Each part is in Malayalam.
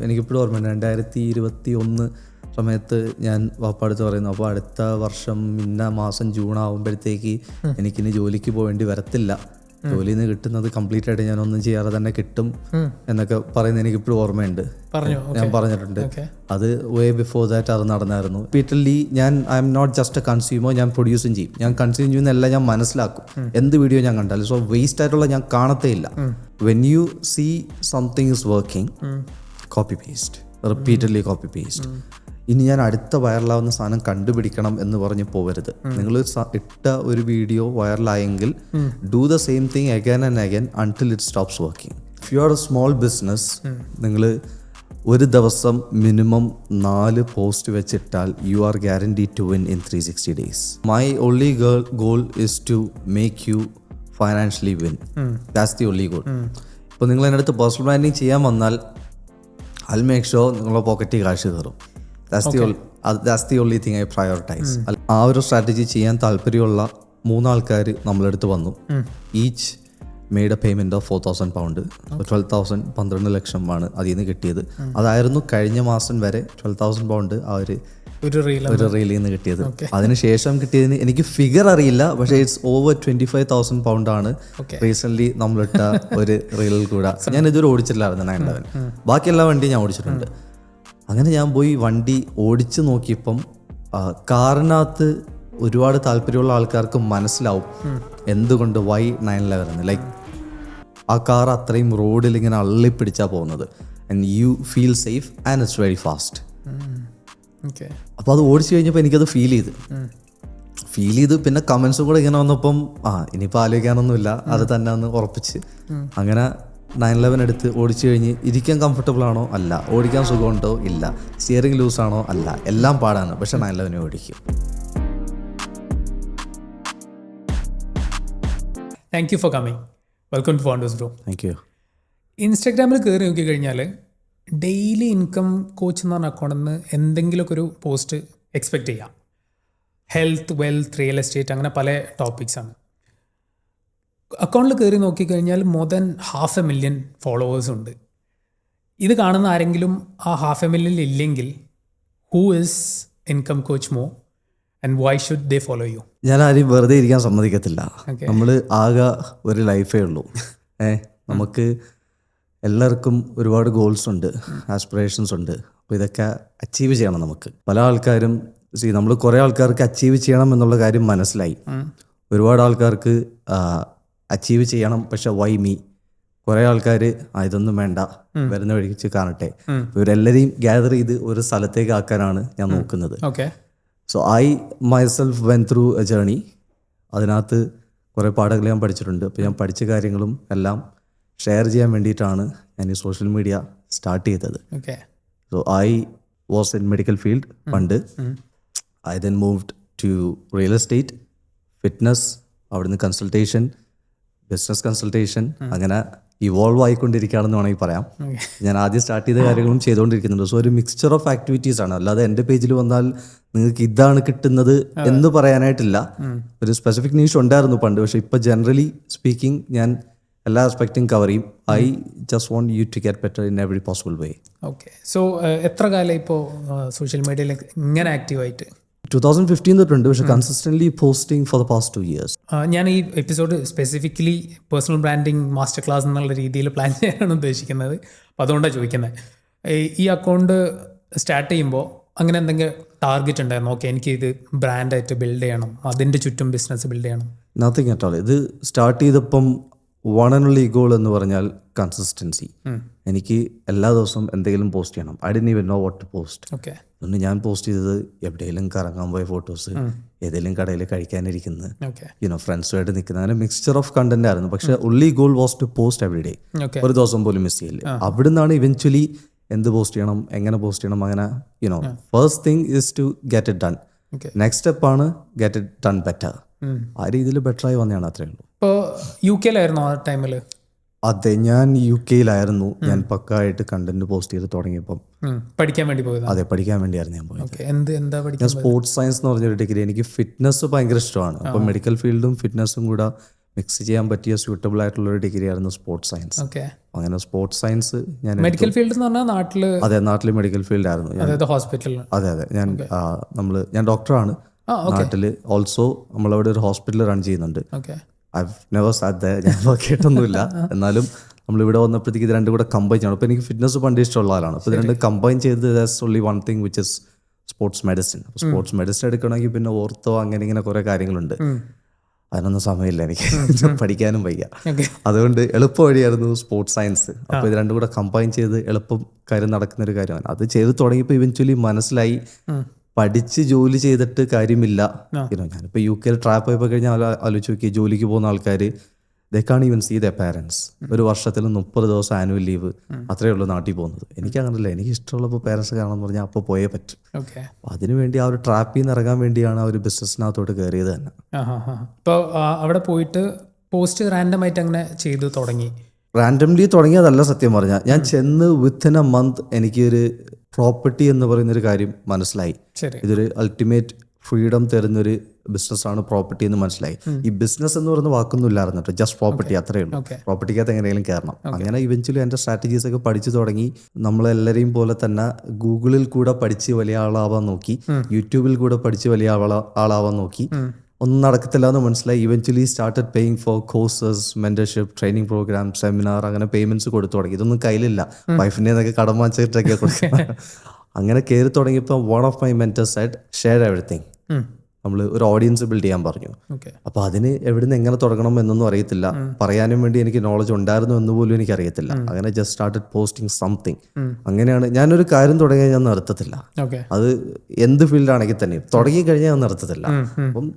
എനിക്കിപ്പോഴും ഓർമ്മയുണ്ട് 2021 സമയത്ത് ഞാൻ വാപ്പാടുത്ത് പറയുന്നു, അപ്പോൾ അടുത്ത വർഷം ഇന്ന മാസം ജൂൺ ആകുമ്പോഴത്തേക്ക് എനിക്കിനി ജോലിക്ക് പോകേണ്ടി വരത്തില്ല, ജോലിയിൽ നിന്ന് കിട്ടുന്നത് കംപ്ലീറ്റ് ആയിട്ട് ഞാനൊന്നും ചെയ്യാതെ തന്നെ കിട്ടും എന്നൊക്കെ പറയുന്നത് എനിക്കിപ്പോഴും ഓർമ്മയുണ്ട്. ഞാൻ പറഞ്ഞിട്ടുണ്ട്. അത് വേ ബിഫോർ ദാറ്റ് അത് നടന്നായിരുന്നു. Repeatedly I'm not just a consumer, ഞാൻ പ്രൊഡ്യൂസും ചെയ്യും. ഞാൻ കൺസ്യൂം ചെയ്യുന്നതെല്ലാം ഞാൻ മനസ്സിലാക്കും. എന്ത് വീഡിയോ ഞാൻ കണ്ടാലും സോ വേസ്റ്റ് ആയിട്ടുള്ള ഞാൻ കാണത്തേ ഇല്ല. When you see something is working, copy paste, repeatedly copy paste. ഇനി ഞാൻ അടുത്ത വൈറലാവുന്ന സാധനം കണ്ടുപിടിക്കണം എന്ന് പറഞ്ഞ് പോകരുത്. നിങ്ങൾ ഇട്ട ഒരു വീഡിയോ വൈറലായെങ്കിൽ do the same thing again and again until it stops working. If you are a small business, നിങ്ങൾ ഒരു ദിവസം മിനിമം 4 പോസ്റ്റ് വെച്ചിട്ടാൽ you are guaranteed to win in 360 days. My only goal is to make you financially win. That's the only goal. ഇപ്പോൾ നിങ്ങൾ എൻ്റെ അടുത്ത് പേഴ്സണൽ ബ്രാൻഡിങ് ചെയ്യാൻ വന്നാൽ I'll make sure നിങ്ങളുടെ പോക്കറ്റിൽ കാശ് കയറും. That's the only thing I prioritize. ആ ഒരു സ്ട്രാറ്റജി ചെയ്യാൻ താല്പര്യമുള്ള 3 ആൾക്കാർ നമ്മളെടുത്ത് വന്നു. Each made A payment of 4,000 pound. 12,000 12 ലക്ഷമാണ് അതിൽ നിന്ന് കിട്ടിയത്. അതായിരുന്നു കഴിഞ്ഞ മാസം വരെ 12,000 pound ആ ഒരു റീലിൽ നിന്ന് കിട്ടിയത്. അതിനുശേഷം കിട്ടിയതിന് എനിക്ക് ഫിഗർ അറിയില്ല, പക്ഷേ ഇറ്റ്സ് ഓവർ 25,000 pound ആണ് റീസെൻ്റ്ലി നമ്മളിട്ട ഒരു റീലിൽ കൂടെ. ഞാൻ ഇതുവരെ ഓടിച്ചിട്ടില്ലായിരുന്നു 911. ബാക്കി എല്ലാ വണ്ടിയും ഞാൻ ഓടിച്ചിട്ടുണ്ട്. അങ്ങനെ ഞാൻ പോയി വണ്ടി ഓടിച്ച് നോക്കിയപ്പം കാറിനകത്ത് ഒരുപാട് താല്പര്യമുള്ള ആൾക്കാർക്ക് മനസ്സിലാവും എന്തുകൊണ്ട് വൈ 911. ലൈക്ക് ആ കാർ അത്രയും റോഡിൽ ഇങ്ങനെ അള്ളിപ്പിടിച്ചാൽ പോകുന്നത്. And you feel safe and it's very fast. അപ്പോൾ അത് ഓടിച്ചു കഴിഞ്ഞപ്പോൾ എനിക്കത് ഫീൽ ചെയ്ത് പിന്നെ കമൻസും കൂടെ ഇങ്ങനെ വന്നപ്പം ഇനിയിപ്പോൾ ആലോചിക്കാനൊന്നുമില്ല, അത് തന്നെ ഒന്ന് ഉറപ്പിച്ച് അങ്ങനെ 911 എടുത്ത് ഓടിച്ചു കഴിഞ്ഞ് ഇരിക്കാൻ കംഫർട്ടബിൾ ആണോ? അല്ല. ഓടിക്കാൻ സുഖമുണ്ടോ? ഇല്ല. സ്റ്റിയറിംഗ് ലൂസാണോ? അല്ല. എല്ലാം പാടാണ്, പക്ഷെ 911 ഓടിക്കും. Thank you for coming. Welcome to founders bro. Thank you. ഇൻസ്റ്റാഗ്രാമിൽ കയറി നോക്കിക്കഴിഞ്ഞാൽ ഡെയിലി ഇൻകം കോച്ച് എന്ന് പറഞ്ഞ അക്കൗണ്ടിൽ നിന്ന് എന്തെങ്കിലുമൊക്കെ ഒരു പോസ്റ്റ് എക്സ്പെക്റ്റ് ചെയ്യാം. ഹെൽത്ത്, വെൽത്ത്, റിയൽ എസ്റ്റേറ്റ്, അങ്ങനെ പല ടോപ്പിക്സാണ്. അക്കൗണ്ടിൽ കയറി നോക്കിക്കഴിഞ്ഞാൽ മോർ ദാൻ 500,000 ഫോളോവേഴ്സ് ഉണ്ട്. ഇത് കാണുന്ന ആരെങ്കിലും ആ 500,000 ഇല്ലെങ്കിൽ ഹൂ ഇസ് ഇൻകം കോച്ച് മോ and why should they follow you? ഞാൻ ആരും വെറുതെ ഇരിക്കാൻ സമ്മതിക്കത്തില്ല. നമ്മൾ ആകെ ഒരു ലൈഫേ ഉള്ളൂ. നമുക്ക് എല്ലാവർക്കും ഒരുപാട് ഗോൾസ് ഉണ്ട്, ആസ്പിറേഷൻസ് ഉണ്ട്. അപ്പോൾ ഇതൊക്കെ അച്ചീവ് ചെയ്യണം. നമുക്ക് പല ആൾക്കാരും നമ്മൾ കുറേ ആൾക്കാർക്ക് അച്ചീവ് ചെയ്യണം എന്നുള്ള കാര്യം മനസ്സിലായി. ഒരുപാട് ആൾക്കാർക്ക് അച്ചീവ് ചെയ്യണം, പക്ഷെ വൈ മീ? കുറേ ആൾക്കാർ ഇതൊന്നും വേണ്ട, വരുന്ന വഴിച്ച് കാണട്ടെ. ഇവരെല്ലാവരെയും ഗ്യാദർ ചെയ്ത് ഒരു സ്ഥലത്തേക്ക് ആക്കാനാണ് ഞാൻ നോക്കുന്നത്. So I myself went through A journey. അതിനകത്ത് കുറേ പാഠങ്ങൾ ഞാൻ പഠിച്ചിട്ടുണ്ട്. അപ്പോൾ ഞാൻ പഠിച്ച കാര്യങ്ങളും എല്ലാം ഷെയർ ചെയ്യാൻ വേണ്ടിയിട്ടാണ് ഞാൻ ഈ സോഷ്യൽ മീഡിയ സ്റ്റാർട്ട് ചെയ്തത്. So I was in medical field പണ്ട്. I then moved to real estate, fitness, അവിടുന്ന് കൺസൾട്ടേഷൻ, ബിസിനസ് കൺസൾട്ടേഷൻ, അങ്ങനെ ഇവോൾവ് ആയിക്കൊണ്ടിരിക്കുകയാണെന്ന് വേണമെങ്കിൽ പറയാം. ഞാൻ ആദ്യം സ്റ്റാർട്ട് ചെയ്ത കാര്യങ്ങളും ചെയ്തുകൊണ്ടിരിക്കുന്നുണ്ട്. സോ ഒരു മിക്സ്ചർ ഓഫ് ആക്ടിവിറ്റീസ് ആണ്. അല്ലാതെ എൻ്റെ പേജിൽ വന്നാൽ നിങ്ങൾക്ക് ഇതാണ് കിട്ടുന്നത് എന്ന് പറയാനായിട്ടില്ല. ഒരു സ്പെസിഫിക് നീഷ് ഉണ്ടായിരുന്നു പണ്ട്, പക്ഷേ ഇപ്പോൾ ജനറലി സ്പീക്കിംഗ് ഞാൻ എല്ലാ ആസ്പെക്റ്റും കവർ ചെയ്യും. I just want you to get better in every possible way. Okay. So എത്ര കാലം ഇപ്പോൾ സോഷ്യൽ മീഡിയയിൽ ഇങ്ങനെ ആക്റ്റീവായിട്ട്? 2015 തൊട്ടുണ്ട്, പക്ഷേ consistently posting for the past 2 years. ഞാൻ ഈ episode specifically personal branding master class എന്നുള്ള രീതിയിൽ പ്ലാൻ ചെയ്യാനാണ് ഉദ്ദേശിക്കുന്നത്. അപ്പോൾ അതുകൊണ്ടാണ് ചോദിക്കുന്നത്. ഈ അക്കൗണ്ട് സ്റ്റാർട്ട് ചെയ്യുമ്പോൾ അങ്ങനെ എന്തെങ്കിലും ടാർഗറ്റ് ഉണ്ടായിരുന്നു? ഓക്കെ, എനിക്ക് ഇത് ബ്രാൻഡായിട്ട് ബിൽഡ് ചെയ്യണം, അതിൻ്റെ ചുറ്റും ബിസിനസ് ബിൽഡ് ചെയ്യണം? Nothing at all. ഇത് സ്റ്റാർട്ട് ചെയ്തപ്പം വൺ ആൻഡ് ഓൺലി ഗോൾ എന്ന് പറഞ്ഞാൽ കൺസിസ്റ്റൻസി. എനിക്ക് എല്ലാ ദിവസവും എന്തെങ്കിലും പോസ്റ്റ് ചെയ്യണം. I didn't even know what to post. അതുകൊണ്ട് ഞാൻ പോസ്റ്റ് ചെയ്തത് എവിടെയെങ്കിലും കറങ്ങാൻ പോയ ഫോട്ടോസ്, ഏതെങ്കിലും കടയിൽ കഴിക്കാനിരിക്കുന്നത്, ഫ്രണ്ട്സുമായിട്ട് നിൽക്കുന്നത്, അങ്ങനെ മിക്സ്ചർ ഓഫ് കണ്ടന്റ് ആയിരുന്നു. പക്ഷെ only goal was to post every day. ഒരു ദിവസം പോലും മിസ് ചെയ്യില്ല. അവിടെ നിന്നാണ് ഇവൻച്വലി എന്ത് പോസ്റ്റ് ചെയ്യണം, എങ്ങനെ പോസ്റ്റ് ചെയ്യണം, അങ്ങനെ first thing is to get it done. Next step ആണ് ഗെറ്റ് ഇറ്റ് ഡൺ ബെറ്റർ. ആ രീതിയിൽ ബെറ്ററായി വന്നതാണ്. അത്രേ ഉള്ളൂ. ഇപ്പോൾ യു കെയിലായിരുന്നു ആ ടൈമിൽ? അതെ, ഞാൻ യു കെയിലായിരുന്നു. ഞാൻ പക്കായിട്ട് കണ്ടന്റ് പോസ്റ്റ് ചെയ്ത് തുടങ്ങിയപ്പം പഠിക്കാൻ വേണ്ടി പോയത്? അതെ, പഠിക്കാൻ വേണ്ടിയായിരുന്നു ഞാൻ പോയത്. ഞാൻ സ്പോർട്സ് സയൻസ് എന്ന് പറഞ്ഞൊരു ഡിഗ്രി. എനിക്ക് ഫിറ്റ്നസ് ഭയങ്കര ഇഷ്ടമാണ്. അപ്പം മെഡിക്കൽ ഫീൽഡും ഫിറ്റ്നസ്സും കൂടെ മിക്സ് ചെയ്യാൻ പറ്റിയ സ്യൂട്ടബിൾ ആയിട്ടുള്ള ഒരു ഡിഗ്രി ആയിരുന്നു സ്പോർട്സ് സയൻസ്. ഓക്കെ. അങ്ങനെ സ്പോർട്സ് സയൻസ് ഞാൻ മെഡിക്കൽ ഫീൽഡ് എന്ന് പറഞ്ഞാൽ നാട്ടില്? അതെ, നാട്ടിൽ മെഡിക്കൽ ഫീൽഡ് ആയിരുന്നു. അതായത് ഹോസ്പിറ്റലിൽ? അതെ, ഞാൻ ഡോക്ടറാണ് നാട്ടിൽ. ഓൾസോ നമ്മളവിടെ ഒരു ഹോസ്പിറ്റൽ റൺ ചെയ്യുന്നുണ്ട്. ഐ നെവർ സാറ്റ് ദെയർ, ഞാൻ നോക്കിയിട്ടൊന്നുമില്ല. എന്നാലും നമ്മളിവിടെ വന്നപ്പോഴത്തേക്ക് ഇത് രണ്ടും കൂടെ കമ്പൈൻ ചെയ്യണം. അപ്പോൾ എനിക്ക് ഫിറ്റ്നസ് പണ്ട് ഇഷ്ടമുള്ള ആളാണ്. അപ്പോൾ ഇത് രണ്ട് കമ്പൈൻ ചെയ്ത് that's only one thing which is sports medicine. Sports medicine എടുക്കണമെങ്കിൽ പിന്നെ ഓർത്തോ അങ്ങനെ ഇങ്ങനെ കുറേ കാര്യങ്ങളുണ്ട്. അതിനൊന്നും സമയമില്ല എനിക്ക്, പഠിക്കാനും വയ്യ. അതുകൊണ്ട് എളുപ്പ വഴിയായിരുന്നു സ്പോർട്സ് സയൻസ്. അപ്പോൾ ഇത് രണ്ടും കൂടെ കമ്പൈൻ ചെയ്ത് എളുപ്പം കാര്യം നടക്കുന്നൊരു കാര്യമാണ്. അത് ചെയ്ത് തുടങ്ങിയപ്പോൾ ഇവൻച്വലി മനസ്സിലായി പഠിച്ച് ജോലി ചെയ്തിട്ട് കാര്യമില്ല. ഞാനിപ്പോൾ UK ട്രാപ്പ് ആയിപ്പോൾ കഴിഞ്ഞാൽ ആലോചിച്ച് നോക്കി, ജോലിക്ക് പോകുന്ന ആൾക്കാർ ദേ കാൺ ഈവൻ സീ ദ പാരൻസ്. ഒരു വർഷത്തിൽ 30 ദിവസം ആനുവൽ ലീവ് അത്രയേ ഉള്ളൂ നാട്ടിൽ പോകുന്നത്. എനിക്ക് അങ്ങനല്ല, എനിക്ക് ഇഷ്ടമുള്ളപ്പോൾ പാരൻസ് കാണാമെന്ന് പറഞ്ഞാൽ അപ്പോൾ പോയേ പറ്റും. അതിനുവേണ്ടി ആ ഒരു ട്രാപ്പിൽ നിന്ന് ഇറങ്ങാൻ വേണ്ടിയാണ് ആ ഒരു ബിസിനസ്സിനകത്തോട്ട് കയറിയത് തന്നെ. ഇപ്പോൾ അവിടെ പോയിട്ട് പോസ്റ്റ് റാൻഡം ആയിട്ട് അങ്ങനെ ചെയ്തു തുടങ്ങി? റാൻഡംലി തുടങ്ങിയതല്ല സത്യം പറഞ്ഞാൽ. ഞാൻ ചെന്ന് വിത്തിൻ എ മന്ത് എനിക്കൊരു പ്രോപ്പർട്ടി എന്ന് പറയുന്നൊരു കാര്യം മനസ്സിലായി. ഇതൊരു അൾട്ടിമേറ്റ് ഫ്രീഡം തരുന്നൊരു ബിസിനസ്സാണ് പ്രോപ്പർട്ടി എന്ന് മനസ്സിലായി. ഈ ബിസിനസ് എന്ന് പറയുന്ന വാക്കൊന്നും ഇല്ലായിരുന്നു കേട്ടോ, ജസ്റ്റ് പ്രോപ്പർട്ടി, അത്രയേ ഉള്ളൂ. പ്രോപ്പർട്ടിക്കകത്ത് എങ്ങനെയെങ്കിലും കയറണം. അങ്ങനെ ഇവൻച്വലി എൻ്റെ സ്ട്രാറ്റജീസ് ഒക്കെ പഠിച്ചു തുടങ്ങി. നമ്മളെല്ലാവരെയും പോലെ തന്നെ ഗൂഗിളിൽ കൂടെ പഠിച്ച് വലിയ ആളാവാൻ നോക്കി, യൂട്യൂബിൽ കൂടെ പഠിച്ച് വലിയ ആളാവാൻ നോക്കി. ഒന്നും നടക്കത്തില്ല എന്ന് മനസ്സിലായി. Eventually started paying for courses, mentorship, training program, seminar, അങ്ങനെ പേയ്മെന്റ്സ് കൊടുത്തു തുടങ്ങി. ഇതൊന്നും കയ്യിലില്ല, വൈഫിൻ്റെ നിന്നൊക്കെ കടം വാങ്ങിച്ചിട്ടൊക്കെ കൊടുക്കുക. അങ്ങനെ കയറി തുടങ്ങിയപ്പോൾ one of my mentors said share everything. നമ്മൾ ഒരു ഓഡിയൻസ് ബിൽഡ് ചെയ്യാൻ പറഞ്ഞു. അപ്പോൾ അതിന് എവിടുന്ന് എങ്ങനെ തുടങ്ങണം എന്നൊന്നും അറിയത്തില്ല. പറയാനും വേണ്ടി എനിക്ക് നോളജ് ഉണ്ടായിരുന്നു എന്ന് പോലും എനിക്ക് അറിയത്തില്ല. അങ്ങനെ ജസ്റ്റ് സ്റ്റാർട്ടഡ് പോസ്റ്റിംഗ് സംതിങ്. അങ്ങനെയാണ് ഞാനൊരു കാര്യം തുടങ്ങിയാൽ ഞാൻ നിർത്തത്തില്ല. അത് എന്ത് ഫീൽഡാണെങ്കിൽ തന്നെ തുടങ്ങി കഴിഞ്ഞാൽ ഞാൻ നിർത്തത്തില്ല. അപ്പം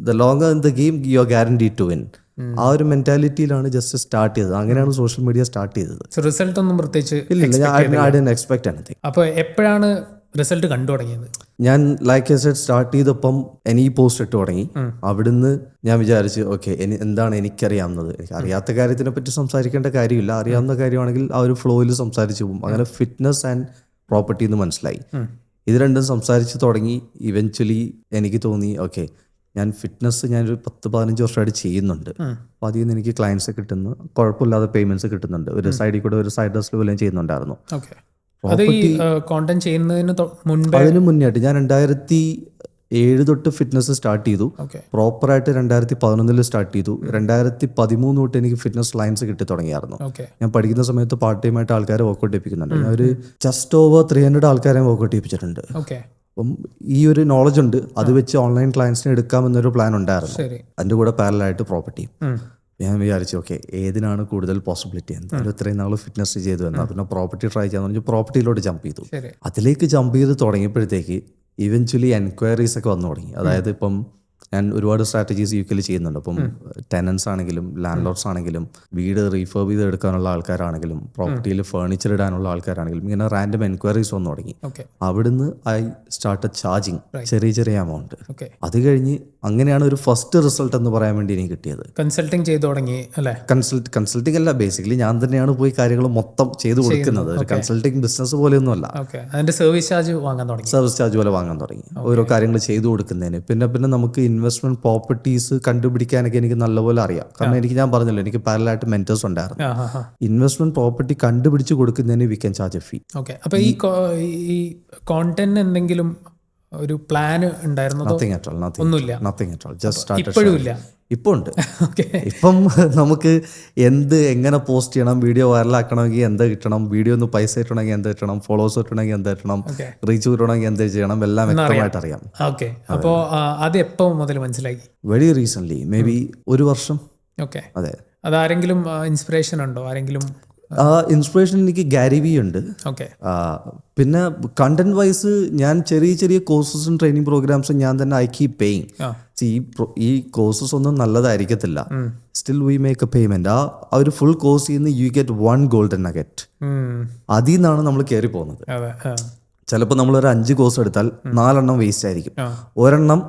the longer in the game you are guarantee to win. ആ ഒരു മെന്റാലിറ്റിയിലാണ് ജസ്റ്റ് സ്റ്റാർട്ട് ചെയ്തത്. അങ്ങനെയാണ് സോഷ്യൽ മീഡിയ സ്റ്റാർട്ട് ചെയ്തത്. റിസൾട്ട് ഒന്നും പ്രത്യേകിച്ച് ഇല്ല, എക്സ്പെക്ട് എനിത്തിങ്. അപ്പോൾ എപ്പോഴാണ് റിസൾട്ട് കണ്ടു തുടങ്ങിയത്? ഞാൻ ലൈക്ക് ഐ സെഡ് സ്റ്റാർട്ട് ചെയ്തപ്പം എനിക്ക് പോസ്റ്റ് ഇട്ട് തുടങ്ങി. അവിടുന്ന് ഞാൻ വിചാരിച്ചു ഓക്കെ, എന്താണ് എനിക്കറിയാവുന്നത്. എനിക്ക് അറിയാത്ത കാര്യത്തിനെ പറ്റി സംസാരിക്കേണ്ട കാര്യമില്ല. അറിയാവുന്ന കാര്യമാണെങ്കിൽ ആ ഒരു ഫ്ലോയിൽ സംസാരിച്ചു പോകും. അങ്ങനെ ഫിറ്റ്നസ് ആൻഡ് പ്രോപ്പർട്ടി എന്ന് മനസ്സിലായി. ഇത് രണ്ടും സംസാരിച്ച് തുടങ്ങി. ഇവൻച്വലി എനിക്ക് തോന്നി ഓക്കെ, ഞാൻ ഫിറ്റ്നസ് ഞാനൊരു 10-15 വർഷമായിട്ട് ചെയ്യുന്നുണ്ട്. അപ്പോൾ അതിൽ നിന്ന് എനിക്ക് ക്ലയൻസ് കിട്ടുന്നു, കുഴപ്പമില്ലാതെ പേയ്മെന്റ്സ് കിട്ടുന്നുണ്ട്. ഒരു സൈഡിൽ കൂടെ ഒരു സൈഡ് ഹസ്റ്റിൽ പോലും ചെയ്യുന്നുണ്ടായിരുന്നു. അതിന് മുന്നേയായിട്ട് ഞാൻ 2007 തൊട്ട് ഫിറ്റ്നസ് സ്റ്റാർട്ട് ചെയ്തു. പ്രോപ്പറായിട്ട് 2011 സ്റ്റാർട്ട് ചെയ്തു. 2013 തൊട്ട് എനിക്ക് ഫിറ്റ്നസ് ക്ലയൻസ് കിട്ടി തുടങ്ങിയായിരുന്നു. ഞാൻ പഠിക്കുന്ന സമയത്ത് പാർട്ട് ടൈം ആയിട്ട് ആൾക്കാരെ വർക്കൗട്ട് ചെയ്യിപ്പിക്കുന്നുണ്ട്. ഞാൻ ഒരു ജസ്റ്റ് ഓവർ 300 ആൾക്കാരെ വർക്കൗട്ട് ചെയ്യിപ്പിച്ചിട്ടുണ്ട്. അപ്പം ഈ ഒരു നോളജ് ഉണ്ട്, അത് വെച്ച് ഓൺലൈൻ ക്ലയൻസിനെ എടുക്കാമെന്നൊരു പ്ലാൻ ഉണ്ടായിരുന്നു. അതിൻ്റെ കൂടെ പാരലായിട്ട് പ്രോപ്പർട്ടി. ഞാൻ വിചാരിച്ചു ഓക്കെ, ഏതിനാണ് കൂടുതൽ പോസിബിലിറ്റി. എന്തായാലും ഇത്രയും നാൾ ഫിറ്റ്നസ് ചെയ്തു എന്നാൽ പിന്നെ പ്രോപ്പർട്ടി ട്രൈ ചെയ്യാന്ന് പറഞ്ഞാൽ പ്രോപ്പർട്ടിയിലോട്ട് ജമ്പ് ചെയ്തു. അതിലേക്ക് ജമ്പ് ചെയ്ത് തുടങ്ങിയപ്പോഴത്തേക്ക് ഇവൻച്വലി എൻക്വയറീസ് ഒക്കെ വന്നു തുടങ്ങി. അതായത് ഇപ്പം ഞാൻ ഒരുപാട് സ്ട്രാറ്റജീസ് UK ചെയ്യുന്നുണ്ട്. അപ്പം ടെനൻസ് ആണെങ്കിലും ലാൻഡ് ലോഡ്സ് ആണെങ്കിലും വീട് റീഫർബ് ചെയ്ത് എടുക്കാനുള്ള ആൾക്കാരാണെങ്കിലും പ്രോപ്പർട്ടിയിൽ ഫേർണിച്ചർ ഇടാനുള്ള ആൾക്കാരാണെങ്കിലും ഇങ്ങനെ റാൻഡം എൻക്വയറീസ് വന്നു തുടങ്ങി. അവിടുന്ന് ഐ സ്റ്റാർട്ടഡ് ചാർജിങ് ചെറിയ ചെറിയ എമൗണ്ട്. അത് കഴിഞ്ഞ് അങ്ങനെയാണ് ഒരു ഫസ്റ്റ് റിസൾട്ട് എന്ന് പറയാൻ വേണ്ടി എനിക്ക് കിട്ടിയത്. കൺസൾട്ടിങ് ചെയ്തു തുടങ്ങി അല്ലേ? കൺസൾട്ടിങ് അല്ല, ബേസിക്കലി ഞാൻ തന്നെയാണ് പോയി കാര്യങ്ങൾ മൊത്തം ചെയ്തു കൊടുക്കുന്നത്. ഒരു കൺസൾട്ടിങ് ബിസിനസ് പോലെയൊന്നും അല്ല. സർവീസ് ചാർജ് പോലെ വാങ്ങാൻ തുടങ്ങി ഓരോ കാര്യങ്ങൾ ചെയ്തു കൊടുക്കുന്നതിന്. പിന്നെ നമുക്ക് ഇൻവെസ്റ്റ്മെന്റ് പ്രോപ്പർട്ടീസ് കണ്ടുപിടിക്കാനൊക്കെ എനിക്ക് നല്ലപോലെ അറിയാം. കാരണം ഞാൻ പറഞ്ഞല്ലോ, എനിക്ക് പാരലായിട്ട് മെന്റേഴ്സ് ഉണ്ടായിരുന്നു. ഇൻവെസ്റ്റ്മെന്റ് പ്രോപ്പർട്ടി കണ്ടുപിടിച്ച് കൊടുക്കുന്നതിന് we can charge a fee. അപ്പോൾ ഈ കോണ്ടന്റ് എന്തെങ്കിലും ഒരു പ്ലാൻ ഉണ്ടായിരുന്നോ? ഒന്നുമില്ല. ഇപ്പം ഉണ്ട്. ഇപ്പം നമുക്ക് എങ്ങനെ പോസ്റ്റ് ചെയ്യണം, വീഡിയോ വൈറലാക്കണമെങ്കിൽ എന്താ കിട്ടണം, വീഡിയോ ഒന്ന് പൈസ കിട്ടണമെങ്കിൽ എന്താ കിട്ടണം, ഫോളോവേഴ്സ് കിട്ടണമെങ്കിൽ എന്താ കിട്ടണം, റീച്ച് കിട്ടണമെങ്കിൽ എന്താ ചെയ്യണം, എല്ലാം വ്യക്തമായിട്ട് അറിയാം. അപ്പോൾ അത് എപ്പോൾ മുതൽ മനസ്സിലായി? വെരി റീസെന്റ്, മേ ബി ഒരു വർഷം. അതെ. അതാരെങ്കിലും ഇൻസ്പിറേഷൻ ഉണ്ടോ? ആരെങ്കിലും ഇൻസ്പിറേഷൻ എനിക്ക് ഗാരി വി ഉണ്ട്. പിന്നെ കണ്ടന്റ് വൈസ് ഞാൻ ചെറിയ കോഴ്സസും ട്രെയിനിങ് പ്രോഗ്രാംസും ഞാൻ തന്നെ ഐ കീപ് പേയിങ്. ഈ കോഴ്സസ് ഒന്നും നല്ലതായിരിക്കത്തില്ല, still we make a payment. ആ ഒരു ഫുൾ കോഴ്സ് ചെയ്യുന്ന യു ഗെറ്റ് 1 ഗോൾഡൻ നഗറ്റ്. അതിൽ നിന്നാണ് നമ്മൾ കയറി പോകുന്നത്. ചിലപ്പോൾ നമ്മളൊരു 5 കോഴ്സ് എടുത്താൽ 4 എണ്ണം വേസ്റ്റ് ആയിരിക്കും. ഒരെണ്ണം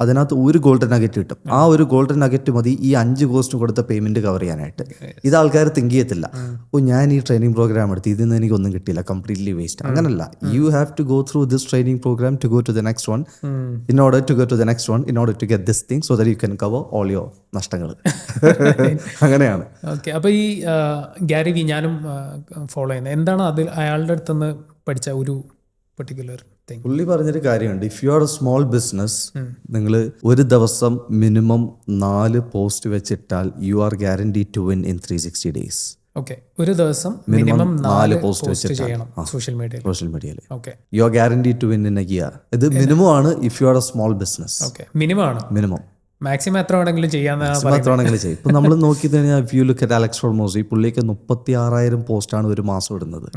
അതിനകത്ത് ഒരു ഗോൾഡൻ നഗറ്റ് കിട്ടും. ആ ഒരു ഗോൾഡൻ നഗറ്റ് മതി ഈ 5 കോഴ്സിന് കൊടുത്ത പേയ്മെന്റ് കവർ ചെയ്യാനായിട്ട്. ഇത് ആൾക്കാർ തിങ്ക് ചെയ്യത്തില്ല, ഞാൻ ഈ ട്രെയിനിങ് പ്രോഗ്രാം എടുത്ത് ഇതിൽ നിന്ന് എനിക്കൊന്നും കിട്ടിയില്ല, കംപ്ലീറ്റ്ലി വേസ്റ്റ്. അങ്ങനല്ല, you have to go through this training program to go to the next one, in order to go to the next one, in order to get this thing so that you can cover all your നഷ്ടങ്ങൾ. അങ്ങനെയാണ്. ഓക്കെ. അപ്പോൾ ഈ ഗ്യാരി വി ഞാനും ഫോളോ ചെയ്യുന്നത്, എന്താണ് അതിൽ അയാളുടെ അടുത്തുനിന്ന് പഠിച്ച ഒരു പെർട്ടിക്കുലർ തിങ്? പുള്ളി പറഞ്ഞൊരു കാര്യമുണ്ട്, if you are a small business, നിങ്ങൾ ഒരു ദിവസം മിനിമം 4 പോസ്റ്റ് വെച്ചിട്ടാൽ you are guarantee to win in 360 days. Okay, ഒരു ദിവസം മിനിമം 4 പോസ്റ്റ് ചെയ്യണം സോഷ്യൽ മീഡിയയിൽ. Okay, you are guarantee to win in a year. ഇത് മിനിമം ആണ് if you are a small business. Okay, minimum ആണ്. മിനിമം മാക്സിമം എത്ര വേണമെങ്കിലും ചെയ്യാമെന്നാണ്. എത്ര വേണമെങ്കിലും ചെയ്യും. ഇപ്പം നമ്മൾ നോക്കി കഴിഞ്ഞാൽ if you look at Alex Hormozi, പുള്ളിക്ക് 36,000 പോസ്റ്റാണ് ഒരു മാസം ഇടുന്നത്.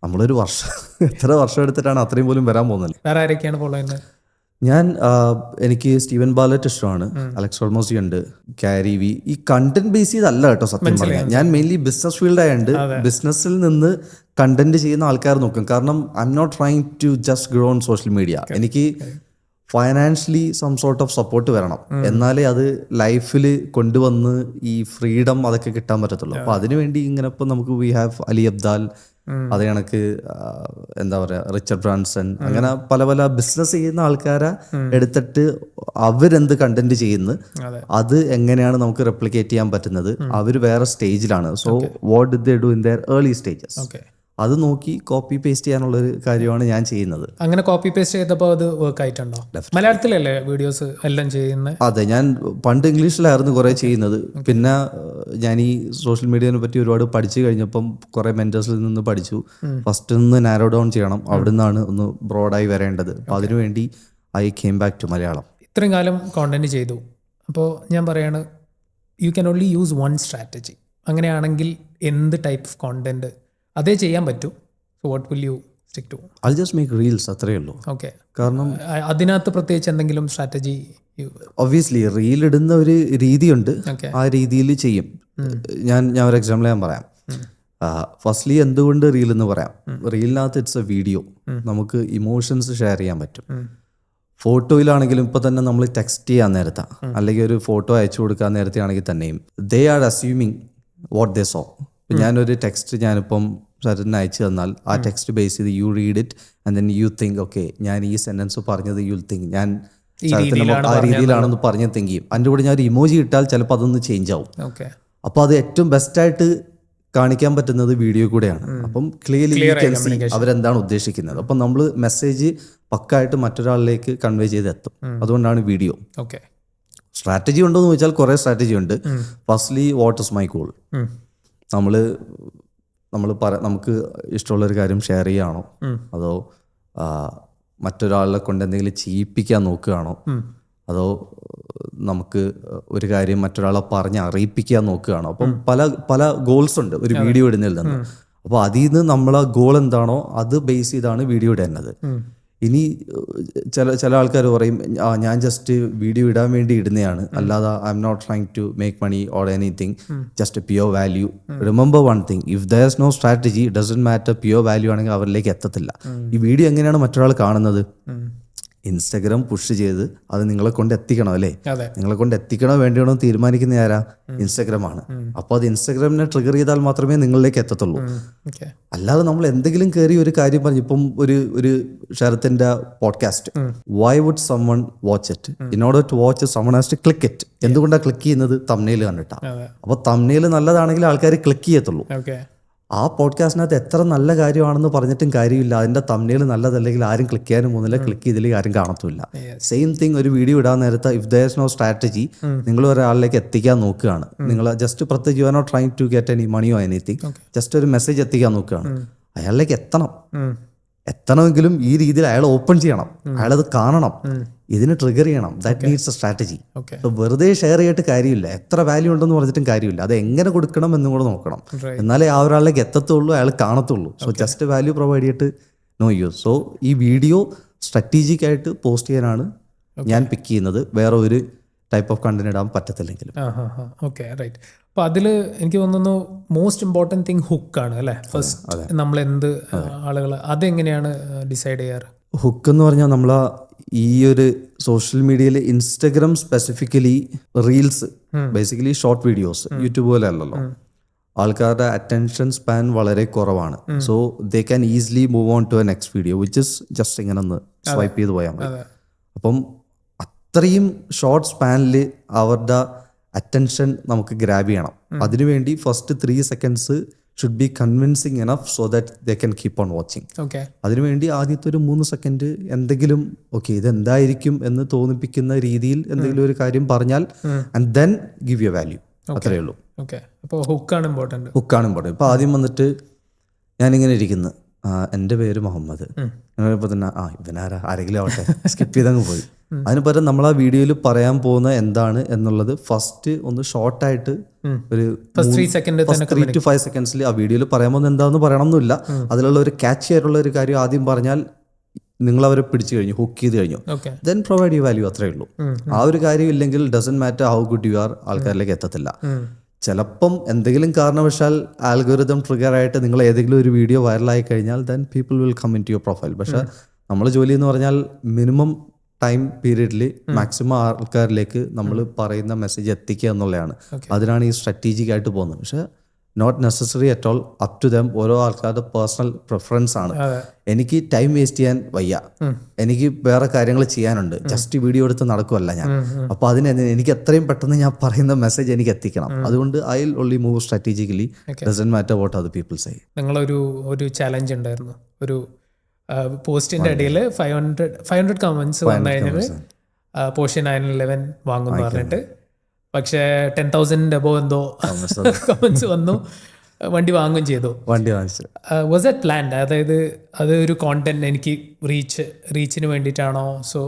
നമ്മളൊരു വർഷം എത്ര വർഷം എടുത്തിട്ടാണ് അത്രയും പോലും വരാൻ പോകുന്നത്. വേറെ ആരൊക്കെയാണ് ഫോളോ ചെയ്യുന്നത്? എനിക്ക് സ്റ്റീവൻ ബാലറ്റ് ഇഷ്ടമാണ്, അലക്സ് ഹോർമോസി ഉണ്ട്, ഗ്യാരി വി. ഈ കണ്ടന്റ് ബേസ് ചെയ്തല്ല കേട്ടോ സത്യം പറഞ്ഞാൽ. ഞാൻ മെയിൻലി ബിസിനസ് ഫീൽഡ് ആയതുകൊണ്ട് ബിസിനസ്സിൽ നിന്ന് കണ്ടന്റ് ചെയ്യുന്ന ആൾക്കാർ നോക്കും. കാരണം I'm not trying to just grow on social media. എനിക്ക് financially some sort of support വരണം, എന്നാലേ അത് ലൈഫിൽ കൊണ്ടുവന്ന് ഈ ഫ്രീഡം അതൊക്കെ കിട്ടാൻ പറ്റത്തുള്ളൂ. അപ്പോൾ അതിനുവേണ്ടി ഇങ്ങനെ ഇപ്പോൾ നമുക്ക് വി ഹാവ് അലി അബ്ദാൽ, അത് കണക്ക് എന്താ പറയുക റിച്ചർഡ് ബ്രാൻസൺ, അങ്ങനെ പല പല ബിസിനസ് ചെയ്യുന്ന ആൾക്കാരെ എടുത്തിട്ട് അവരെന്ത് കണ്ടന്റ് ചെയ്യുന്നു, അത് എങ്ങനെയാണ് നമുക്ക് റെപ്ലിക്കേറ്റ് ചെയ്യാൻ പറ്റുന്നത്. അവർ വേറെ സ്റ്റേജിലാണ്. So what did they do in their early stages, അത് നോക്കി കോപ്പി പേസ്റ്റ് ചെയ്യാനുള്ളൊരു കാര്യമാണ് ഞാൻ ചെയ്യുന്നത്. അങ്ങനെ കോപ്പി പേസ്റ്റ് ചെയ്തപ്പോൾ അത് വർക്ക് ആയിട്ടുണ്ടോ? മലയാളത്തിലല്ലേ വീഡിയോസ് എല്ലാം ചെയ്യുന്നത്? അതെ, ഞാൻ പണ്ട് ഇംഗ്ലീഷിലായിരുന്നു കുറേ ചെയ്യുന്നത്. പിന്നെ ഞാൻ ഈ സോഷ്യൽ മീഡിയനെ പറ്റി ഒരുപാട് പഠിച്ചു കഴിഞ്ഞപ്പം കുറേ മെൻറ്റേഴ്സിൽ നിന്ന് പഠിച്ചു. ഫസ്റ്റ് ഒന്ന് നാരോ ഡൗൺ ചെയ്യണം, അവിടെ നിന്നാണ് ഒന്ന് ബ്രോഡായി വരേണ്ടത്. അപ്പോൾ അതിനുവേണ്ടി I came back to Malayalam. ഇത്രയും കാലം കോണ്ടന്റ് ചെയ്തു, അപ്പോൾ ഞാൻ പറയാണ് you can only use one strategy. അങ്ങനെയാണെങ്കിൽ എന്ത് ടൈപ്പ് ഓഫ് കോണ്ടന്റ് അതേ ചെയ്യാൻ പറ്റൂ? So what will you stick to? I'll just make reels, അത്രയേ ഉള്ളൂ. ഓക്കെ, കാരണം അതിനകത്ത് പ്രത്യേകിച്ച് എന്തെങ്കിലും സ്ട്രാറ്റജി? ഒബ്വിയസ്ലി റീൽ ഇടുന്ന ഒരു രീതിയുണ്ട്, ആ രീതിയിൽ ചെയ്യും. ഞാൻ ഒരു എക്സാമ്പിൾ ഞാൻ പറയാം. ഫസ്റ്റ്ലി എന്തുകൊണ്ട് റീൽ എന്ന് പറയാം. റീലിനകത്ത് ഇറ്റ്സ് എ വീഡിയോ, നമുക്ക് ഇമോഷൻസ് ഷെയർ ചെയ്യാൻ പറ്റും. ഫോട്ടോയിലാണെങ്കിലും ഇപ്പോൾ തന്നെ നമ്മൾ ടെക്സ്റ്റ് ചെയ്യാൻ നേരത്തെ അല്ലെങ്കിൽ ഒരു ഫോട്ടോ അയച്ചു കൊടുക്കാൻ നേരത്തെ ആണെങ്കിൽ തന്നെയും they are assuming what they so. ഞാനൊരു ടെക്സ്റ്റ് ഞാനിപ്പം സാറിന് അയച്ചു തന്നാൽ ആ ടെക്സ്റ്റ് ബേസ് ചെയ്ത് you read it and then you think okay ഞാൻ ഈ സെന്റൻസ് പറഞ്ഞത് യു തിങ്ക് ഞാൻ ആ രീതിയിലാണെന്ന് പറഞ്ഞ് തിങ്ക് ചെയ്യും. അതിൻ്റെ കൂടെ ഞാൻ ഒരു ഇമോജി ഇട്ടാൽ ചിലപ്പോൾ അതൊന്ന് ചേഞ്ച് ആവും. അപ്പോൾ അത് ഏറ്റവും ബെസ്റ്റായിട്ട് കാണിക്കാൻ പറ്റുന്നത് വീഡിയോ കൂടെയാണ്. അപ്പം ക്ലിയർലി അവരെന്താണ് ഉദ്ദേശിക്കുന്നത്. അപ്പം നമ്മൾ മെസ്സേജ് പക്കായിട്ട് മറ്റൊരാളിലേക്ക് കൺവേ ചെയ്ത് എത്തും. അതുകൊണ്ടാണ് വീഡിയോ. സ്ട്രാറ്റജി ഉണ്ടോ എന്ന് ചോദിച്ചാൽ കുറേ സ്ട്രാറ്റജി ഉണ്ട്. Firstly what is my goal. നമുക്ക് ഇഷ്ടമുള്ളൊരു കാര്യം ഷെയർ ചെയ്യുകയാണോ, അതോ മറ്റൊരാളെ കൊണ്ട് എന്തെങ്കിലും ചെയ്യിപ്പിക്കാൻ നോക്കുകയാണോ, അതോ നമുക്ക് ഒരു കാര്യം മറ്റൊരാളെ പറഞ്ഞ് അറിയിപ്പിക്കാൻ നോക്കുകയാണോ? അപ്പം പല പല ഗോൾസ് ഉണ്ട് ഒരു വീഡിയോ ഇടുന്നതിൽ നിന്ന്. അപ്പോൾ അതിൽ നിന്ന് നമ്മളെ ഗോൾ എന്താണോ അത് ബേസ് ചെയ്താണ് വീഡിയോ ഇടുന്നത്. ഇനി ചില ആൾക്കാർ പറയും ഞാൻ ജസ്റ്റ് വീഡിയോ ഇടാൻ വേണ്ടി ഇടുന്നതാണ്, അല്ലാതെ I'm not trying to make money or anything, just pure value. Remember one thing, if there is no strategy doesn't matter, pure value ആണെങ്കിൽ അവരിലേക്ക് എത്തത്തില്ല. ഈ വീഡിയോ എങ്ങനെയാണ് മറ്റൊരാൾ കാണുന്നത്? ഇൻസ്റ്റഗ്രാം പുഷ് ചെയ്ത് അത് നിങ്ങളെ കൊണ്ട് എത്തിക്കണം അല്ലേ? നിങ്ങളെ കൊണ്ട് എത്തിക്കണോ വേണ്ടിയാണോ തീരുമാനിക്കുന്ന ആരാ? ഇൻസ്റ്റഗ്രാം ആണ്. അപ്പോൾ അത് ഇൻസ്റ്റഗ്രാമിനെ ട്രിഗർ ചെയ്താൽ മാത്രമേ നിങ്ങളിലേക്ക് എത്തത്തുള്ളൂ. അല്ലാതെ നമ്മൾ എന്തെങ്കിലും കയറി ഒരു കാര്യം പറഞ്ഞു, ഇപ്പം ഒരു ശരത്തിന്റെ podcast, why would someone watch it? In order to watch someone has to click it. എന്തുകൊണ്ടാണ് ക്ലിക്ക് ചെയ്യുന്നത്? തംബ്നെയിൽ കണ്ടിട്ടാണ്. അപ്പോൾ തംബ്നെയിൽ നല്ലതാണെങ്കിൽ ആൾക്കാർ ക്ലിക്ക് ചെയ്യത്തുള്ളൂ. ആ പോഡ്കാസ്റ്റിനകത്ത് എത്ര നല്ല കാര്യമാണെന്ന് പറഞ്ഞിട്ടും കാര്യമില്ല, അതിൻ്റെ തംബ്നെയിൽ നല്ലതല്ലെങ്കിൽ ആരും ക്ലിക്ക് ചെയ്യാനും പോകുന്നില്ല, ക്ലിക്ക് ചെയ്തില്ലെങ്കിൽ ആരും കാണത്തില്ല. സെയിം തിങ് ഒരു വീഡിയോ ഇടാൻ നേരത്തെ if there is no strategy, നിങ്ങൾ ഒരാളിലേക്ക് എത്തിക്കാൻ നോക്കുകയാണ്, നിങ്ങൾ ജസ്റ്റ് പ്രത്യേകിച്ച് you are not trying to get any മണിയോ എനിത്തിങ്, ജസ്റ്റ് ഒരു മെസ്സേജ് എത്തിക്കാൻ നോക്കുകയാണ്, അയാളിലേക്ക് എത്തണമെങ്കിലും ഈ രീതിയിൽ അയാൾ ഓപ്പൺ ചെയ്യണം, അയാളത് കാണണം, ഇതിന് ട്രിഗർ ചെയ്യണം. That needs A strategy. വെറുതെ ഷെയർ ചെയ്തിട്ട് കാര്യമില്ല, എത്ര വാല്യൂ ഉണ്ടെന്ന് പറഞ്ഞിട്ടും കാര്യമില്ല, അത് എങ്ങനെ കൊടുക്കണം എന്നും കൂടെ നോക്കണം. എന്നാലേ ആ ഒരാളിലേക്ക് എത്തത്തുള്ളൂ, അയാൾ കാണത്തുള്ളൂ. സോ ജസ്റ്റ് വാല്യൂ പ്രൊവൈഡ് ചെയ്തിട്ട് നോ യൂസ്. സോ ഈ വീഡിയോ സ്ട്രാറ്റജിക് ആയിട്ട് പോസ്റ്റ് ചെയ്യാനാണ് ഞാൻ പിക്ക് ചെയ്യുന്നത്, വേറെ ഒരു ടൈപ്പ് ഓഫ് കണ്ടന്റ് ഇടാൻ പറ്റത്തില്ലെങ്കിലും. Okay, right. അപ്പോൾ അതിൽ എനിക്ക് തോന്നുന്നു മോസ്റ്റ് ഇമ്പോർട്ടൻറ്റ് തിങ് ഹുക്കാണ് അല്ലേ? ഫസ്റ്റ് നമ്മൾ എന്ത് ആളുകൾ അതെങ്ങനെയാണ് ഡിസൈഡ് ചെയ്യാറ്? ഹുക്ക് എന്ന് പറഞ്ഞാൽ നമ്മൾ ഈ ഒരു സോഷ്യൽ മീഡിയയിൽ Instagram specifically reels basically short videos YouTube പോലെ അല്ലല്ലോ, ആൾക്കാരുടെ അറ്റൻഷൻ സ്പാൻ വളരെ കുറവാണ്. So they can easily move on to a next video which is just ഇങ്ങനെ ഒന്ന് സ്വൈപ്പ് ചെയ്ത് പോയാൽ മതി. അപ്പം അത്രയും ഷോർട്ട് സ്പാനിൽ അവരുടെ അറ്റൻഷൻ നമുക്ക് ഗ്രാബ് ചെയ്യണം. അതിനുവേണ്ടി first 3 seconds should be convincing enough so that they can keep on watching. അതിനുവേണ്ടി ആദ്യത്തെ ഒരു 3 സെക്കൻഡ് എന്തെങ്കിലും ഓക്കെ ഇതെന്തായിരിക്കും എന്ന് തോന്നിപ്പിക്കുന്ന രീതിയിൽ എന്തെങ്കിലും ഒരു കാര്യം പറഞ്ഞാൽ and then give you value. അത്രയേ ഉള്ളൂ. ഹുക്കാണ് ഇമ്പോർട്ടൻറ്റ്. ഇപ്പം ആദ്യം വന്നിട്ട് ഞാനിങ്ങനെ ഇരിക്കുന്നു, എൻ്റെ പേര് മുഹമ്മദ്, ഇപ്പോൾ തന്നെ ഇവനാരാ ആരെങ്കിലും ആവട്ടെ സ്കിപ്പ് ചെയ്തങ്ങ് പോയി. അതിന് പകരം നമ്മൾ ആ വീഡിയോയിൽ പറയാൻ പോകുന്ന എന്താണ് എന്നുള്ളത് ഫസ്റ്റ് ഒന്ന് ഷോർട്ടായിട്ട് ഒരു 3 to 5 seconds ആ വീഡിയോയിൽ പറയാൻ പോകുന്ന എന്താണെന്ന് പറയണമെന്നില്ല, അതിലുള്ള ഒരു ക്യാച്ച് ആയിട്ടുള്ള ഒരു കാര്യം ആദ്യം പറഞ്ഞാൽ നിങ്ങൾ അവരെ പിടിച്ചു കഴിഞ്ഞു, ഹുക്ക് ചെയ്ത് കഴിഞ്ഞു, ദെൻ പ്രൊവൈഡ് യു വാല്യൂ. അത്രേ ഉള്ളൂ. ആ ഒരു കാര്യം ഇല്ലെങ്കിൽ doesn't matter how good you are, ആൾക്കാരിലേക്ക് എത്തത്തില്ല. ചിലപ്പം എന്തെങ്കിലും കാരണവശാൽ ആൽഗോരിതം ട്രിഗർ ആയിട്ട് നിങ്ങൾ ഏതെങ്കിലും ഒരു വീഡിയോ വൈറലായി കഴിഞ്ഞാൽ then people will come in to your profile. പക്ഷെ നമ്മളെ ജോലി എന്ന് പറഞ്ഞാൽ മിനിമം ടൈം പീരീഡിൽ മാക്സിമം ആൾക്കാരിലേക്ക് നമ്മൾ പറയുന്ന മെസ്സേജ് എത്തിക്കുക എന്നുള്ളതാണ്. അതിനാണ് ഈ സ്ട്രാറ്റജിക് ആയിട്ട് പോകുന്നത്. പക്ഷെ not necessary at all, up to them. ഓരോ ആൾക്കാരുടെ പേഴ്സണൽ പ്രിഫറൻസ് ആണ്. എനിക്ക് ടൈം വേസ്റ്റ് ചെയ്യാൻ വയ്യ, എനിക്ക് വേറെ കാര്യങ്ങൾ ചെയ്യാനുണ്ട്, ജസ്റ്റ് വീഡിയോ എടുത്ത് നടക്കുമല്ല ഞാൻ. അപ്പോൾ എനിക്ക് എത്രയും പെട്ടെന്ന് ഞാൻ പറയുന്ന മെസ്സേജ് എനിക്ക് എത്തിക്കണം. അതുകൊണ്ട് I will only move strategically, doesn't matter what other people say. നിങ്ങളൊരു ചാലഞ്ച് ഉണ്ടായിരുന്നു, ഒരു പോസ്റ്റിന്റെ ഇടയിൽ 500 കമന്റ്സ് വന്നു കഴിഞ്ഞാൽ പോർഷൻ 911 വാങ്ങുമെന്ന് പറഞ്ഞിട്ട്, പക്ഷേ 10,000 അബോ എന്തോ കമന്റ്സ് വന്നു, വണ്ടി വാങ്ങുകയും ചെയ്തു. Was that planned? അതായത് അത് ഒരു കോണ്ടന്റ് എനിക്ക് റീച്ചിന് വേണ്ടിയിട്ടാണോ? So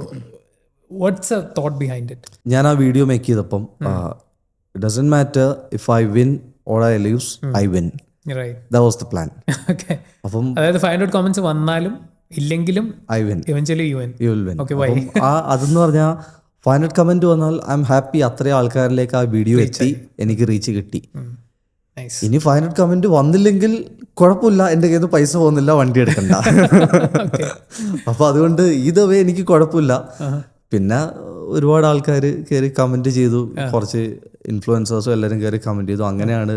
what's a thought behind it? ഞാൻ ആ വീഡിയോ മേക്ക് ചെയ്തപ്പം it doesn't matter if I win or I loose, I win. That was the plan. Okay. അപ്പം അതായത് 500 comments വന്നാലും ഇല്ലെങ്കിലും I win. Eventually you win. You will win. Okay, why? അതെന്ന് പറഞ്ഞാൽ 500 കമന്റ് വന്നാൽ ഐ എം ഹാപ്പി. അത്രയും ആൾക്കാരിലേക്ക് ആ വീഡിയോ എത്തി, എനിക്ക് റീച്ച് കിട്ടി. ഇനി 500 കമന്റ് വന്നില്ലെങ്കിൽ കുഴപ്പമില്ല, എൻ്റെ കയ്യിൽ നിന്ന് പൈസ പോകുന്നില്ല, വണ്ടി എടുക്കണ്ട. അപ്പൊ അതുകൊണ്ട് ഇതവേ എനിക്ക് കുഴപ്പമില്ല. പിന്നെ ഒരുപാട് ആൾക്കാർ കയറി കമന്റ് ചെയ്തു, കുറച്ച് ഇൻഫ്ലുവൻസേഴ്സും എല്ലാവരും കയറി കമന്റ് ചെയ്തു. അങ്ങനെയാണ്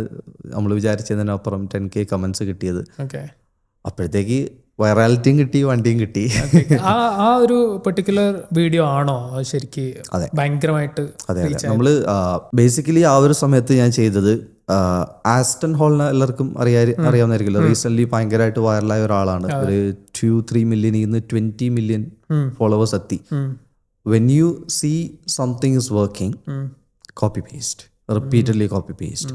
നമ്മൾ വിചാരിച്ചതിനപ്പുറം 10K കമന്റ്സ് കിട്ടിയത്. അപ്പോഴത്തേക്ക് വൈറാലിറ്റിയും കിട്ടി, വണ്ടിയും കിട്ടി. ആ ഒരു പെർട്ടിക്കുലർ വീഡിയോ ആണോ ശരിക്കും ഭയങ്കരമായിട്ട്? അതെ, നമ്മൾ ബേസിക്കലി ആ ഒരു സമയത്ത് ഞാൻ ചെയ്തത് ആസ്റ്റൺ ഹോളിനെ എല്ലാവർക്കും അറിയാവുന്നതായിരിക്കുമല്ലോ. റീസെന്റ് ഭയങ്കരമായിട്ട് വൈറലായ ഒരാളാണ്. ഒരു 2-3 മില്യണിൽ നിന്ന് 20 മില്യൺ ഫോളോവേഴ്സ് എത്തി. When you see something is working, copy paste, repeatedly copy paste.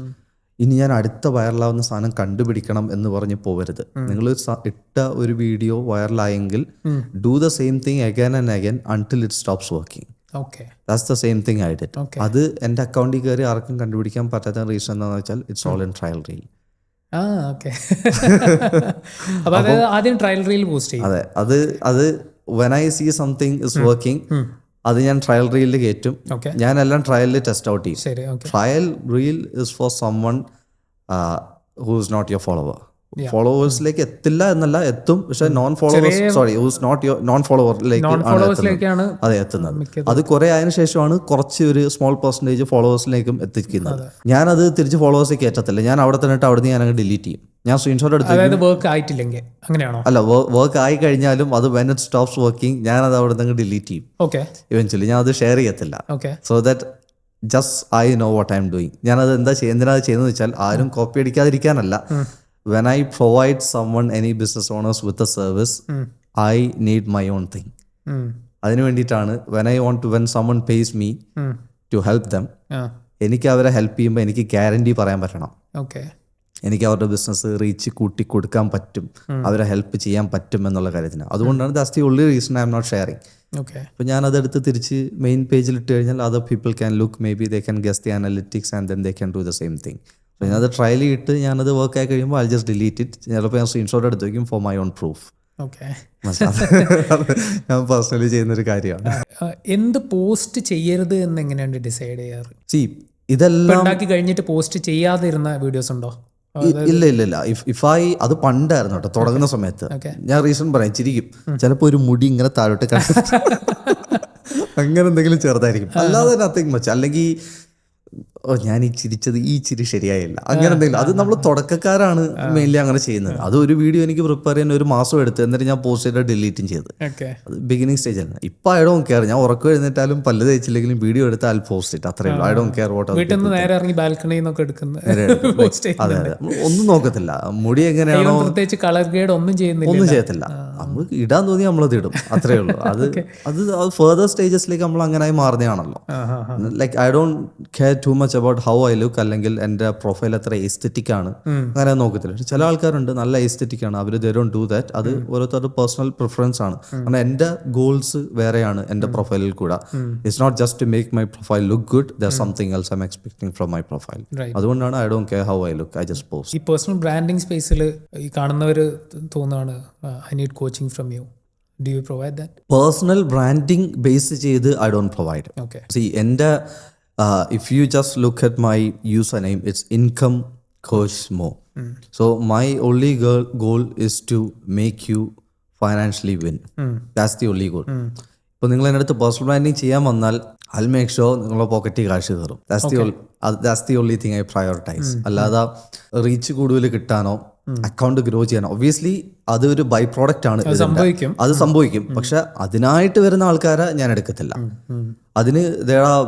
ഇനി ഞാൻ അടുത്ത വൈറലാവുന്ന സാധനം കണ്ടുപിടിക്കണം എന്ന് പറഞ്ഞ് പോവരുത്. നിങ്ങൾ ഇട്ട ഒരു വീഡിയോ വൈറലായെങ്കിൽ do the same thing again and again until it stops working. That's the same thing I did. അത് എൻ്റെ അക്കൗണ്ടിൽ കയറി ആർക്കും കണ്ടുപിടിക്കാൻ പറ്റാത്ത റീസൺ എന്താണെന്ന് വെച്ചാൽ it's all in trial reel. ആദ്യം ട്രയൽ റീൽ പോസ്റ്റ് ചെയ്യും. അതെ, അത് when I see something is working, അത് ഞാൻ ട്രയൽ റീലിൽ കയറ്റും. ഞാൻ എല്ലാം ട്രയലിൽ ടെസ്റ്റ് ഔട്ട് ചെയ്യും. Trial reel is for someone who is not your follower. ഫോളോവേഴ്സിലേക്ക് എത്തില്ല എന്നല്ല, എത്തും. പക്ഷെ നോൺ ഫോളോവേഴ്സിലേക്കാണ് അതെ എത്തുന്നത്. അത് കുറെ ആയതിനു ശേഷമാണ് കുറച്ച് ഒരു സ്മോൾ പെർസെന്റേജ് ഫോളോവേഴ്സിലേക്കും എത്തിക്കുന്നത്. ഞാനത് തിരിച്ച് ഫോളോവേഴ്സ് കയറ്റത്തില്ല. ഞാൻ അവിടെ തന്നെ അവിടെ നിന്ന് ഞാൻ ഡിലീറ്റ് ചെയ്യും. ഞാൻ സ്ക്രീൻഷോട്ട് എടുത്ത് വർക്ക് ആയിട്ടില്ലെങ്കിൽ അങ്ങനെയാണോ? അല്ല, വർക്ക് ആയി കഴിഞ്ഞാലും അത് വെൻ ഇറ്റ് സ്റ്റോപ്സ് വർക്കിംഗ് ഞാൻ അത് അവിടെ നിന്ന് ഡിലീറ്റ് ചെയ്യും. ഇവൻച്വലി ഞാൻ അത് ഷെയർ ചെയ്യത്തില്ല. So that just I know what I am doing. ഞാനത് എന്തിനാ ചെയ്യുന്നത് വെച്ചാൽ ആരും copy അടിക്കാതിരിക്കാനല്ല. When I provide someone, any business owners with a service, I need my own thing. അതിനു വേണ്ടിയിട്ടാണ് when someone pays me to help them, എനിക്ക് അവരെ ഹെൽപ്പ് ചെയ്യുമ്പോൾ എനിക്ക് ഗ്യാരണ്ടി പറയാൻ പറ്റണം. എനിക്ക് അവരുടെ ബിസിനസ് റീച്ച് കൂട്ടി കൊടുക്കാൻ പറ്റും, അവരെ ഹെൽപ്പ് ചെയ്യാൻ പറ്റും എന്നുള്ള കാര്യത്തിന്. അതുകൊണ്ടാണ് that's the only reason I'm not sharing. അപ്പോൾ ഞാൻ അതെടുത്ത് തിരിച്ച് മെയിൻ പേജിൽ ഇട്ട് കഴിഞ്ഞാൽ other people can look, maybe they can guess the analytics and then they can do the same thing. ഞാനത് ട്രയൽ ചെയ്തിട്ട് ഞാനത് വർക്ക് ആയി കഴിയുമ്പോൾ ഐ ജസ്റ്റ് ഡിലീറ്റ് ഇറ്റ്. ചിലപ്പോൾ ഞാൻ സ്ക്രീൻഷോട്ട് എടുത്ത് വയ്ക്കും ഫോർ മൈ ഓൺ പ്രൂഫ്. ഞാൻ പേഴ്സണലി ചെയ്യുന്നൊരു കാര്യമാണ്. എന്ത് പോസ്റ്റ് ചെയ്യരുത് എന്ന് എങ്ങനെയാണ് ഡിസൈഡ് ചെയ്യാറ്? ഇതെല്ലാം ഉണ്ടാക്കി കഴിഞ്ഞിട്ട് പോസ്റ്റ് ചെയ്യാതിരുന്ന വീഡിയോസ് ഉണ്ടോ? ഇല്ല ഇല്ല ഇല്ല ഇഫ് ഐ അത് പണ്ടായിരുന്നു കേട്ടോ തുടങ്ങുന്ന സമയത്ത്. ഞാൻ റീസൺ പറയാം, ചിരിക്കും. ചിലപ്പോൾ ഒരു മുടി ഇങ്ങനെ താഴോട്ട് അങ്ങനെ എന്തെങ്കിലും ചെറുതായിരിക്കും, അല്ലാതെ നത്തിങ് മച്ച്. അല്ലെങ്കിൽ ഞാൻ ഈ ചിരിച്ചത് ഈ ചിരി ശരിയായില്ല, അങ്ങനെ എന്തെങ്കിലും. അത് നമ്മൾ തുടക്കക്കാരാണ് മെയിൻലി അങ്ങനെ ചെയ്യുന്നത്. അത് ഒരു വീഡിയോ എനിക്ക് പ്രിപ്പയർ ചെയ്യാൻ 1 മാസം എടുത്ത്, എന്നിട്ട് ഞാൻ പോസ്റ്റ് ചെയ്ത് ഡിലീറ്റും ചെയ്ത്. അത് ബിഗിനിങ് സ്റ്റേജാണ്. ഇപ്പം ഐ ഡോണ്ട് കെയർ. ഞാൻ ഉറക്കം എഴുന്നേറ്റാലും പല്ല് തേച്ചില്ലെങ്കിലും വീഡിയോ എടുത്ത് ഐ പോസ്റ്റ് ഇറ്റ്, അത്രേ ഉള്ളൂ. I don't care what. നേരെ ഇറങ്ങി ബാൽക്കണിയിൽ നിന്നൊക്കെ അതെ അതെ, ഒന്നും നോക്കത്തില്ല. മുടി എങ്ങനെയാണോ, പ്രത്യേകിച്ച് കളർ ഗ്രേഡ് ഒന്നും ചെയ്യത്തില്ല. നമ്മൾ ഇടാൻ തോന്നി നമ്മളത് ഇടും, അത്രേ ഉള്ളൂ. അത് ഫർദർ സ്റ്റേജസിലേക്ക് നമ്മൾ അങ്ങനെ മാറുന്നതാണല്ലോ. Like I don't care too much about how I look, അല്ലെങ്കിൽ എൻ്റെ പ്രൊഫൈൽ എത്ര എസ്തെറ്റിക് ആണ്, അങ്ങനെ നോക്കത്തില്ല. പക്ഷെ ചില ആൾക്കാരുണ്ട് നല്ല എസ്തെറ്റിക് ആണ്, അവർ ദേ ഡോണ്ട് ഡു ദാറ്റ്. അത് ഓരോരുത്തരുടെ പേഴ്സണൽ പ്രിഫറൻസ് ആണ്. കാരണം എൻ്റെ ഗോൾസ് വേറെയാണ് എൻ്റെ പ്രൊഫൈലിൽ കൂടെ. It's not just to make my profile look good, there something else I'm expecting from my profile. അതുകൊണ്ടാണ് I don't care how I look, I just post. ഈ പേഴ്സണൽ ബ്രാൻഡിങ് സ്പേസിൽ ഈ കാണുന്നവർ തോന്നുകയാണ് I need coaching from you. Do you provide that? Personal branding base ചെയ്ത് I don't provide. Okay. See, എൻ്റെ if you just look at my username, it's income coach mo. So my only goal is to make you financially win. That's the only goal. ഇപ്പോൾ നിങ്ങൾ എൻ്റെ അടുത്ത് പേഴ്സണൽ ബ്രാൻഡിങ് ചെയ്യാൻ വന്നാൽ I'll make sure നിങ്ങളുടെ പോക്കറ്റിൽ കാശ് കയറും. That's the only thing I prioritize. അല്ലാതെ റീച്ച് കൂടുതൽ കിട്ടാനോ അക്കൗണ്ട് ഗ്രോ ചെയ്യാനോ, ഒബ്വിയസ്ലി അതൊരു ബൈ പ്രോഡക്റ്റ് ആണ്, അത് സംഭവിക്കും. പക്ഷെ അതിനായിട്ട് വരുന്ന ആൾക്കാരെ ഞാൻ എടുക്കത്തില്ല. അതിന് there are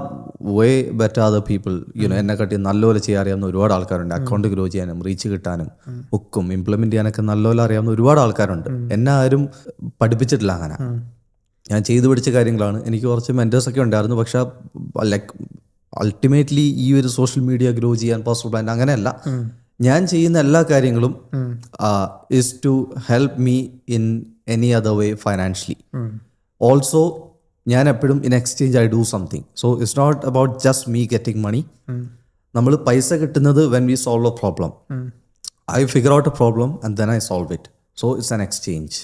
way better other people, എന്നെ കാട്ടി നല്ലപോലെ ചെയ്യാൻ അറിയാവുന്ന ഒരുപാട് ആൾക്കാരുണ്ട്. അക്കൗണ്ട് ഗ്രോ ചെയ്യാനും റീച്ച് കിട്ടാനും ഹുക്കും ഇംപ്ലിമെന്റ് ചെയ്യാനൊക്കെ നല്ലപോലെ അറിയാവുന്ന ഒരുപാട് ആൾക്കാരുണ്ട്. എന്നെ ആരും പഠിപ്പിച്ചിട്ടില്ല അങ്ങനെ. ഞാൻ ചെയ്തു പിടിച്ച കാര്യങ്ങളാണ്. എനിക്ക് കുറച്ച് മെന്റേഴ്സൊക്കെ ഉണ്ടായിരുന്നു. പക്ഷെ ലൈക്ക് അൾട്ടിമേറ്റ്ലി ഈ ഒരു സോഷ്യൽ മീഡിയ ഗ്രോ ചെയ്യാൻ പേഴ്സണൽ ബ്രാൻഡ് അങ്ങനെയല്ല. ഞാൻ ചെയ്യുന്ന എല്ലാ കാര്യങ്ങളും is to help me in any other way financially. Also ഞാൻ എപ്പോഴും in exchange I do something. So it's not about just me getting money. നമ്മൾ പൈസ കിട്ടുന്നത് when we solve a problem. I figure out a problem and then I solve it. So it's an exchange.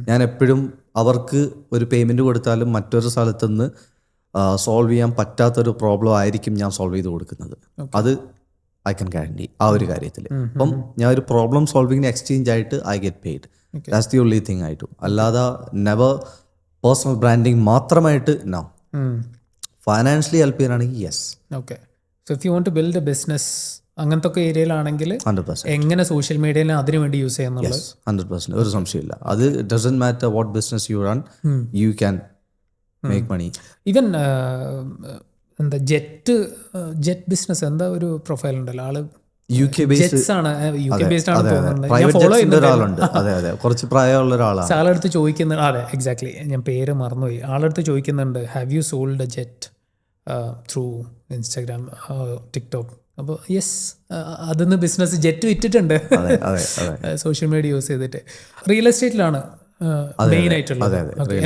ഞാൻ എപ്പോഴും അവർക്ക് ഒരു പേയ്മെന്റ് കൊടുത്താലും മറ്റൊരു സ്ഥലത്ത് നിന്ന് സോൾവ് ചെയ്യാൻ പറ്റാത്തൊരു പ്രോബ്ലം ആയിരിക്കും ഞാൻ സോൾവ് ചെയ്ത് കൊടുക്കുന്നത്. അത് ഐ കൻ ഗ്യാരണ്ടി ആ ഒരു കാര്യത്തിൽ. അപ്പം ഞാൻ ഒരു പ്രോബ്ലം സോൾവിങ്ങിന് എക്സ്ചേഞ്ച് ആയിട്ട് I get paid. That's the only thing I do. അല്ലാതെ നെവർ പേഴ്സണൽ ബ്രാൻഡിങ് മാത്രമായിട്ട് നോ. ഫൈനാൻഷ്യലി ഹെൽപ്പ് ചെയ്യാനാണെങ്കിൽ yes. Okay. So if you want to build a business അങ്ങനത്തെ ഒക്കെ ഏരിയയിലാണെങ്കിൽ 100% എങ്ങനെ സോഷ്യൽ മീഡിയയിൽ അതിനു വേണ്ടി യൂസ് ചെയ്യാന്നുള്ളത് 100% ഒരു സംശയമില്ല. അത് doesn't matter what business you run, you can make money. Even എന്താ ജെറ്റ് ബിസിനസ് എന്താ ഒരു പ്രൊഫൈൽ ഉണ്ടല്ലോ, ആള് UK based ആണ്, UK based ആണ് തോന്നുന്നത്. പ്രൈവറ്റ് ജെറ്റ്സിന്റെ ഒരാളുണ്ട്. അതെ അതെ, കുറച്ച് പ്രായമുള്ള ഒരാളാണ്. ആളെടുത്ത് ചോദിക്കുന്നുണ്ട്, അതെ എക്സാക്ട്ലി, ഞാൻ പേര് മറന്നുപോയി. ആളെടുത്ത് ചോദിക്കുന്നുണ്ട് have you sold a jet through Instagram, TikTok. അപ്പോൾ യെസ്, അതിന്ന് ബിസിനസ് ജെറ്റ് വിറ്റിട്ടുണ്ട് സോഷ്യൽ മീഡിയ യൂസ് ചെയ്തിട്ട്. റിയൽ എസ്റ്റേറ്റിലാണ് മെയിൻ ആയിട്ടുള്ളത്.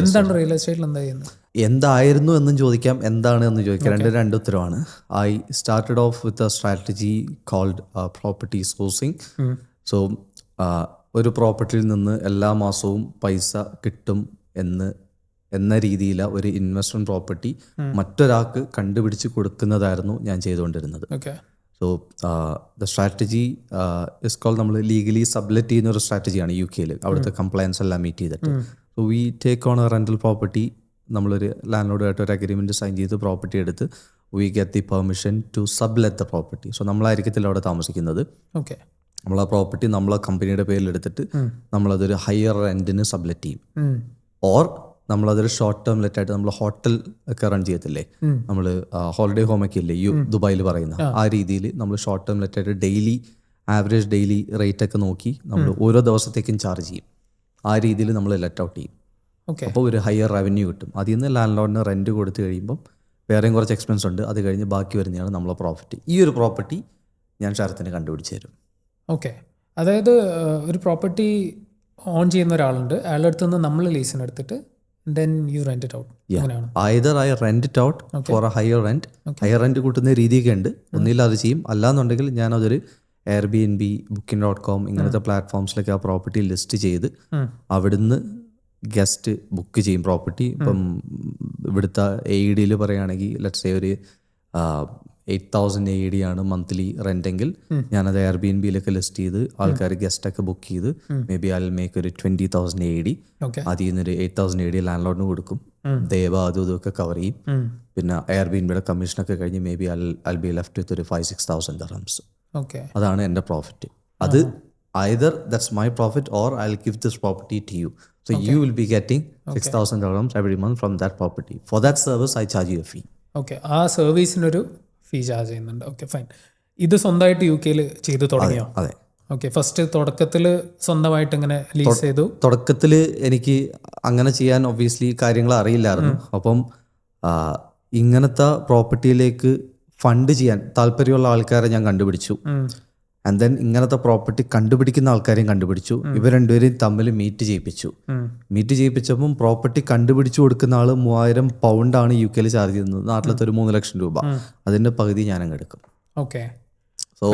എന്താണ് റിയൽ എസ്റ്റേറ്റിൽ എന്താ ചെയ്യുന്നത്? എന്തായിരുന്നു എന്നും ചോദിക്കാം, എന്താണ് എന്ന് ചോദിക്കാം. രണ്ട് ഉത്തരവാണ്. I started off with a strategy called property sourcing. So ഒരു പ്രോപ്പർട്ടിയിൽ നിന്ന് എല്ലാ മാസവും പൈസ കിട്ടും എന്ന രീതിയിൽ ഒരു ഇൻവെസ്റ്റ്മെന്റ് പ്രോപ്പർട്ടി മറ്റൊരാൾക്ക് കണ്ടുപിടിച്ച് കൊടുക്കുന്നതായിരുന്നു ഞാൻ ചെയ്തുകൊണ്ടിരുന്നത്. So the strategy is called, നമ്മൾ ലീഗലി സബ്ലെറ്റ് ചെയ്യുന്ന ഒരു സ്ട്രാറ്റജിയാണ് UK-യിൽ. അവിടുത്തെ കംപ്ലയൻസ് എല്ലാം മീറ്റ് ചെയ്തിട്ട്. So we take on a rental property. നമ്മളൊരു ലാൻഡ്ലോഡുമായിട്ട് ഒരു അഗ്രിമെൻറ്റ് സൈൻ ചെയ്ത് പ്രോപ്പർട്ടി എടുത്ത് we get the permission to sublet the property. So നമ്മളായിരിക്കത്തില്ല അവിടെ താമസിക്കുന്നത്. ഓക്കെ. നമ്മൾ ആ പ്രോപ്പർട്ടി നമ്മളെ കമ്പനിയുടെ പേരിൽ എടുത്തിട്ട് നമ്മളതൊരു ഹയർ റെൻറ്റിന് സബ്ലെറ്റ് ചെയ്യും. ഓർ നമ്മളതൊരു ഷോർട്ട് ടേം ലെറ്റായിട്ട് നമ്മൾ ഹോട്ടൽ ഒക്കെ റൺ ചെയ്യത്തില്ലേ, നമ്മൾ ഹോളിഡേ ഹോമൊക്കെ ഇല്ലേ ദുബായിൽ പറയുന്ന ആ രീതിയിൽ നമ്മൾ ഷോർട്ട് ടേം ലെറ്റായിട്ട് ഡെയിലി ആവറേജ് ഡെയിലി റേറ്റ് ഒക്കെ നോക്കി നമ്മൾ ഓരോ ദിവസത്തേക്കും ചാർജ് ചെയ്യും. ആ രീതിയിൽ നമ്മൾ ലെറ്റ് ഔട്ട് ചെയ്യും. അപ്പോൾ ഒരു ഹയർ റവന്യൂ കിട്ടും. അതിൽ നിന്ന് ലാൻഡ് ലോഡിന് റെൻറ്റ് കൊടുത്തു കഴിയുമ്പം വേറെയും കുറച്ച് എക്സ്പെൻസ് ഉണ്ട്, അത് കഴിഞ്ഞ് ബാക്കി വരുന്നതാണ് നമ്മളെ പ്രോഫിറ്റ്. ഈ ഒരു പ്രോപ്പർട്ടി ഞാൻ ശരത്തിന് കണ്ടുപിടിച്ച് തരും. ഓക്കെ. അതായത് ഒരു പ്രോപ്പർട്ടി ഓൺ ചെയ്യുന്ന ഒരാളുണ്ട്, അയാളുടെ അടുത്ത് നിന്ന് നമ്മൾ ലീസിന് എടുത്തിട്ട് then you rent it out. Either I rent it out for a higher rent. Higher rent കൂട്ടുന്ന രീതിയൊക്കെ ഉണ്ട്. ഒന്നില്ല അത് ചെയ്യും. അല്ലാന്നുണ്ടെങ്കിൽ ഞാൻ അതൊരു Airbnb, Booking.com ഇങ്ങനത്തെ പ്ലാറ്റ്ഫോംസിലൊക്കെ ആ പ്രോപ്പർട്ടി ലിസ്റ്റ് ചെയ്ത് അവിടുന്ന് ഗസ്റ്റ് ബുക്ക് ചെയ്യും പ്രോപ്പർട്ടി. ഇപ്പം ഇവിടുത്തെ AED പറയുകയാണെങ്കിൽ ലെറ്റ്സ് സേ ഒരു 8,000 AED ആണ് മന്ത്ലി റെൻ്റെങ്കിൽ ഞാനത് എയർബിഎൻബിയിലൊക്കെ ലിസ്റ്റ് ചെയ്ത് ആൾക്കാർ ഗസ്റ്റൊക്കെ ബുക്ക് ചെയ്ത് മേ ബി ഐ മേക്ക് ഒരു 20,000 AED. ഓക്കെ. അതിൽ നിന്നൊരു 8,000 AED ലാൻഡ് ലോഡിന് കൊടുക്കും. ദേവ അതും ഇതൊക്കെ കവർ ചെയ്യും. പിന്നെ എയർബിഎൻബിയുടെ കമ്മീഷനൊക്കെ കഴിഞ്ഞ് may be I B left വിത്ത് ഒരു 5,000-6,000 dirhams. ഓക്കെ. അതാണ് എൻ്റെ പ്രോഫിറ്റ്. അത് either that's my profit or I'll give this property to you. So you will be getting 6,000 dirhams every month from that property. For that service, I charge you a fee. Okay. ആ സർവീസിനൊരു ഫീ ചാർജ് ചെയ്യുന്നുണ്ട്. Okay, fine. ഇത് സ്വന്തമായിട്ട് UK ചെയ്ത് തുടങ്ങിയോ? അതെ. ഓക്കെ. ഫസ്റ്റ് തുടക്കത്തിൽ സ്വന്തമായിട്ട് ഇങ്ങനെ ലീസ് ചെയ്തു? തുടക്കത്തിൽ എനിക്ക് അങ്ങനെ ചെയ്യാൻ ഒബ്വിയസ്ലി കാര്യങ്ങൾ അറിയില്ലായിരുന്നു. അപ്പം ഇങ്ങനത്തെ പ്രോപ്പർട്ടിയിലേക്ക് ഫണ്ട് ചെയ്യാൻ താല്പര്യമുള്ള ആൾക്കാരെ ഞാൻ കണ്ടുപിടിച്ചു. ആൻഡ് ദെൻ ഇങ്ങനത്തെ പ്രോപ്പർട്ടി കണ്ടുപിടിക്കുന്ന ആൾക്കാരെയും കണ്ടുപിടിച്ചു. ഇവർ രണ്ടുപേരെയും തമ്മിൽ മീറ്റ് ചെയ്യിപ്പിച്ചു. മീറ്റ് ചെയ്യിപ്പിച്ചപ്പം പ്രോപ്പർട്ടി കണ്ടുപിടിച്ചു കൊടുക്കുന്ന ആൾ 3,000 പൗണ്ടാണ് UK ചാർജ് ചെയ്യുന്നത്. നാട്ടിലത്തെ ഒരു 3 ലക്ഷം രൂപ. അതിൻ്റെ പകുതി ഞാൻ അങ്ങ് എടുക്കും. ഓക്കെ. സോ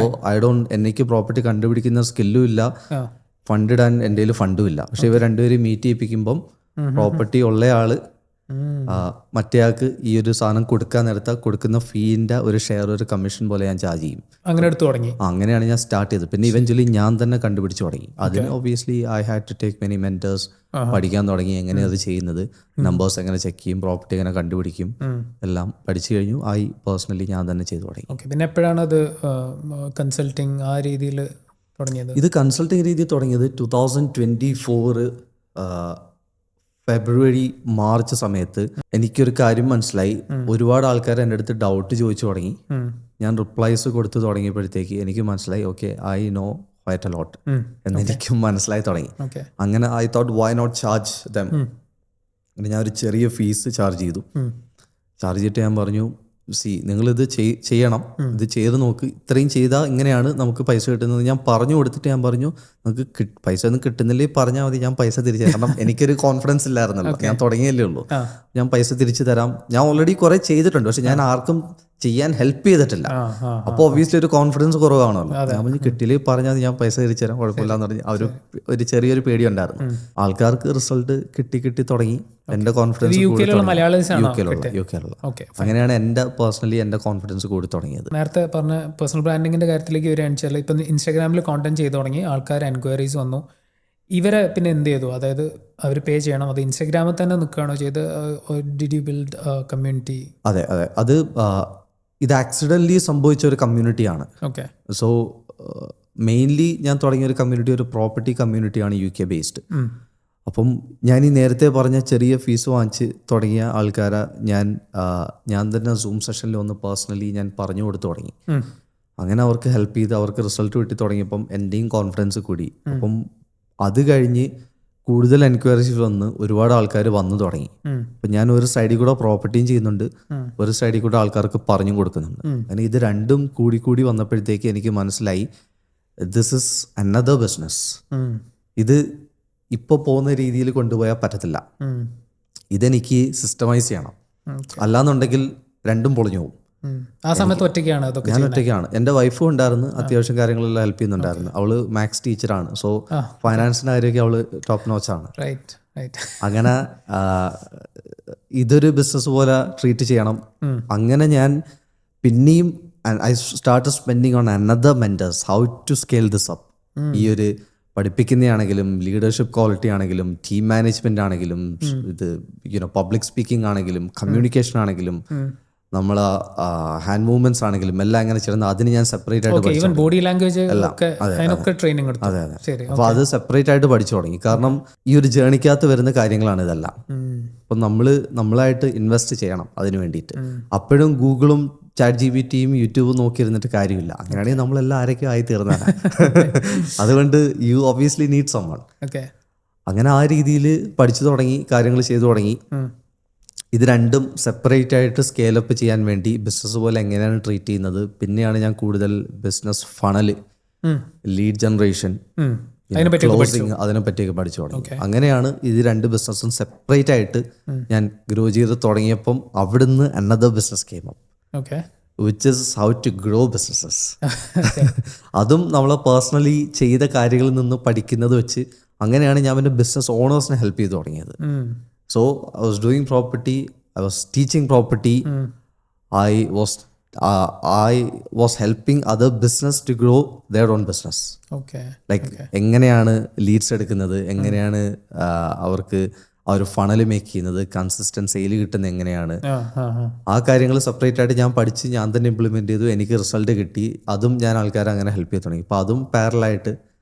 എനിക്ക് പ്രോപ്പർട്ടി കണ്ടുപിടിക്കുന്ന സ്കില്ലും ഇല്ല, ഫണ്ട് ഇടാൻ എൻ്റെ കയ്യിൽ ഫണ്ടും ഇല്ല. പക്ഷെ ഇവർ രണ്ടുപേരും മീറ്റ് ചെയ്യിപ്പിക്കുമ്പം പ്രോപ്പർട്ടി ഉള്ളയാള് മറ്റേ ആൾക്ക് ഈ ഒരു സാധനം കൊടുക്കാൻ നേരത്തെ കൊടുക്കുന്ന ഫീൻ്റെ ഒരു ഷെയർ, ഒരു കമ്മീഷൻ പോലെ ഞാൻ ചാർജ് ചെയ്യും. അങ്ങനെ എടുത്തു തുടങ്ങി. അങ്ങനെയാണ് ഞാൻ സ്റ്റാർട്ട് ചെയ്തത്. പിന്നെ ഇവഞ്ച്വലി ഞാൻ തന്നെ കണ്ടുപിടിച്ച് തുടങ്ങി. അതിന് obviously I had to take many mentors. പഠിക്കാൻ തുടങ്ങി എങ്ങനെയാണ് അത് ചെയ്യുന്നത്, നമ്പേഴ്സ് എങ്ങനെ ചെക്ക് ചെയ്യും, പ്രോപ്പർട്ടി എങ്ങനെ കണ്ടുപിടിക്കും, എല്ലാം പഠിച്ചു കഴിഞ്ഞു. പേഴ്സണലി ഞാൻ തന്നെ ചെയ്തു തുടങ്ങി. ഓക്കെ. പിന്നെ എപ്പോഴാണ് അത് കൺസൾട്ടിങ് ആ രീതിയിൽ തുടങ്ങിയത്? ഇത് കൺസൾട്ടിങ് രീതി തുടങ്ങിയത് 2024 ഫെബ്രുവരി മാർച്ച് സമയത്ത് എനിക്കൊരു കാര്യം മനസ്സിലായി. ഒരുപാട് ആൾക്കാർ എൻ്റെ അടുത്ത് ഡൗട്ട് ചോദിച്ചു തുടങ്ങി. ഞാൻ റിപ്ലൈസ് കൊടുത്തു തുടങ്ങിയപ്പോഴത്തേക്ക് എനിക്ക് മനസ്സിലായി okay I know quite a lot എന്ന് എനിക്കും മനസ്സിലായി തുടങ്ങി. അങ്ങനെ I thought why not charge them. അങ്ങനെ ഞാൻ ഒരു ചെറിയ ഫീസ് ചാർജ് ചെയ്തു. ചാർജ് ചെയ്തിട്ട് ഞാൻ പറഞ്ഞു നിങ്ങളിത് ചെയ്യണം, ഇത് ചെയ്ത് നോക്ക്, ഇത്രയും ചെയ്താൽ ഇങ്ങനെയാണ് നമുക്ക് പൈസ കിട്ടുന്നത്. ഞാൻ പറഞ്ഞു കൊടുത്തിട്ട് ഞാൻ പറഞ്ഞു നമുക്ക് പൈസ ഒന്നും കിട്ടുന്നില്ലേ പറഞ്ഞാൽ മതി, ഞാൻ പൈസ തിരിച്ചു തരാം. കാരണം എനിക്കൊരു കോൺഫിഡൻസ് ഇല്ലായിരുന്നല്ലോ, ഞാൻ തുടങ്ങിയല്ലേ ഉള്ളൂ. ഞാൻ പൈസ തിരിച്ചു തരാം, ഞാൻ ഓൾറെഡി കുറെ ചെയ്തിട്ടുണ്ട്, പക്ഷെ ഞാൻ ആർക്കും ചെയ്യാൻ ഹെൽപ്പ് ചെയ്തിട്ടില്ല. അപ്പോൾ ഒബ്വിയസ്ലി ഒരു കോൺഫിഡൻസ് കുറവാണല്ലോ. ഞാൻ പറഞ്ഞു കിട്ടിയില്ലേ പറഞ്ഞാൽ ഞാൻ പൈസ തിരിച്ചു തരാം, കുഴപ്പമില്ലാന്ന് പറഞ്ഞ് ഒരു ചെറിയൊരു പേടി ഉണ്ടായിരുന്നു. ആൾക്കാർക്ക് റിസൾട്ട് കിട്ടി തുടങ്ങി. എന്റെ കോൺഫിഡൻസ് അങ്ങനെയാണ് എന്റെ കോൺഫിഡൻസ് കൂടി തുടങ്ങിയത്. നേരത്തെ പറഞ്ഞ പേഴ്സണൽ ബ്രാൻഡിങ്ങിന്റെ കാര്യത്തിലേക്ക് വരികയാണെന്ന് വെച്ചാൽ ഇപ്പം ഇൻസ്റ്റാഗ്രാമിൽ കോണ്ടന്റ് ചെയ്ത് തുടങ്ങി, ആൾക്കാർ എൻക്വയറീസ് വന്നു. ഇവരെ പിന്നെ എന്ത് ചെയ്തു? അതായത് അവർ പേ ചെയ്യണം, അത് ഇൻസ്റ്റാഗ്രാമിൽ തന്നെ നിൽക്കുകയാണോ ചെയ്ത്? Did you build community? അതെ അത് ഇത് ആക്സിഡന്റലി സംഭവിച്ച ഒരു കമ്മ്യൂണിറ്റിയാണ്. ഓക്കെ. സോ മെയിൻലി ഞാൻ തുടങ്ങിയ ഒരു കമ്മ്യൂണിറ്റി ഒരു പ്രോപ്പർട്ടി കമ്മ്യൂണിറ്റിയാണ് UK ബേസ്ഡ്. അപ്പം ഞാൻ ഈ നേരത്തെ പറഞ്ഞ ചെറിയ ഫീസ് വാങ്ങിച്ച് തുടങ്ങിയ ആൾക്കാരെ ഞാൻ തന്നെ സൂം സെഷനിൽ ഒന്ന് പേഴ്സണലി ഞാൻ പറഞ്ഞു കൊടുത്തു തുടങ്ങി. അങ്ങനെ അവർക്ക് ഹെൽപ്പ് ചെയ്ത് അവർക്ക് റിസൾട്ട് കിട്ടി തുടങ്ങിയപ്പം എൻ്റെയും കോൺഫിഡൻസ് കൂടി. അപ്പം അത് കഴിഞ്ഞ് കൂടുതൽ എൻക്വയറീസ് വന്ന് ഒരുപാട് ആൾക്കാർ വന്നു തുടങ്ങി. അപ്പം ഞാൻ ഒരു സൈഡിൽ കൂടെ പ്രോപ്പർട്ടിയും ചെയ്യുന്നുണ്ട്, ഒരു സൈഡിൽ കൂടെ ആൾക്കാർക്ക് പറഞ്ഞു കൊടുക്കുന്നുണ്ട്. അങ്ങനെ ഇത് രണ്ടും കൂടി വന്നപ്പോഴത്തേക്ക് എനിക്ക് മനസ്സിലായി ദിസ് ഇസ് അനദർ ബിസിനസ്. ഇത് ഇപ്പോൾ പോകുന്ന രീതിയിൽ കൊണ്ടുപോയാൽ പറ്റത്തില്ല, ഇതെനിക്ക് സിസ്റ്റമൈസ് ചെയ്യണം, അല്ലാന്നുണ്ടെങ്കിൽ രണ്ടും പൊളിഞ്ഞു പോകും. ആ സമയത്ത് ഒറ്റയ്ക്കാണ് ഞാൻ ഒറ്റയ്ക്കാണ്. എൻ്റെ വൈഫും ഉണ്ടായിരുന്നു, അത്യാവശ്യം കാര്യങ്ങളെല്ലാം ഹെൽപ്പ് ചെയ്യുന്നുണ്ടായിരുന്നു. അവള് മാത്സ് ടീച്ചറാണ്, സോ ഫൈനാൻസിൻ്റെ കാര്യമൊക്കെ അവള് ടോപ്പ് നോച്ചാണ്. അങ്ങനെ ഇതൊരു ബിസിനസ് പോലെ ട്രീറ്റ് ചെയ്യണം. അങ്ങനെ ഞാൻ പിന്നെയും I start spending on another mentors how to scale this up. ഈ ഒരു പഠിപ്പിക്കുന്നതാണെങ്കിലും ലീഡർഷിപ്പ് ക്വാളിറ്റി ആണെങ്കിലും ടീം മാനേജ്മെന്റ് ആണെങ്കിലും ഇത് പബ്ലിക് സ്പീക്കിംഗ് ആണെങ്കിലും കമ്മ്യൂണിക്കേഷൻ ആണെങ്കിലും നമ്മളെ ഹാൻഡ് മൂവ്മെന്റ്സ് ആണെങ്കിലും എല്ലാം എങ്ങനെ ചേർന്ന് അതിന് ഞാൻ സെപ്പറേറ്റ് ആയിട്ട് ബോഡി ലാംഗ്വേജ് ട്രെയിനിങ്. അതെ. അപ്പൊ അത് സെപ്പറേറ്റ് ആയിട്ട് പഠിച്ചു തുടങ്ങി. കാരണം ഈ ഒരു ജേണിക്കകത്ത് വരുന്ന കാര്യങ്ങളാണ് ഇതെല്ലാം. അപ്പൊ നമ്മളായിട്ട് ഇൻവെസ്റ്റ് ചെയ്യണം അതിന് വേണ്ടിയിട്ട്. അപ്പോഴും ഗൂഗിളും ChatGPTയും യൂട്യൂബും നോക്കിയിരുന്നിട്ട് കാര്യമില്ല. അങ്ങനെയാണെങ്കിൽ നമ്മളെല്ലാം ആരൊക്കെ ആയി തീർന്നാണ്. അതുകൊണ്ട് യു ഒബ്വിയസ്ലി നീഡ് സമ്മൺ. അങ്ങനെ ആ രീതിയിൽ പഠിച്ചു തുടങ്ങി, കാര്യങ്ങൾ ചെയ്തു തുടങ്ങി. ഇത് രണ്ടും സെപ്പറേറ്റ് ആയിട്ട് സ്കെയിലപ്പ് ചെയ്യാൻ വേണ്ടി ബിസിനസ് പോലെ എങ്ങനെയാണ് ട്രീറ്റ് ചെയ്യുന്നത്, പിന്നെയാണ് ഞാൻ കൂടുതൽ business funnel, lead generation, closing അതിനെ പറ്റിയൊക്കെ പഠിച്ചു തുടങ്ങി. അങ്ങനെയാണ് ഇത് രണ്ട് ബിസിനസ്സും സെപ്പറേറ്റ് ആയിട്ട് ഞാൻ ഗ്രോ ചെയ്ത് തുടങ്ങിയപ്പം അവിടുന്ന് another business came up. Which is how to grow businesses. അതും നമ്മളെ പേഴ്സണലി ചെയ്ത കാര്യങ്ങളിൽ നിന്ന് പഠിക്കുന്നത് വെച്ച് അങ്ങനെയാണ് ഞാൻ എൻ്റെ ബിസിനസ് ഓണേഴ്സിനെ ഹെൽപ്പ് ചെയ്ത് തുടങ്ങിയത്. So I was doing property, I was teaching property, I was I was helping other business to grow their own business. Okay like എങ്ങനെയാണ് ലീഡ്സ് എടുക്കുന്നത്, എങ്ങനെയാണ് അവർക്ക് ആ ഒരു ഫണൽ മേക്ക് ചെയ്യുന്നത്, കൺസിസ്റ്റന്റ് സെയിൽ കിട്ടുന്നത് എങ്ങനെയാണ്, ആ കാര്യങ്ങൾ സെപ്പറേറ്റ് ആയിട്ട് ഞാൻ പഠിച്ച് ഞാൻ തന്നെ ഇംപ്ലിമെന്റ് ചെയ്തു. എനിക്ക് റിസൾട്ട് കിട്ടി. അതും ഞാൻ ആൾക്കാരെ അങ്ങനെ ഹെൽപ്പ് ചെയ്ത് തുടങ്ങി. അപ്പോൾ അതും പാരലായിട്ട്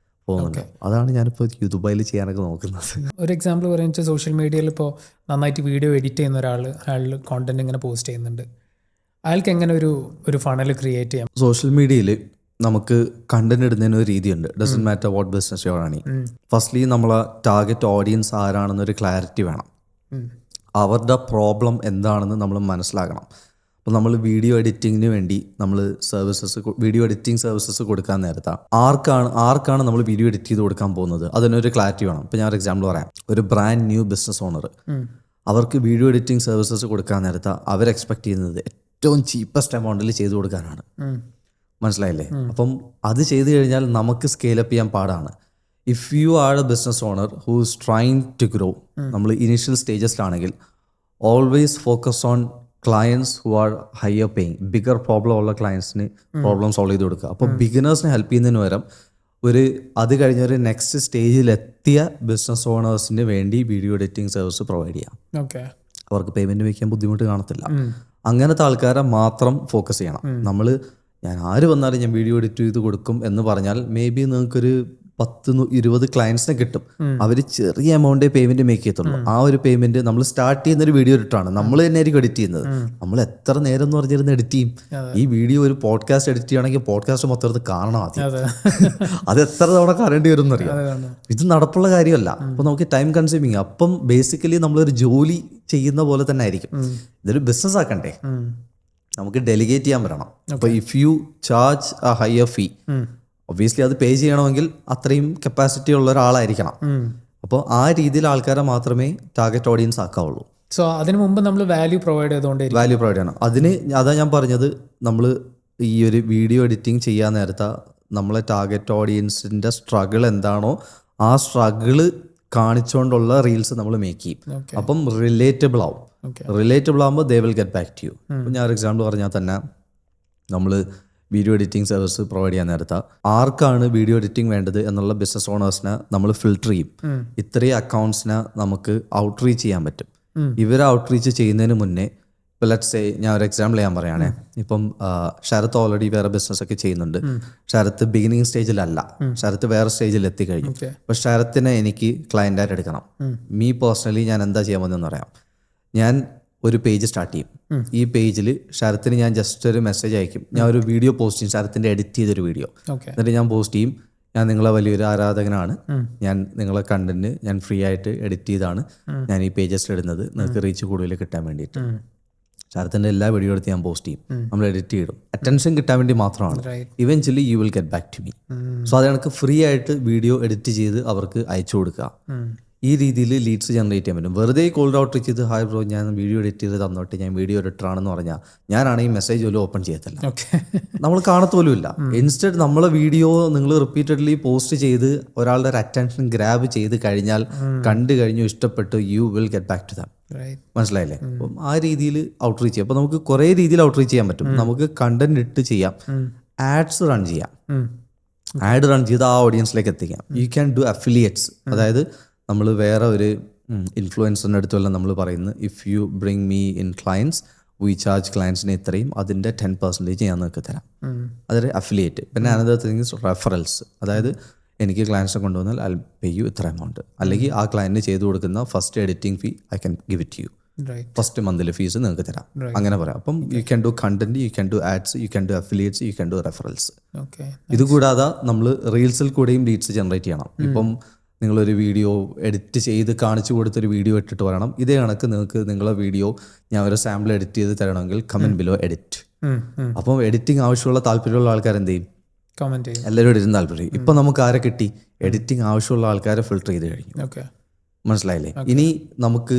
പോകുന്നുണ്ട്. അതാണ് ഞാനിപ്പോൾ ദുബായിൽ ചെയ്യാനൊക്കെ നോക്കുന്നത്. ഒരു എക്സാമ്പിൾ പറയുന്നത് സോഷ്യൽ മീഡിയയിൽ ഇപ്പോൾ നന്നായിട്ട് വീഡിയോ എഡിറ്റ് ചെയ്യുന്ന അയാൾ കോണ്ടന്റ് ഇങ്ങനെ പോസ്റ്റ് ചെയ്യുന്നുണ്ട്. അയാൾക്ക് എങ്ങനെ ഒരു ഫണൽ ക്രിയേറ്റ് ചെയ്യാം? സോഷ്യൽ മീഡിയയിൽ നമുക്ക് കണ്ടന്റ് ഇടുന്നതിന് ഒരു രീതിയുണ്ട്. Doesn't matter what business you are running. Firstly നമ്മളെ ടാർഗറ്റ് ഓഡിയൻസ് ആരാണെന്നൊരു ക്ലാരിറ്റി വേണം. അവരുടെ പ്രോബ്ലം എന്താണെന്ന് നമ്മൾ മനസ്സിലാക്കണം. അപ്പോൾ നമ്മൾ വീഡിയോ എഡിറ്റിങ്ങിന് വേണ്ടി നമ്മൾ വീഡിയോ എഡിറ്റിംഗ് സർവീസസ് കൊടുക്കാൻ നേരത്തെ ആർക്കാണ് നമ്മൾ വീഡിയോ എഡിറ്റ് ചെയ്ത് കൊടുക്കാൻ പോകുന്നത്, അതിനൊരു ക്ലാരിറ്റി വേണം. ഇപ്പോൾ ഞാൻ ഒരു എക്സാമ്പിൾ പറയാം. ഒരു ബ്രാൻഡ് ന്യൂ ബിസിനസ് ഓണർ, അവർക്ക് വീഡിയോ എഡിറ്റിംഗ് സർവീസസ് കൊടുക്കാൻ നേരത്തെ അവർ എക്സ്പെക്ട് ചെയ്യുന്നത് ഏറ്റവും ചീപ്പസ്റ്റ് എമൗണ്ടിൽ ചെയ്തു കൊടുക്കാനാണ്. മനസ്സിലായില്ലേ? അപ്പം അത് ചെയ്തു കഴിഞ്ഞാൽ നമുക്ക് സ്കെയിലപ്പ് ചെയ്യാൻ പാടാണ്. If you are a business owner who is trying to grow, നമ്മൾ ഇനീഷ്യൽ സ്റ്റേജസിലാണെങ്കിൽ always focus on clients who are higher paying, bigger problem ഉള്ള ക്ലയൻസിന് പ്രോബ്ലം സോൾവ് ചെയ്ത് കൊടുക്കുക. അപ്പോൾ ബിഗിനേഴ്സിനെ ഹെൽപ്പ് ചെയ്യുന്നതിന് പകരം അത് കഴിഞ്ഞൊരു നെക്സ്റ്റ് സ്റ്റേജിലെത്തിയ ബിസിനസ് ഓണേഴ്സിന് വേണ്ടി വീഡിയോ എഡിറ്റിംഗ് സർവീസ് പ്രൊവൈഡ് ചെയ്യാം. അവർക്ക് പേയ്മെൻറ്റ് വയ്ക്കാൻ ബുദ്ധിമുട്ട് കാണത്തില്ല. അങ്ങനത്തെ ആൾക്കാരെ മാത്രം ഫോക്കസ് ചെയ്യണം. ഞാൻ ആര് വന്നാലും ഞാൻ വീഡിയോ എഡിറ്റ് ചെയ്ത് കൊടുക്കും എന്ന് പറഞ്ഞാൽ മേ ബി നിങ്ങൾക്കൊരു 10-20 ക്ലയൻസിനെ കിട്ടും. അവർ ചെറിയ എമൗണ്ടേ പേയ്മെന്റ് മേക്ക് ചെയ്യത്തുള്ളൂ. ആ ഒരു പേയ്മെന്റ് നമ്മൾ സ്റ്റാർട്ട് ചെയ്യുന്നൊരു വീഡിയോ എഡിറ്റാണ്, നമ്മൾ തന്നെ ആയിരിക്കും എഡിറ്റ് ചെയ്യുന്നത്. നമ്മൾ എത്ര നേരം എന്ന് പറഞ്ഞിരുന്ന് എഡിറ്റ് ചെയ്യും? ഈ വീഡിയോ ഒരു പോഡ്കാസ്റ്റ് എഡിറ്റ് ചെയ്യുകയാണെങ്കിൽ പോഡ്കാസ്റ്റ് മൊത്തം കാണണം ആദ്യം. അത് എത്ര തവണ കാണേണ്ടി വരും എന്നറിയാം. ഇത് നടപ്പുള്ള കാര്യമല്ല. അപ്പൊ നമുക്ക് ടൈം കൺസ്യൂമിങ്. അപ്പം ബേസിക്കലി നമ്മളൊരു ജോലി ചെയ്യുന്ന പോലെ തന്നെ ആയിരിക്കും. ഇതൊരു ബിസിനസ് ആക്കണ്ടേ, നമുക്ക് ഡെലിഗേറ്റ് ചെയ്യാൻ പറ്റണം. അപ്പോൾ if you charge A higher fee, obviously അത് പേ ചെയ്യണമെങ്കിൽ അത്രയും കപ്പാസിറ്റി ഉള്ള ഒരാളായിരിക്കണം. അപ്പോൾ ആ രീതിയിൽ ആൾക്കാരെ മാത്രമേ ടാർഗറ്റ് ഓഡിയൻസ് ആക്കാവുള്ളൂ. സോ അതിന് മുമ്പ് നമ്മൾ വാല്യൂ പ്രൊവൈഡ് ചെയ്യണം. അതാ ഞാൻ പറഞ്ഞത്, നമ്മൾ ഈ ഒരു വീഡിയോ എഡിറ്റിംഗ് ചെയ്യാൻ നേരത്തെ നമ്മളെ ടാർഗറ്റ് ഓഡിയൻസിന്റെ സ്ട്രഗിൾ എന്താണോ ആ സ്ട്രഗിള് കാണിച്ചുകൊണ്ടുള്ള റീൽസ് നമ്മൾ മേക്ക് ചെയ്യും. അപ്പം റിലേറ്റബിൾ ആവും. റിലേറ്റബിൾ ആകുമ്പോൾ they will get back to you. ഇപ്പം ഞാൻ ഒരു എക്സാമ്പിൾ പറഞ്ഞാൽ തന്നെ, നമ്മൾ വീഡിയോ എഡിറ്റിംഗ് സർവീസ് പ്രൊവൈഡ് ചെയ്യാൻ നേരത്തെ ആർക്കാണ് വീഡിയോ എഡിറ്റിംഗ് വേണ്ടത് എന്നുള്ള ബിസിനസ് ഓണേഴ്സിനെ നമ്മൾ ഫിൽട്ടർ ചെയ്യും. ഇത്രയും അക്കൗണ്ട്സിനെ നമുക്ക് ഔട്ട്റീച്ച് ചെയ്യാൻ പറ്റും. ഇവരെ ഔട്ട്റീച്ച് ചെയ്യുന്നതിന് മുന്നേ, ഇപ്പോൾ ലെറ്റ്സ് സേ ഞാൻ ഒരു എക്സാമ്പിൾ ഞാൻ പറയുകയാണേ, ഇപ്പം ശരത്ത് ഓൾറെഡി വേറെ ബിസിനസ് ഒക്കെ ചെയ്യുന്നുണ്ട്. ശരത്ത് ബിഗിനിങ് സ്റ്റേജിലല്ല, ശരത്ത് വേറെ സ്റ്റേജിൽ എത്തിക്കഴിഞ്ഞു. അപ്പോൾ ശരത്തിനെ എനിക്ക് ക്ലയൻ്റായിട്ട് എടുക്കണം. മീ പേഴ്സണലി ഞാൻ എന്താ ചെയ്യാൻ പോകുന്നതെന്ന് പറയാം. ഞാൻ ഒരു പേജ് സ്റ്റാർട്ട് ചെയ്യും. ഈ പേജിൽ ശരത്തിന് ഞാൻ ജസ്റ്റ് ഒരു മെസ്സേജ് അയക്കും. ഞാൻ ഒരു വീഡിയോ പോസ്റ്റ് ചെയ്യും, ശരത്തിൻ്റെ എഡിറ്റ് ചെയ്തൊരു വീഡിയോ. എന്നിട്ട് ഞാൻ പോസ്റ്റ് ചെയ്യും, ഞാൻ നിങ്ങളെ വലിയൊരു ആരാധകനാണ്, ഞാൻ നിങ്ങളെ കണ്ടന്റ് ഞാൻ ഫ്രീ ആയിട്ട് എഡിറ്റ് ചെയ്താണ് ഞാൻ ഈ പേജസിൽ ഇടുന്നത്, നിങ്ങൾക്ക് റീച്ച് കൂടുതൽ കിട്ടാൻ വേണ്ടിയിട്ട്. ശരത്തിൻ്റെ എല്ലാ വീഡിയോ എടുത്ത് ഞാൻ പോസ്റ്റ് ചെയ്യും, നമ്മൾ എഡിറ്റ് ചെയ്തിടും. അറ്റൻഷൻ കിട്ടാൻ വേണ്ടി മാത്രമാണ്. Eventually you will get back to me. So അത് കണക്ക് ഫ്രീ ആയിട്ട് വീഡിയോ എഡിറ്റ് ചെയ്ത് അവർക്ക് അയച്ചു കൊടുക്കുക. ഈ രീതിയിൽ ലീഡ്സ് ജനറേറ്റ് ചെയ്യാൻ പറ്റും. വെറുതെ കോൾഡ് ഔട്ട് ചെയ്ത് ഹായ് ബ്രോ ഞാൻ വീഡിയോ എഡിറ്റ് ചെയ്ത് തന്നോട്ട്, ഞാൻ വീഡിയോ എഡിറ്ററാണെന്ന് പറഞ്ഞാൽ ഞാനാണെങ്കിൽ മെസ്സേജ് പോലും ഓപ്പൺ ചെയ്യത്തില്ല, നമ്മൾ കാണത്തോലും ഇല്ല. ഇൻസ്റ്റഡ് നമ്മളെ വീഡിയോ നിങ്ങൾ റിപ്പീറ്റഡ്ലി പോസ്റ്റ് ചെയ്ത് ഒരാളുടെ ഒരു അറ്റൻഷൻ ഗ്രാബ് ചെയ്ത് കഴിഞ്ഞാൽ, കണ്ടു കഴിഞ്ഞു, ഇഷ്ടപ്പെട്ടു, you will get back to them. മനസ്സിലായില്ലേ? അപ്പം ആ രീതിയിൽ ഔട്ട്റീച്ച് ചെയ്യാം. അപ്പോൾ നമുക്ക് കുറേ രീതിയിൽ ഔട്ട്റീച്ച് ചെയ്യാൻ പറ്റും. നമുക്ക് കണ്ടന്റ് ഇട്ട് ചെയ്യാം, ആഡ്സ് റൺ ചെയ്യാം. ആഡ് റൺ ചെയ്ത് ആ ഓഡിയൻസിലേക്ക് എത്തിക്കാം. You can do affiliates. അതായത് നമ്മൾ വേറെ ഒരു ഇൻഫ്ലുവൻസറിൻ്റെ അടുത്തുള്ള നമ്മൾ പറയുന്നത്, if you bring me in clients we charge ക്ലയൻസിന് ഇത്രയും, അതിൻ്റെ 10% ഞാൻ നിങ്ങൾക്ക് തരാം. അതൊരു അഫിലിയേറ്റ്. പിന്നെ അനദർ തിങ് ഇസ് റെഫറൽസ്. അതായത് എനിക്ക് ക്ലയൻസിനെ കൊണ്ടുവന്നാൽ ഐ പേ യു ഇത്ര എമൗണ്ട്, അല്ലെങ്കിൽ ആ ക്ലയൻറ്റിന് ചെയ്തു കൊടുക്കുന്ന first editing fee I can give it you, first monthly fees നിങ്ങൾക്ക് തരാം. അങ്ങനെ പറയാം. അപ്പം you can do content, you can do ads, you can do affiliates, you can do referrals. ഇത് കൂടാതെ നമ്മൾ റീൽസിൽ കൂടെയും ലീഡ്സ് ജനറേറ്റ് ചെയ്യണം. ഇപ്പം നിങ്ങളൊരു വീഡിയോ എഡിറ്റ് ചെയ്ത് കാണിച്ചു കൊടുത്തൊരു വീഡിയോ ഇട്ടിട്ട് പറയണം, ഇതേ കണക്ക് നിങ്ങൾക്ക് നിങ്ങളെ വീഡിയോ ഞാൻ ഒരു സാമ്പിൾ എഡിറ്റ് ചെയ്ത് തരണമെങ്കിൽ കമന്റ് ബിലോ എഡിറ്റ്. അപ്പം എഡിറ്റിംഗ് ആവശ്യമുള്ള താല്പര്യമുള്ള ആൾക്കാർ എന്ത് ചെയ്യും? കമന്റ് ചെയ്യും. എല്ലാവരും എഡിറ്റിംഗ് താല്പര്യം. ഇപ്പം നമുക്ക് ആരെ കിട്ടി? എഡിറ്റിംഗ് ആവശ്യമുള്ള ആൾക്കാരെ ഫിൽട്ടർ ചെയ്ത് കഴിഞ്ഞു. മനസ്സിലായില്ലേ? ഇനി നമുക്ക്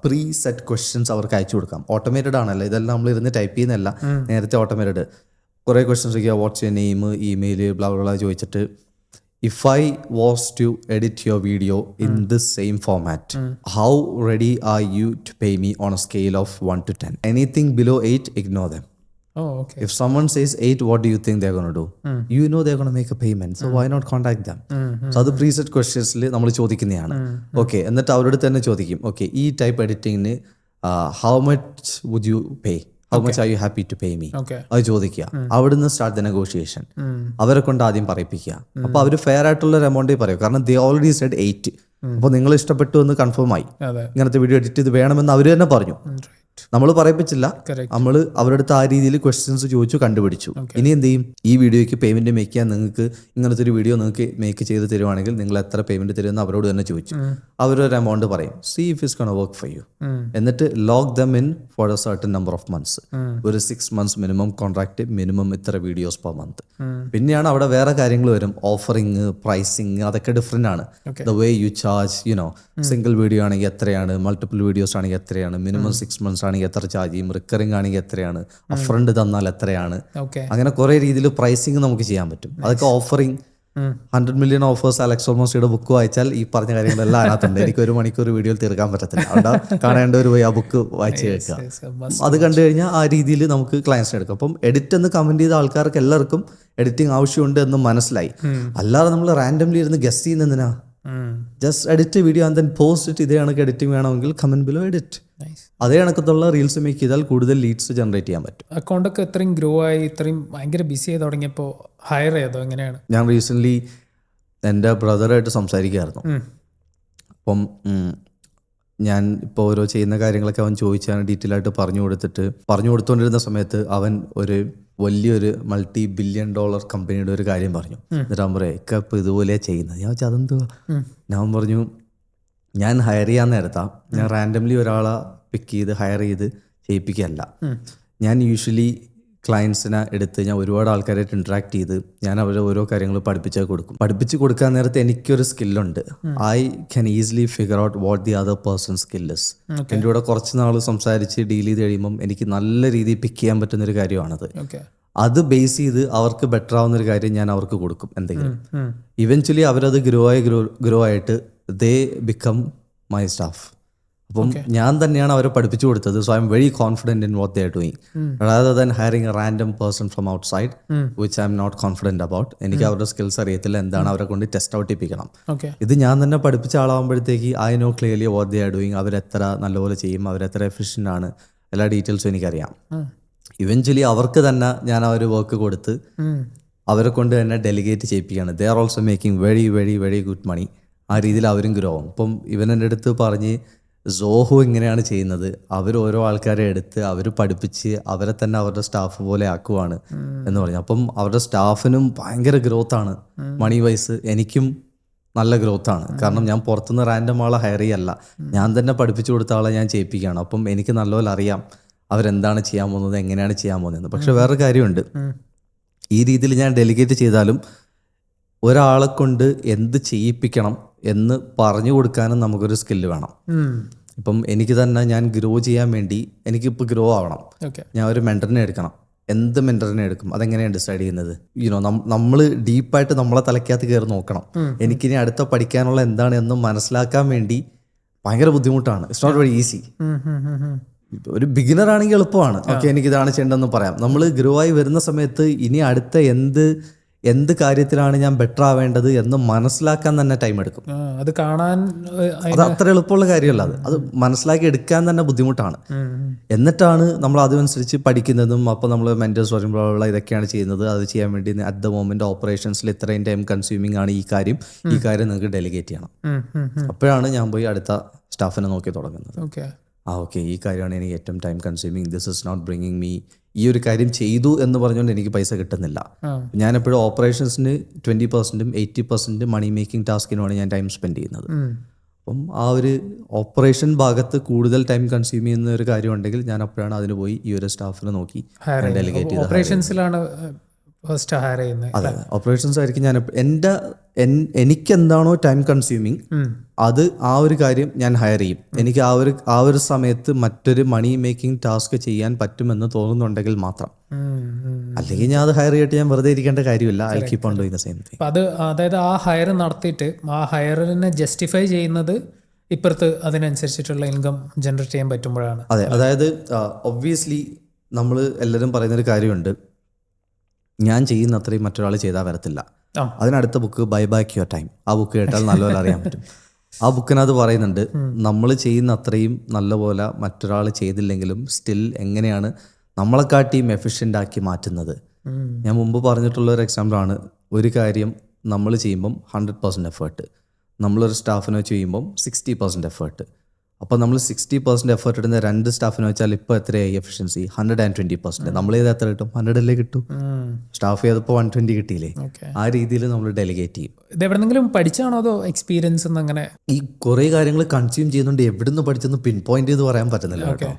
പ്രീ സെറ്റ് ക്വസ്റ്റ്യൻസ് അവർക്ക് അയച്ചു കൊടുക്കാം. ഓട്ടോമേറ്റഡ് ആണല്ലോ ഇതെല്ലാം, നമ്മൾ ഇരുന്ന് ടൈപ്പ് ചെയ്യുന്നതല്ല, നേരത്തെ ഓട്ടോമേറ്റഡ്. കുറേ ക്വസ്റ്റ്യൻസ് ഒക്കെ, what's your name, email, blah blah ചോദിച്ചിട്ട്, if I was to edit your video in this same format, how ready are you to pay me on a scale of 1 to 10? Anything below 8, ignore them. Oh, okay. If someone says 8, what do you think they're going to do? You know they're going to make a payment. So why not contact them? So അത് പ്രീസെറ്റ് ക്വസ്റ്റ്യൻസിൽ നമ്മൾ ചോദിക്കുന്നതാണ്. ഓക്കെ, എന്നിട്ട് അവരോട് തന്നെ ചോദിക്കും, ഓക്കെ ഈ ടൈപ്പ് എഡിറ്റിങ്ങിന് how much would you pay, how much are you happy to pay me, Okay. അത് ചോദിക്കുക. അവിടുന്ന് സ്റ്റാർട്ട് ദ നെഗോഷിയേഷൻ. അവരെ കൊണ്ട് ആദ്യം പറയിപ്പിക്കുക. അപ്പോൾ അവർ ഫെയർ ആയിട്ടുള്ള ഒരു എമൗണ്ടേ പറയൂ, കാരണം ദേ ഓൾറെഡി സെഡ് 8. അപ്പോൾ നിങ്ങൾ ഇഷ്ടപ്പെട്ടു എന്ന് കൺഫേം ആയി, അതെ. ഇങ്ങനത്തെ വീഡിയോ എഡിറ്റ് ചെയ്ത് വേണമെന്ന് അവർ തന്നെ പറഞ്ഞു. നമ്മൾ പറയിപ്പിച്ചില്ല, Correct. നമ്മൾ അവരുടെ അടുത്ത് ആ രീതിയിൽ ക്വസ്റ്റ്യൻസ് ചോദിച്ചു, കണ്ടുപിടിച്ചു. ഇനി എന്ത് ചെയ്യും, ഈ വീഡിയോയ്ക്ക് പേയ്മെന്റ് മേക്ക് ചെയ്യാൻ നിങ്ങൾക്ക് ഇങ്ങനത്തെ ഒരു വീഡിയോ നിങ്ങൾക്ക് മേക്ക് ചെയ്ത് തരുവാണെങ്കിൽ നിങ്ങൾ എത്ര പേയ്മെന്റ് തരുമെന്ന് അവരോട് തന്നെ ചോദിച്ചു. അവരൊരു എമൗണ്ട് പറയും, see if it's gonna work for you. എന്നിട്ട് lock them in for a certain number of months. ഒരു 6 months മിനിമം കോൺട്രാക്ട്, മിനിമം ഇത്ര വീഡിയോസ് പെർ മന്ത്. പിന്നെയാണ് അവിടെ വേറെ കാര്യങ്ങൾ വരും, ഓഫറിങ്, പ്രൈസിങ്, അതൊക്കെ ഡിഫറെന്റ് ആണ്. The way you charge, you know single video ആണെങ്കിൽ എത്രയാണ്, മൾട്ടിപ്പിൾ വീഡിയോസ് ആണെങ്കിൽ എത്രയാണ്, മിനിമം 6 months ആണെങ്കിൽ എത്ര ചാർജ് ചെയ്യും, റിക്കറിംഗ് ആണെങ്കിൽ എത്രയാണ്, അപ്രണ്ട് തന്നാൽ എത്രയാണ്, Okay. അങ്ങനെ കുറെ രീതിയിൽ പ്രൈസിങ് നമുക്ക് ചെയ്യാൻ പറ്റും. അതൊക്കെ ഓഫറിങ് 100 million ഓഫേഴ്സ് അലക്സ് ഓൾമോസ്റ്റിയുടെ ബുക്ക് വായിച്ചാൽ ഈ പറഞ്ഞ കാര്യങ്ങളെല്ലാം അതിനകത്തുണ്ട്. എനിക്ക് 1 മണിക്കൂർ വീഡിയോയിൽ തീർക്കാൻ പറ്റത്തില്ല, അവിടെ കാണേണ്ടവർ പോയി ആ ബുക്ക് വായിച്ച് കേൾക്കുക. Yes, a must. അത് കണ്ടു കഴിഞ്ഞാൽ ആ രീതിയിൽ നമുക്ക് ക്ലയൻസിനെ എടുക്കാം. അപ്പം എഡിറ്റ് എന്ന് കമന്റ് ചെയ്ത ആൾക്കാർക്ക് എല്ലാവർക്കും എഡിറ്റിംഗ് ആവശ്യമുണ്ട് എന്ന് മനസ്സിലായി. അല്ലാതെ നമ്മൾ റാൻഡംലി ഇരുന്ന് ഗസ് ചെയ്യുന്നതിനാ. Just edit video and then post it. ഇതേ കണക്ക് എഡിറ്റിംഗ് വേണമെങ്കിൽ കമന്റ് ബിലോ എഡിറ്റ്. Nice. അതേ കണക്കത്തുള്ള റീൽസ് മേക്ക് ചെയ്താൽ കൂടുതൽ ലീഡ്സ് ജനറേറ്റ് ചെയ്യാൻ പറ്റും. അക്കൗണ്ടൊക്കെ ഇത്രയും ഗ്രോ ആയി, ഇത്രയും ഭയങ്കര ബിസി ആയി തുടങ്ങിയപ്പോൾ ഹയർ ചെയ്തോ, എങ്ങനെയാണ്? ഞാൻ റീസെൻ്റ്ലി എൻ്റെ ബ്രദറായിട്ട് സംസാരിക്കുകയായിരുന്നു. അപ്പം ഞാൻ ഇപ്പോൾ ഓരോ ചെയ്യുന്ന കാര്യങ്ങളൊക്കെ അവൻ ചോദിച്ചാൽ ഡീറ്റെയിൽ ആയിട്ട് പറഞ്ഞു കൊടുത്തുകൊണ്ടിരുന്ന സമയത്ത് അവൻ ഒരു വലിയൊരു $multi-billion കമ്പനിയുടെ ഒരു കാര്യം പറഞ്ഞു. എന്നിട്ട് അവൻ പറയും, ഒക്കെ ഇപ്പോൾ ഇതുപോലെയാ ചെയ്യുന്നത്. ഞാൻ വെച്ചാൽ അതെന്തുവാ? ഞാൻ പറഞ്ഞു, ഞാൻ ഹയർ ചെയ്യാൻ നേരത്താ ഞാൻ റാൻഡംലി ഒരാളെ പിക്ക് ചെയ്ത് ഹയർ ചെയ്ത് ചെയ്യിപ്പിക്കുകയല്ല. ഞാൻ യൂഷ്വലി ക്ലയൻസിനെ എടുത്ത് ഞാൻ ഒരുപാട് ആൾക്കാരായിട്ട് ഇൻട്രാക്ട് ചെയ്ത് ഞാൻ അവരെ ഓരോ കാര്യങ്ങൾ പഠിപ്പിച്ച് കൊടുക്കാൻ നേരത്തെ എനിക്കൊരു സ്കില്ലുണ്ട്. I can easily figure out what the other person skill. എൻ്റെ കൂടെ കുറച്ച് നാൾ സംസാരിച്ച് ഡീൽ ചെയ്ത് കഴിയുമ്പം എനിക്ക് നല്ല രീതിയിൽ പിക്ക് ചെയ്യാൻ പറ്റുന്നൊരു കാര്യമാണത്. അത് ബേസ് ചെയ്ത് അവർക്ക് ബെറ്റർ ആവുന്ന ഒരു കാര്യം ഞാൻ അവർക്ക് കൊടുക്കും എന്തെങ്കിലും. ഇവൻച്വലി അവരത് ഗ്രോ ആയിട്ട് ദേ ബിക്കം മൈ സ്റ്റാഫ്. അപ്പം ഞാൻ തന്നെയാണ് അവരെ പഠിപ്പിച്ചു കൊടുത്തത്. So I'm very confident in what they are doing rather than hiring a random person from outside which I'm not confident about. എനിക്ക് അവരുടെ സ്കിൽസ് അറിയത്തില്ല, എന്താണ് അവരെ കൊണ്ട് ടെസ്റ്റ് ഔട്ട് ചെയ്യിപ്പിക്കണം. ഇത് ഞാൻ തന്നെ പഠിപ്പിച്ച ആളാകുമ്പോഴത്തേക്ക് I know clearly what they are doing, അവരെത്ര നല്ലപോലെ ചെയ്യും, അവരെത്ര എഫിഷ്യൻ്റ് ആണ്, എല്ലാ ഡീറ്റെയിൽസും എനിക്കറിയാം. ഇവൻച്വലി അവർക്ക് തന്നെ ഞാൻ ആ ഒരു വർക്ക് കൊടുത്ത് അവരെ കൊണ്ട് തന്നെ ഡെലിഗേറ്റ് ചെയ്യിപ്പിക്കുകയാണ്. They are also making very very very good money. ആ രീതിയിൽ അവരും ഗ്രോ ആവും. ഇപ്പം ഇവൻ എൻ്റെ അടുത്ത് പറഞ്ഞ് സോഹോ ഇങ്ങനെയാണ് ചെയ്യുന്നത്, അവർ ഓരോ ആൾക്കാരെ എടുത്ത് അവർ പഠിപ്പിച്ച് അവരെ തന്നെ അവരുടെ സ്റ്റാഫ് പോലെ ആക്കുവാണ് എന്ന് പറഞ്ഞു. അപ്പം അവരുടെ സ്റ്റാഫിനും ഭയങ്കര ഗ്രോത്താണ്, മണി വൈസ് എനിക്കും നല്ല ഗ്രോത്താണ്. കാരണം ഞാൻ പുറത്തുനിന്ന് റാൻഡം ആളെ ഹയർ ചെയ്യല്ല, ഞാൻ തന്നെ പഠിപ്പിച്ചു കൊടുത്ത ആളെ ഞാൻ ചെയ്യിപ്പിക്കുകയാണ്. അപ്പം എനിക്ക് നല്ലപോലെ അറിയാം അവരെന്താണ് ചെയ്യാൻ പോകുന്നത്, എങ്ങനെയാണ് ചെയ്യാൻ പോകുന്നത്. പക്ഷെ വേറൊരു കാര്യമുണ്ട്, ഈ രീതിയിൽ ഞാൻ ഡെലിഗേറ്റ് ചെയ്താലും ഒരാളെ കൊണ്ട് എന്ത് ചെയ്യിപ്പിക്കണം എന്ന് പറഞ്ഞു കൊടുക്കാനും നമുക്കൊരു സ്കില്ല് വേണം. ഇപ്പം എനിക്ക് തന്നെ ഞാൻ ഗ്രോ ചെയ്യാൻ വേണ്ടി എനിക്കിപ്പോൾ ഗ്രോ ആവണം, ഞാൻ ഒരു മെൻറ്ററിനെ എടുക്കണം. എന്ത് മെൻറ്ററിനെ എടുക്കും, അതെങ്ങനെയാണ് ഡിസൈഡ് ചെയ്യുന്നത്? യുനോ നമ്മൾ ഡീപ്പായിട്ട് നമ്മളെ തലയ്ക്കകത്ത് കയറി നോക്കണം. എനിക്കിനി അടുത്ത പഠിക്കാനുള്ള എന്താണ് എന്ന് മനസ്സിലാക്കാൻ വേണ്ടി ഭയങ്കര ബുദ്ധിമുട്ടാണ്. It's not very easy. ഒരു ബിഗിനർ ആണെങ്കിൽ എളുപ്പമാണ്, ഓക്കെ എനിക്കിതാണ് ചെയ്യേണ്ടതെന്ന് പറയാം. നമ്മൾ ഗ്രോ ആയി വരുന്ന സമയത്ത് ഇനി അടുത്ത എന്ത് കാര്യത്തിലാണ് ഞാൻ ബെറ്റർ ആവേണ്ടത് എന്ന് മനസ്സിലാക്കാൻ തന്നെ ടൈം എടുക്കും. അത് കാണാൻ അത് അത്ര എളുപ്പമുള്ള കാര്യമല്ല. അത് മനസ്സിലാക്കി എടുക്കാൻ തന്നെ ബുദ്ധിമുട്ടാണ്. എന്നിട്ടാണ് നമ്മൾ അതനുസരിച്ച് പഠിക്കുന്നതും. അപ്പോൾ നമ്മൾ മെന്റേഴ്സ് പറയുമ്പോൾ ഇതൊക്കെയാണ് ചെയ്യുന്നത്, അത് ചെയ്യാൻ വേണ്ടി അറ്റ് ദ മൊമെന്റ് ഓപ്പറേഷൻസിൽ ഇത്രയും ടൈം കൺസ്യൂമിങ് ആണ് ഈ കാര്യം നിങ്ങൾക്ക് ഡെലിഗേറ്റ് ചെയ്യണം. അപ്പോഴാണ് ഞാൻ പോയി അടുത്ത സ്റ്റാഫിനെ നോക്കി തുടങ്ങുന്നത്. ഓക്കെ ഈ കാര്യമാണ് എനിക്ക് ഏറ്റവും time consuming, this is not bringing me. ഈ ഒരു കാര്യം ചെയ്തു എന്ന് പറഞ്ഞുകൊണ്ട് എനിക്ക് പൈസ കിട്ടുന്നില്ല. ഞാനെപ്പോഴും ഓപ്പറേഷൻസിന് 20%, 80% മണി മേക്കിംഗ് ടാസ്കിനുമാണ് ഞാൻ ടൈം സ്പെൻഡ് ചെയ്യുന്നത്. അപ്പം ആ ഒരു ഓപ്പറേഷൻ ഭാഗത്ത് കൂടുതൽ ടൈം കൺസ്യൂം ചെയ്യുന്ന ഒരു കാര്യം ഉണ്ടെങ്കിൽ ഞാൻ അപ്പോഴാണ് അതിന് പോയി ഈ ഒരു സ്റ്റാഫിനെ നോക്കി ഡെലിഗേറ്റ് ചെയ്തത്. ഓപ്പറേഷൻസിലാണ് ഫസ്റ്റ് ഹയർ ചെയ്യുന്നത്. അതെ, ഓപ്പറേഷൻസ് ആയിരിക്കും ഞാൻ എനിക്കെന്താണോ ടൈം കൺസ്യൂമിങ് അത് ആ ഒരു കാര്യം ഞാൻ ഹയർ ചെയ്യും. എനിക്ക് ആ ഒരു സമയത്ത് മറ്റൊരു മണി മേക്കിംഗ് ടാസ്ക് ചെയ്യാൻ പറ്റുമെന്ന് തോന്നുന്നുണ്ടെങ്കിൽ മാത്രം. അല്ലെങ്കിൽ ഞാൻ അത് ഹയർ ചെയ്തിട്ട് ഞാൻ വെറുതെ ഇരിക്കേണ്ട കാര്യമില്ല. I keep on doing the same thing. അത് അതായത് ആ ഹയർ നടത്തിയിട്ട് ആ ഹയറിനെ ജസ്റ്റിഫൈ ചെയ്യുന്നത് ഇപ്പുറത്ത് അതിനനുസരിച്ചിട്ടുള്ള ഇൻകം ജനറേറ്റ് ചെയ്യാൻ പറ്റുമ്പോഴാണ്. അതെ, അതായത് ഒബ്വിയസ്ലി നമ്മൾ എല്ലാവരും പറയുന്നൊരു കാര്യമുണ്ട്, ഞാൻ ചെയ്യുന്ന അത്രയും മറ്റൊരാൾ ചെയ്താൽ വരത്തില്ല. അതിനടുത്ത book buy back your time. ആ ബുക്ക് കേട്ടാൽ നല്ലപോലെ അറിയാൻ പറ്റും. ആ ബുക്കിനകത്ത് പറയുന്നുണ്ട്, നമ്മൾ ചെയ്യുന്ന അത്രയും നല്ലപോലെ മറ്റൊരാൾ ചെയ്തില്ലെങ്കിലും സ്റ്റിൽ എങ്ങനെയാണ് നമ്മളെക്കാട്ടിയും എഫിഷ്യൻ്റ് ആക്കി മാറ്റുന്നത്. ഞാൻ മുമ്പ് പറഞ്ഞിട്ടുള്ള ഒരു എക്സാമ്പിളാണ്, ഒരു കാര്യം നമ്മൾ ചെയ്യുമ്പം 100% എഫേർട്ട്, നമ്മളൊരു സ്റ്റാഫിനെ വെച്ച് ചെയ്യുമ്പം 60% എഫേർട്ട്. അപ്പോൾ നമ്മൾ 60% എഫേർട്ട് ഇടുന്ന 2 സ്റ്റാഫിനെ വെച്ചാൽ ഇപ്പോൾ എത്രയായി എഫിഷ്യൻസി? 120%. നമ്മൾ ചെയ്ത് എത്ര കിട്ടും? 100 കിട്ടും. സ്റ്റാഫ് ചെയ്തപ്പോൾ 120 കിട്ടിയില്ലേ? ആ രീതിയിൽ നമ്മൾ ഡെലിഗേറ്റ് ചെയ്യും. ഇത് എവിടെന്നെങ്കിലും പഠിച്ചാണോ അതോ എക്സ്പീരിയൻസ് അങ്ങനെ? ഈ കുറേ കാര്യങ്ങൾ കൺസ്യൂം ചെയ്യുന്നുണ്ട്, എവിടുന്ന് പഠിച്ചെന്ന് പിൻ പോയിന്റ് ചെയ്ത് പറയാൻ പറ്റുന്നില്ല കേട്ടോ.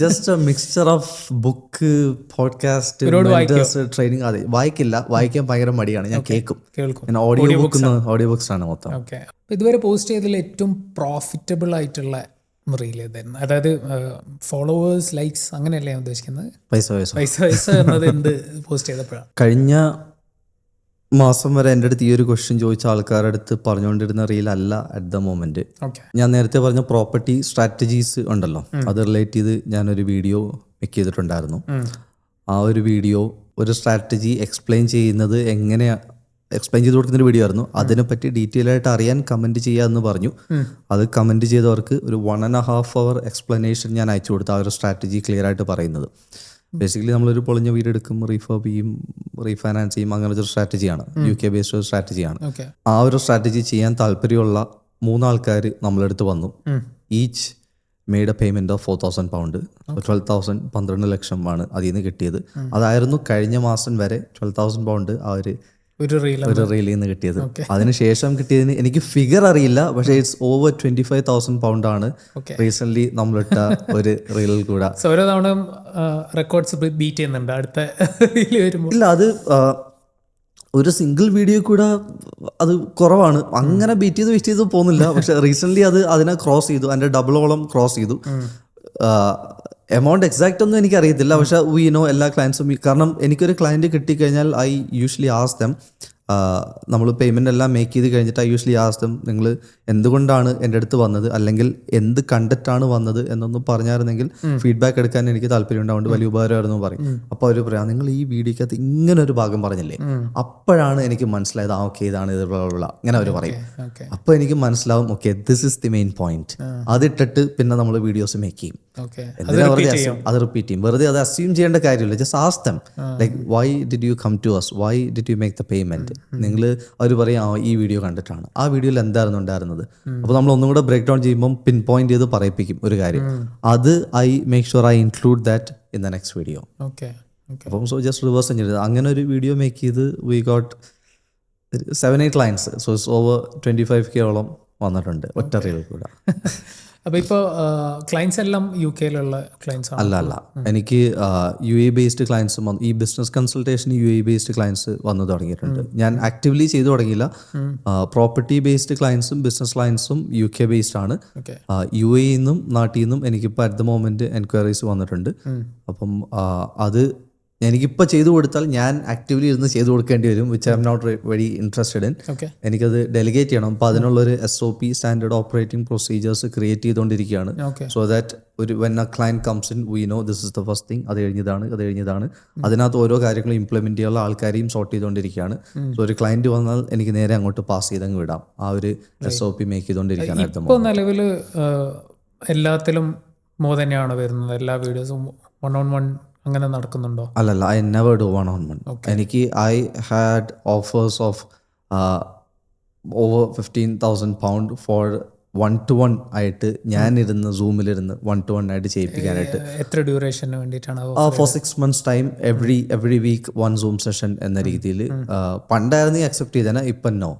Just A mixture of book, podcast, training. അതെ, വായിക്കാൻ ഭയങ്കര മടിയാണ്. ഞാൻ കേൾക്കും. ഞാൻ ഓഡിയോ ബുക്സ് ആണ് മൊത്തം. ഇതുവരെ പോസ്റ്റ് ചെയ്തതിൽ ഏറ്റവും പ്രോഫിറ്റബിൾ ആയിട്ടുള്ള റീൽ ഏതായിരുന്നു? അതായത് ഫോളോവേഴ്സ്, ലൈക്സ് അങ്ങനെയല്ലേ ഞാൻ ഉദ്ദേശിക്കുന്നത്? പൈസ എന്നത് എന്ത് പോസ്റ്റ് ചെയ്തപ്പോഴാണ്? കഴിഞ്ഞ മാസം വരെ എൻ്റെ അടുത്ത് ഈ ഒരു ക്വസ്റ്റ്യൻ ചോദിച്ച ആൾക്കാരുടെ അടുത്ത് പറഞ്ഞുകൊണ്ടിരുന്ന റീൽ അല്ല അറ്റ് ദ മൊമെന്റ്. ഞാൻ നേരത്തെ പറഞ്ഞ പ്രോപ്പർട്ടി സ്ട്രാറ്റജീസ് ഉണ്ടല്ലോ, അത് റിലേറ്റ് ചെയ്ത് ഞാനൊരു വീഡിയോ മേക്ക് ചെയ്തിട്ടുണ്ടായിരുന്നു. ആ ഒരു വീഡിയോ ഒരു സ്ട്രാറ്റജി എക്സ്പ്ലെയിൻ ചെയ്യുന്നത് എക്സ്പ്ലെയിൻ ചെയ്ത് കൊടുക്കുന്നൊരു വീഡിയോ ആയിരുന്നു. അതിനെപ്പറ്റി ഡീറ്റെയിൽ ആയിട്ട് അറിയാൻ കമൻറ്റ് ചെയ്യാമെന്ന് പറഞ്ഞു. അത് കമൻറ്റ് ചെയ്തവർക്ക് ഒരു 1.5 hour എക്സ്പ്ലനേഷൻ ഞാൻ അയച്ചു കൊടുത്തു, ആ ഒരു സ്ട്രാറ്റജി ക്ലിയർ ആയിട്ട് പറയുന്നത്. ബേസിക്കലി നമ്മളൊരു പൊളിഞ്ഞ വീട് എടുക്കും, റീഫർബ് ചെയ്യും, റീഫൈനാൻസ് ചെയ്യും, അങ്ങനത്തെ ഒരു സ്ട്രാറ്റജിയാണ്, UK ബേസ്ഡ് ഒരു സ്ട്രാറ്റജിയാണ്. ആ ഒരു സ്ട്രാറ്റജി ചെയ്യാൻ താല്പര്യമുള്ള 3 ആൾക്കാർ നമ്മളെടുത്ത് വന്നു. Each made A payment of £4,000. 12,000, 12 ലക്ഷമാണ് അതിൽ നിന്ന് കിട്ടിയത്. അതായിരുന്നു കഴിഞ്ഞ മാസം വരെ £12,000 ആ ഒരു റീലിൽ നിന്ന് കിട്ടിയത്. അതിനുശേഷം കിട്ടിയതിന് എനിക്ക് ഫിഗർ അറിയില്ല, പക്ഷേ ഇറ്റ്സ് ഓവർ £25,000 ആണ് റീസെന്റ് നമ്മളിട്ട ഒരു റീലിൽ കൂടെ. ഓരോ തവണ റെക്കോർഡ്സ് ബീറ്റ് ചെയ്യുന്നുണ്ട് അടുത്ത റീൽ വരുമ്പോൾ. ഇല്ല, അത് ഒരു സിംഗിൾ വീഡിയോ കൂടെ അത് കുറവാണ്, അങ്ങനെ ബീറ്റ് ചെയ്ത് പോകുന്നില്ല. പക്ഷെ റീസെന്റ് അതിനെ ക്രോസ് ചെയ്തു, അതിന്റെ ഡബിളോളം ക്രോസ് ചെയ്തു. എമൗണ്ട് എക്സാക്റ്റ് ഒന്നും എനിക്ക് അറിയത്തില്ല, പക്ഷെ വി നോ എല്ലാ ക്ലയൻസും. കാരണം എനിക്കൊരു ക്ലയൻറ്റ് കിട്ടിക്കഴിഞ്ഞാൽ ഐ യൂഷ്വലി ആസ്ക് ദം, നമ്മൾ പേയ്മെൻ്റ് എല്ലാം മേക്ക് ചെയ്ത് കഴിഞ്ഞിട്ട് ഐ യൂഷ്വലി ആസ്ക് ദം, നിങ്ങൾ എന്തുകൊണ്ടാണ് എൻ്റെ അടുത്ത് വന്നത്, അല്ലെങ്കിൽ എന്ത് കണ്ടിട്ടാണ് വന്നത് എന്നൊന്നും പറഞ്ഞായിരുന്നെങ്കിൽ ഫീഡ്ബാക്ക് എടുക്കാൻ എനിക്ക് താല്പര്യം ഉണ്ടാവുകൊണ്ട് വലിയ ഉപകാരമായിരുന്നു പറയും. അപ്പോൾ അവർ പറയാം, നിങ്ങൾ ഈ വീഡിയോക്കകത്ത് ഇങ്ങനെ ഒരു ഭാഗം പറഞ്ഞില്ലേ, അപ്പോഴാണ് എനിക്ക് മനസ്സിലായത്, ഓക്കെ ഇതാണ് ഇത് ഇങ്ങനെ അവർ പറയും. അപ്പോൾ എനിക്ക് മനസ്സിലാവും, okay this is the main point. അതിട്ടിട്ട് പിന്നെ നമ്മൾ വീഡിയോസ് മേക്ക് ചെയ്യും. അത് റിപ്പീറ്റ് ചെയ്യും. വെറുതെ അത് അസ്യൂം ചെയ്യേണ്ട കാര്യമില്ല. Just ask them, like why did you come to us, why did you make the payment. നിങ്ങൾ അവർ പറയും, ഈ വീഡിയോ കണ്ടിട്ടാണ്, ആ വീഡിയോയിൽ എന്തായിരുന്നു ഉണ്ടായിരുന്നത്. അപ്പോൾ നമ്മൾ ഒന്നും കൂടെ ബ്രേക്ക് ഡൗൺ ചെയ്യുമ്പോൾ പിൻ പോയിന്റ് ചെയ്ത് പറയിപ്പിക്കും ഒരു കാര്യം. അത് I make sure I include that in the next video. അപ്പം സോ ജസ്റ്റ് റിവേഴ്സ് ചെയ്തത് അങ്ങനെ ഒരു വീഡിയോ മേക്ക് ചെയ്ത് we got 7-8 lines. So it's over 25K വന്നിട്ടുണ്ട് ഒറ്റ റീൽ കൂടെ. അപ്പോൾ ഇപ്പോൾ ക്ലയൻസ് എല്ലാം UK-ലുള്ള ക്ലയൻസ് അല്ല, എനിക്ക് UAE ബേസ്ഡ് ക്ലയൻസും ഈ business consultation UAE based clients വന്നു തുടങ്ങിയിട്ടുണ്ട്. ഞാൻ ആക്റ്റീവ്ലി ചെയ്തു തുടങ്ങിയില്ല. പ്രോപ്പർട്ടി ബേസ്ഡ് ക്ലയൻസും ബിസിനസ് ക്ലയൻസും UK ബേസ്ഡ് ആണ്. UAE നിന്നും നാട്ടിൽ നിന്നും എനിക്കിപ്പോൾ അറ്റ് ദ മൊമെന്റ് എൻക്വയറീസ് വന്നിട്ടുണ്ട്. അപ്പം അത് എനിക്കിപ്പോൾ ചെയ്തു കൊടുത്താൽ ഞാൻ ആക്റ്റീവ്ലി ഇരുന്ന് ചെയ്തു കൊടുക്കേണ്ടി വരും, which I'm not very interested in. എനിക്കത് ഡെലിഗേറ്റ് ചെയ്യണം. അപ്പോൾ അതിനുള്ളൊരു SOP, standard operating procedures create ചെയ്തുകൊണ്ടിരിക്കുകയാണ്. So that when a client comes in we know this is the first thing, അത് കഴിഞ്ഞതാണ്. അതിനകത്ത് ഓരോ കാര്യങ്ങളും ഇംപ്ലിമെന്റ് ചെയ്യാനുള്ള ആൾക്കാരെയും സോർട്ട് ചെയ്തുകൊണ്ടിരിക്കുകയാണ്. സോ ഒരു ക്ലയൻറ്റ് വന്നാൽ എനിക്ക് നേരെ അങ്ങോട്ട് പാസ് ചെയ്തങ്ങ് വിടാം. ആ ഒരു SOP മേക്ക് ചെയ്തുകൊണ്ടിരിക്കുകയാണ്. ഇപ്പോൾ നിലവിൽ എല്ലാത്തിലും തന്നെയാണ് വരുന്നത്, എല്ലാ വീഡിയോസും 1-on-1 അങ്ങനെ നടക്കുന്നുണ്ടോ? അല്ലല്ല, ഐ നെവർ ഡു 1-on-1. എനിക്ക് I had offers of over £15,000 for 1-to-1 ആയിട്ട് ഞാനിരുന്ന് സൂമിലിരുന്ന് 1-to-1 ആയിട്ട് ചെയ്യിപ്പിക്കാനായിട്ട്. എത്ര ഡ്യൂറേഷന് വേണ്ടിയിട്ടാണ്? For 6 months time, every week 1 Zoom session എന്ന രീതിയിൽ. പണ്ടായിരുന്നു അക്സെപ്റ്റ് ചെയ്തേനെ, ഇപ്പം നോ.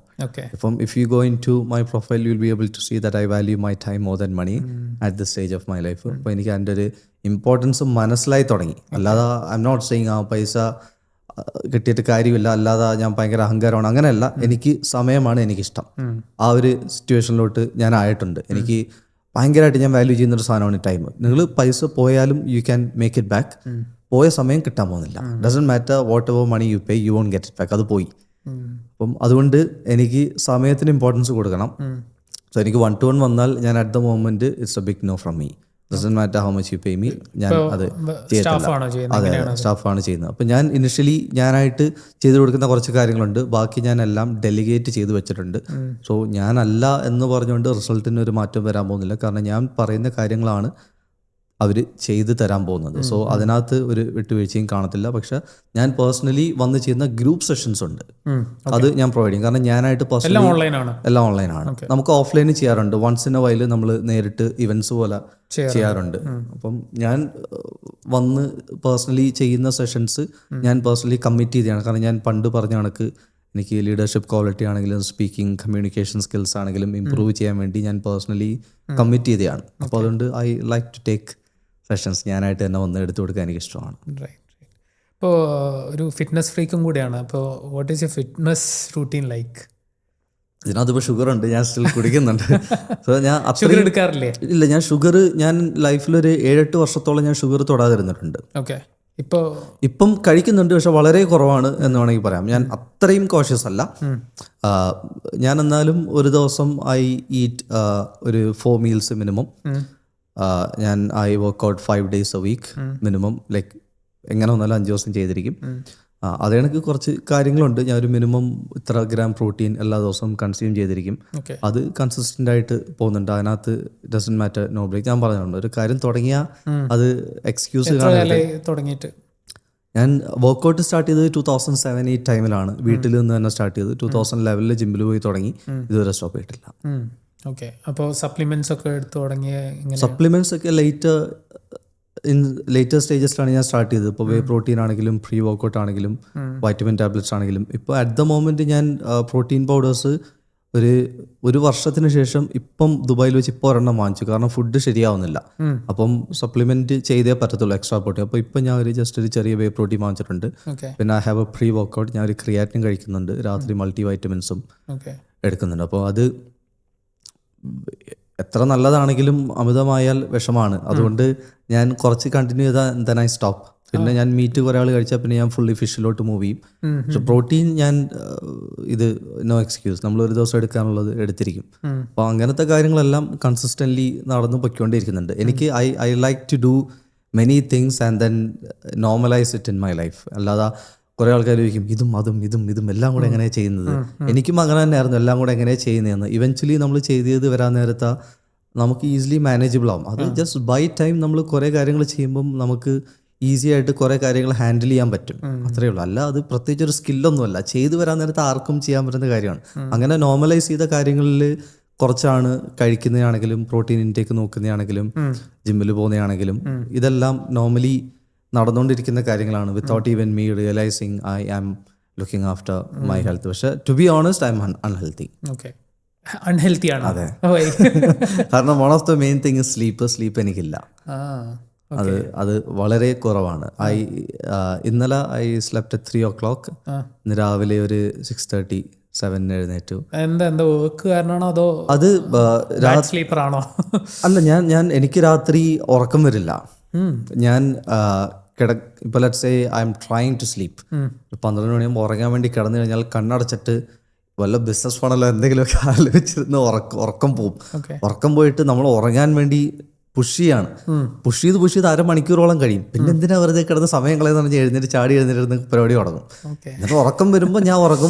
ഇപ്പം if you go in to my profile you will be able to see that I value my time more than money at the stage of my life. അപ്പോൾ എനിക്ക് അതിൻ്റെ ഒരു ഇമ്പോർട്ടൻസ് മനസ്സിലായി തുടങ്ങി. അല്ലാതെ ഐ എം നോട്ട് സെയിങ് ആ പൈസ കിട്ടിയിട്ട് കാര്യമില്ല, അല്ലാതെ ഞാൻ ഭയങ്കര അഹങ്കാരമാണ്, അങ്ങനെയല്ല. എനിക്ക് സമയമാണ് എനിക്കിഷ്ടം. ആ ഒരു സിറ്റുവേഷനിലോട്ട് ഞാൻ ആയിട്ടുണ്ട്. എനിക്ക് ഭയങ്കരമായിട്ട് ഞാൻ വാല്യൂ ചെയ്യുന്നൊരു സാധനമാണ് ടൈം. നിങ്ങൾ പൈസ പോയാലും you can make it back. പോയ സമയം കിട്ടാൻ പോകുന്നില്ല. Doesn't matter whatever money you pay, you won't get it back. അത് പോയി. അപ്പം അതുകൊണ്ട് എനിക്ക് സമയത്തിന് ഇമ്പോർട്ടൻസ് കൊടുക്കണം. സോ എനിക്ക് 1-to-1 വന്നാൽ ഞാൻ at the moment it's a big no from me. Doesn't matter how much you pay me, ഞാൻ അത് സ്റ്റാഫാണോ ചെയ്യുന്നത്? അതെ, സ്റ്റാഫാണ് ചെയ്യുന്നത്. അപ്പം ഞാൻ ഇനിഷ്യലി ഞാനായിട്ട് ചെയ്തു കൊടുക്കുന്ന കുറച്ച് കാര്യങ്ങളുണ്ട്, ബാക്കി ഞാൻ എല്ലാം ഡെലിഗേറ്റ് ചെയ്ത് വെച്ചിട്ടുണ്ട്. സോ ഞാനല്ല എന്ന് പറഞ്ഞുകൊണ്ട് റിസൾട്ടിന് ഒരു മാറ്റം വരാൻ പോകുന്നില്ല, കാരണം ഞാൻ പറയുന്ന കാര്യങ്ങളാണ് അവർ ചെയ്ത് തരാൻ പോകുന്നത്. സോ അതിനകത്ത് ഒരു വിട്ടുവീഴ്ചയും കാണത്തില്ല. പക്ഷെ ഞാൻ പേഴ്സണലി വന്ന് ചെയ്യുന്ന ഗ്രൂപ്പ് സെഷൻസ് ഉണ്ട്, അത് ഞാൻ പ്രൊവൈഡ് ചെയ്യും. കാരണം ഞാനായിട്ട് പേഴ്സണലി എല്ലാം ഓൺലൈനാണ്. നമുക്ക് ഓഫ്ലൈനിൽ ചെയ്യാറുണ്ട്, വൺസ് ഇൻ എ വൈൽ നമ്മൾ നേരിട്ട് ഇവൻറ്റ്സ് പോലെ ചെയ്യാറുണ്ട്. അപ്പം ഞാൻ വന്ന് പേഴ്സണലി ചെയ്യുന്ന സെഷൻസ് ഞാൻ പേഴ്സണലി കമ്മിറ്റ് ചെയ്തതാണ്. കാരണം ഞാൻ പണ്ട് പറഞ്ഞ കണക്ക് എനിക്ക് ലീഡർഷിപ്പ് ക്വാളിറ്റി ആണെങ്കിലും സ്പീക്കിംഗ് കമ്മ്യൂണിക്കേഷൻ സ്കിൽസ് ആണെങ്കിലും ഇമ്പ്രൂവ് ചെയ്യാൻ വേണ്ടി ഞാൻ പേഴ്സണലി കമ്മിറ്റ് ചെയ്തതാണ്. അപ്പോൾ അതുകൊണ്ട് I like to take sessions, ഞാനായിട്ട് തന്നെ വന്ന് എടുത്തു കൊടുക്കാൻ എനിക്ക് ഇഷ്ടമാണ്. ഇപ്പോൾ ഒരു ഫിറ്റ്നസ് ഫ്രീക്കും കൂടിയാണ്. അപ്പോൾ what is your fitness routine like? ഇതിനകത്തിപ്പോൾ ഷുഗർ ഉണ്ട്, ഞാൻ സ്റ്റിൽ കുടിക്കുന്നുണ്ട്. സോ ഞാൻ ഷുഗർ എടുക്കാറില്ലേ? ഇല്ല, ഞാൻ ലൈഫിലൊരു 7-8 വർഷത്തോളം ഞാൻ ഷുഗർ തൊടാതിരുന്നിട്ടുണ്ട്. ഓക്കെ. ഇപ്പം കഴിക്കുന്നുണ്ട്, പക്ഷെ വളരെ കുറവാണ് എന്ന് വേണമെങ്കിൽ പറയാം. ഞാൻ അത്രയും കോഷ്യസ് അല്ല. ഞാൻ എന്നാലും ഒരു ദിവസം ഐ ഈറ്റ് ഒരു 4 meals മിനിമം. ഞാൻ I work out 5 days a week minimum. Like എങ്ങനെ വന്നാലും 5 ദിവസം ചെയ്തിരിക്കും. അത് കണക്ക് കുറച്ച് കാര്യങ്ങളുണ്ട്. ഞാൻ ഒരു മിനിമം ഇത്ര ഗ്രാം പ്രോട്ടീൻ എല്ലാ ദിവസവും കൺസ്യൂം ചെയ്തിരിക്കും. അത് കൺസിസ്റ്റൻ്റ് ആയിട്ട് പോകുന്നുണ്ട്. അതിനകത്ത് ഡസൻറ്റ് മാറ്റർ നോ ബ്രേക്ക്. ഞാൻ പറഞ്ഞിട്ടുണ്ട്, ഒരു കാര്യം തുടങ്ങിയാൽ അത് എക്സ്ക്യൂസ് തുടങ്ങിയിട്ട്. ഞാൻ വർക്കൗട്ട് സ്റ്റാർട്ട് ചെയ്തത് 2007-8 ടൈമിലാണ്. വീട്ടിൽ നിന്ന് തന്നെ സ്റ്റാർട്ട് ചെയ്ത് 2011 ജിമ്മിൽ പോയി തുടങ്ങി, ഇതുവരെ സ്റ്റോപ്പ് ചെയ്തിട്ടില്ല. ഓക്കെ. അപ്പോൾ സപ്ലിമെന്റ്സ് ഒക്കെ എടുത്ത് തുടങ്ങിയ? സപ്ലിമെന്റ്സ് ഒക്കെ ലേറ്റർ സ്റ്റേജസിലാണ് ഞാൻ സ്റ്റാർട്ട് ചെയ്തത്. ഇപ്പോൾ വേ പ്രോട്ടീൻ ആണെങ്കിലും പ്രീ വർക്കൗട്ട് ആണെങ്കിലും വൈറ്റമിൻ ടാബ്ലറ്റ്സ് ആണെങ്കിലും. ഇപ്പോൾ അറ്റ് ദ മോമെന്റ് ഞാൻ പ്രോട്ടീൻ പൗഡേഴ്സ് ഒരു വർഷത്തിന് ശേഷം ഇപ്പം ദുബായിൽ വെച്ച് ഇപ്പോൾ ഒരെണ്ണം വാങ്ങിച്ചു, കാരണം ഫുഡ് ശരിയാവുന്നില്ല. അപ്പം സപ്ലിമെന്റ് ചെയ്തേ പറ്റത്തുള്ളൂ, എക്സ്ട്രാ പ്രോട്ടീൻ. അപ്പോൾ ഇപ്പം ഞാൻ ഒരു ചെറിയ വേ പ്രോട്ടീൻ വാങ്ങിച്ചിട്ടുണ്ട്. പിന്നെ I have a pre workout, ഞാൻ ഒരു ക്രിയാറ്റിൻ കഴിക്കുന്നുണ്ട്, രാത്രി മൾട്ടി വൈറ്റമിൻസും എടുക്കുന്നുണ്ട്. അപ്പോൾ അത് എത്ര നല്ലതാണെങ്കിലും അമിതമായാൽ വിഷമാണ്. അതുകൊണ്ട് ഞാൻ കുറച്ച് കണ്ടിന്യൂ ചെയ്താൽ ദെൻ ഐ സ്റ്റോപ്പ്. പിന്നെ ഞാൻ മീറ്റ് കുറേ ആൾ കഴിച്ചാൽ പിന്നെ ഞാൻ ഫുള്ളി ഫിഷിലോട്ട് മൂവ് ചെയ്യും. പക്ഷെ പ്രോട്ടീൻ ഞാൻ ഇത് നോ എക്സ്ക്യൂസ്, നമ്മൾ ഒരു ദിവസം എടുക്കാനുള്ളത് എടുത്തിരിക്കും. അപ്പോൾ അങ്ങനത്തെ കാര്യങ്ങളെല്ലാം കൺസിസ്റ്റൻ്റ്ലി നടന്നു പൊയ്ക്കൊണ്ടിരിക്കുന്നുണ്ട്. എനിക്ക് I like to do many things and then normalise it in my life. അല്ലാതെ കുറേ ആൾക്കാർ ചോദിക്കും ഇതും എല്ലാം കൂടെ എങ്ങനെയാണ് ചെയ്യുന്നത്. എനിക്കും അങ്ങനെ തന്നെയായിരുന്നു, എല്ലാം കൂടെ എങ്ങനെയാണ് ചെയ്യുന്നതെന്ന്. ഇവൻച്വലി നമ്മൾ ചെയ്ത് വരാൻ നേരത്തെ നമുക്ക് ഈസിലി മാനേജബിൾ ആവും. അത് ജസ്റ്റ് ബൈ ടൈം നമ്മൾ കുറേ കാര്യങ്ങൾ ചെയ്യുമ്പം നമുക്ക് ഈസി ആയിട്ട് കുറേ കാര്യങ്ങൾ ഹാൻഡിൽ ചെയ്യാൻ പറ്റും, അത്രയേ ഉള്ളൂ. അല്ല അത് പ്രത്യേകിച്ച് ഒരു സ്കില്ലൊന്നുമല്ല, ചെയ്തു വരാൻ നേരത്തെ ആർക്കും ചെയ്യാൻ പറ്റുന്ന കാര്യമാണ്. അങ്ങനെ നോർമലൈസ് ചെയ്ത കാര്യങ്ങളിൽ കുറച്ചാണ് കഴിക്കുന്നതാണെങ്കിലും പ്രോട്ടീൻ ഇൻടേക്ക് നോക്കുന്നതാണെങ്കിലും ജിമ്മിൽ പോകുന്നതാണെങ്കിലും ഇതെല്ലാം നോർമലി നടന്നുകൊണ്ടിരിക്കുന്ന കാര്യങ്ങളാണ്. Without even me realising I am looking after my health. പക്ഷെ to be honest I'm unhealthy. Unhealthy ആണ്? അതെ, കാരണം one of the main thing is sleep എനിക്കില്ല. അത് വളരെ കുറവാണ്. ഇന്നലെ ഐ സ്ലെപ്റ്റ് at 3 o'clock. ഇന്ന് രാവിലെ ഒരു 6:30-7 എഴുന്നേറ്റു. എന്താ വർക്ക് കാരണമാണോ അതോ അത് സ്ലീപ്പർ ആണോ? അല്ല, എനിക്ക് രാത്രി ഉറക്കം വരില്ല. ഞാൻ ഇപ്പോൾ let's say I'm trying to sleep. 12 മണിയാകുമ്പോൾ ഉറങ്ങാൻ വേണ്ടി കിടന്നു കഴിഞ്ഞാൽ കണ്ണടച്ചിട്ട് വല്ല ബിസിനസ് ഫണ്ടല്ലോ എന്തെങ്കിലുമൊക്കെ ആലോചിച്ചിരുന്ന് ഉറക്കം പോവും. ഉറക്കം പോയിട്ട് നമ്മൾ ഉറങ്ങാൻ വേണ്ടി പുഷ് ചെയ്ത് 1/2 മണിക്കൂറോളം കഴിയും. പിന്നെ എന്തിനാ വെറുതെ കിടന്ന് സമയം കളയെന്ന് പറഞ്ഞാൽ എഴുന്നേറ്റ് പരിപാടി തുടങ്ങും. എന്നിട്ട് ഉറക്കം വരുമ്പോൾ ഞാൻ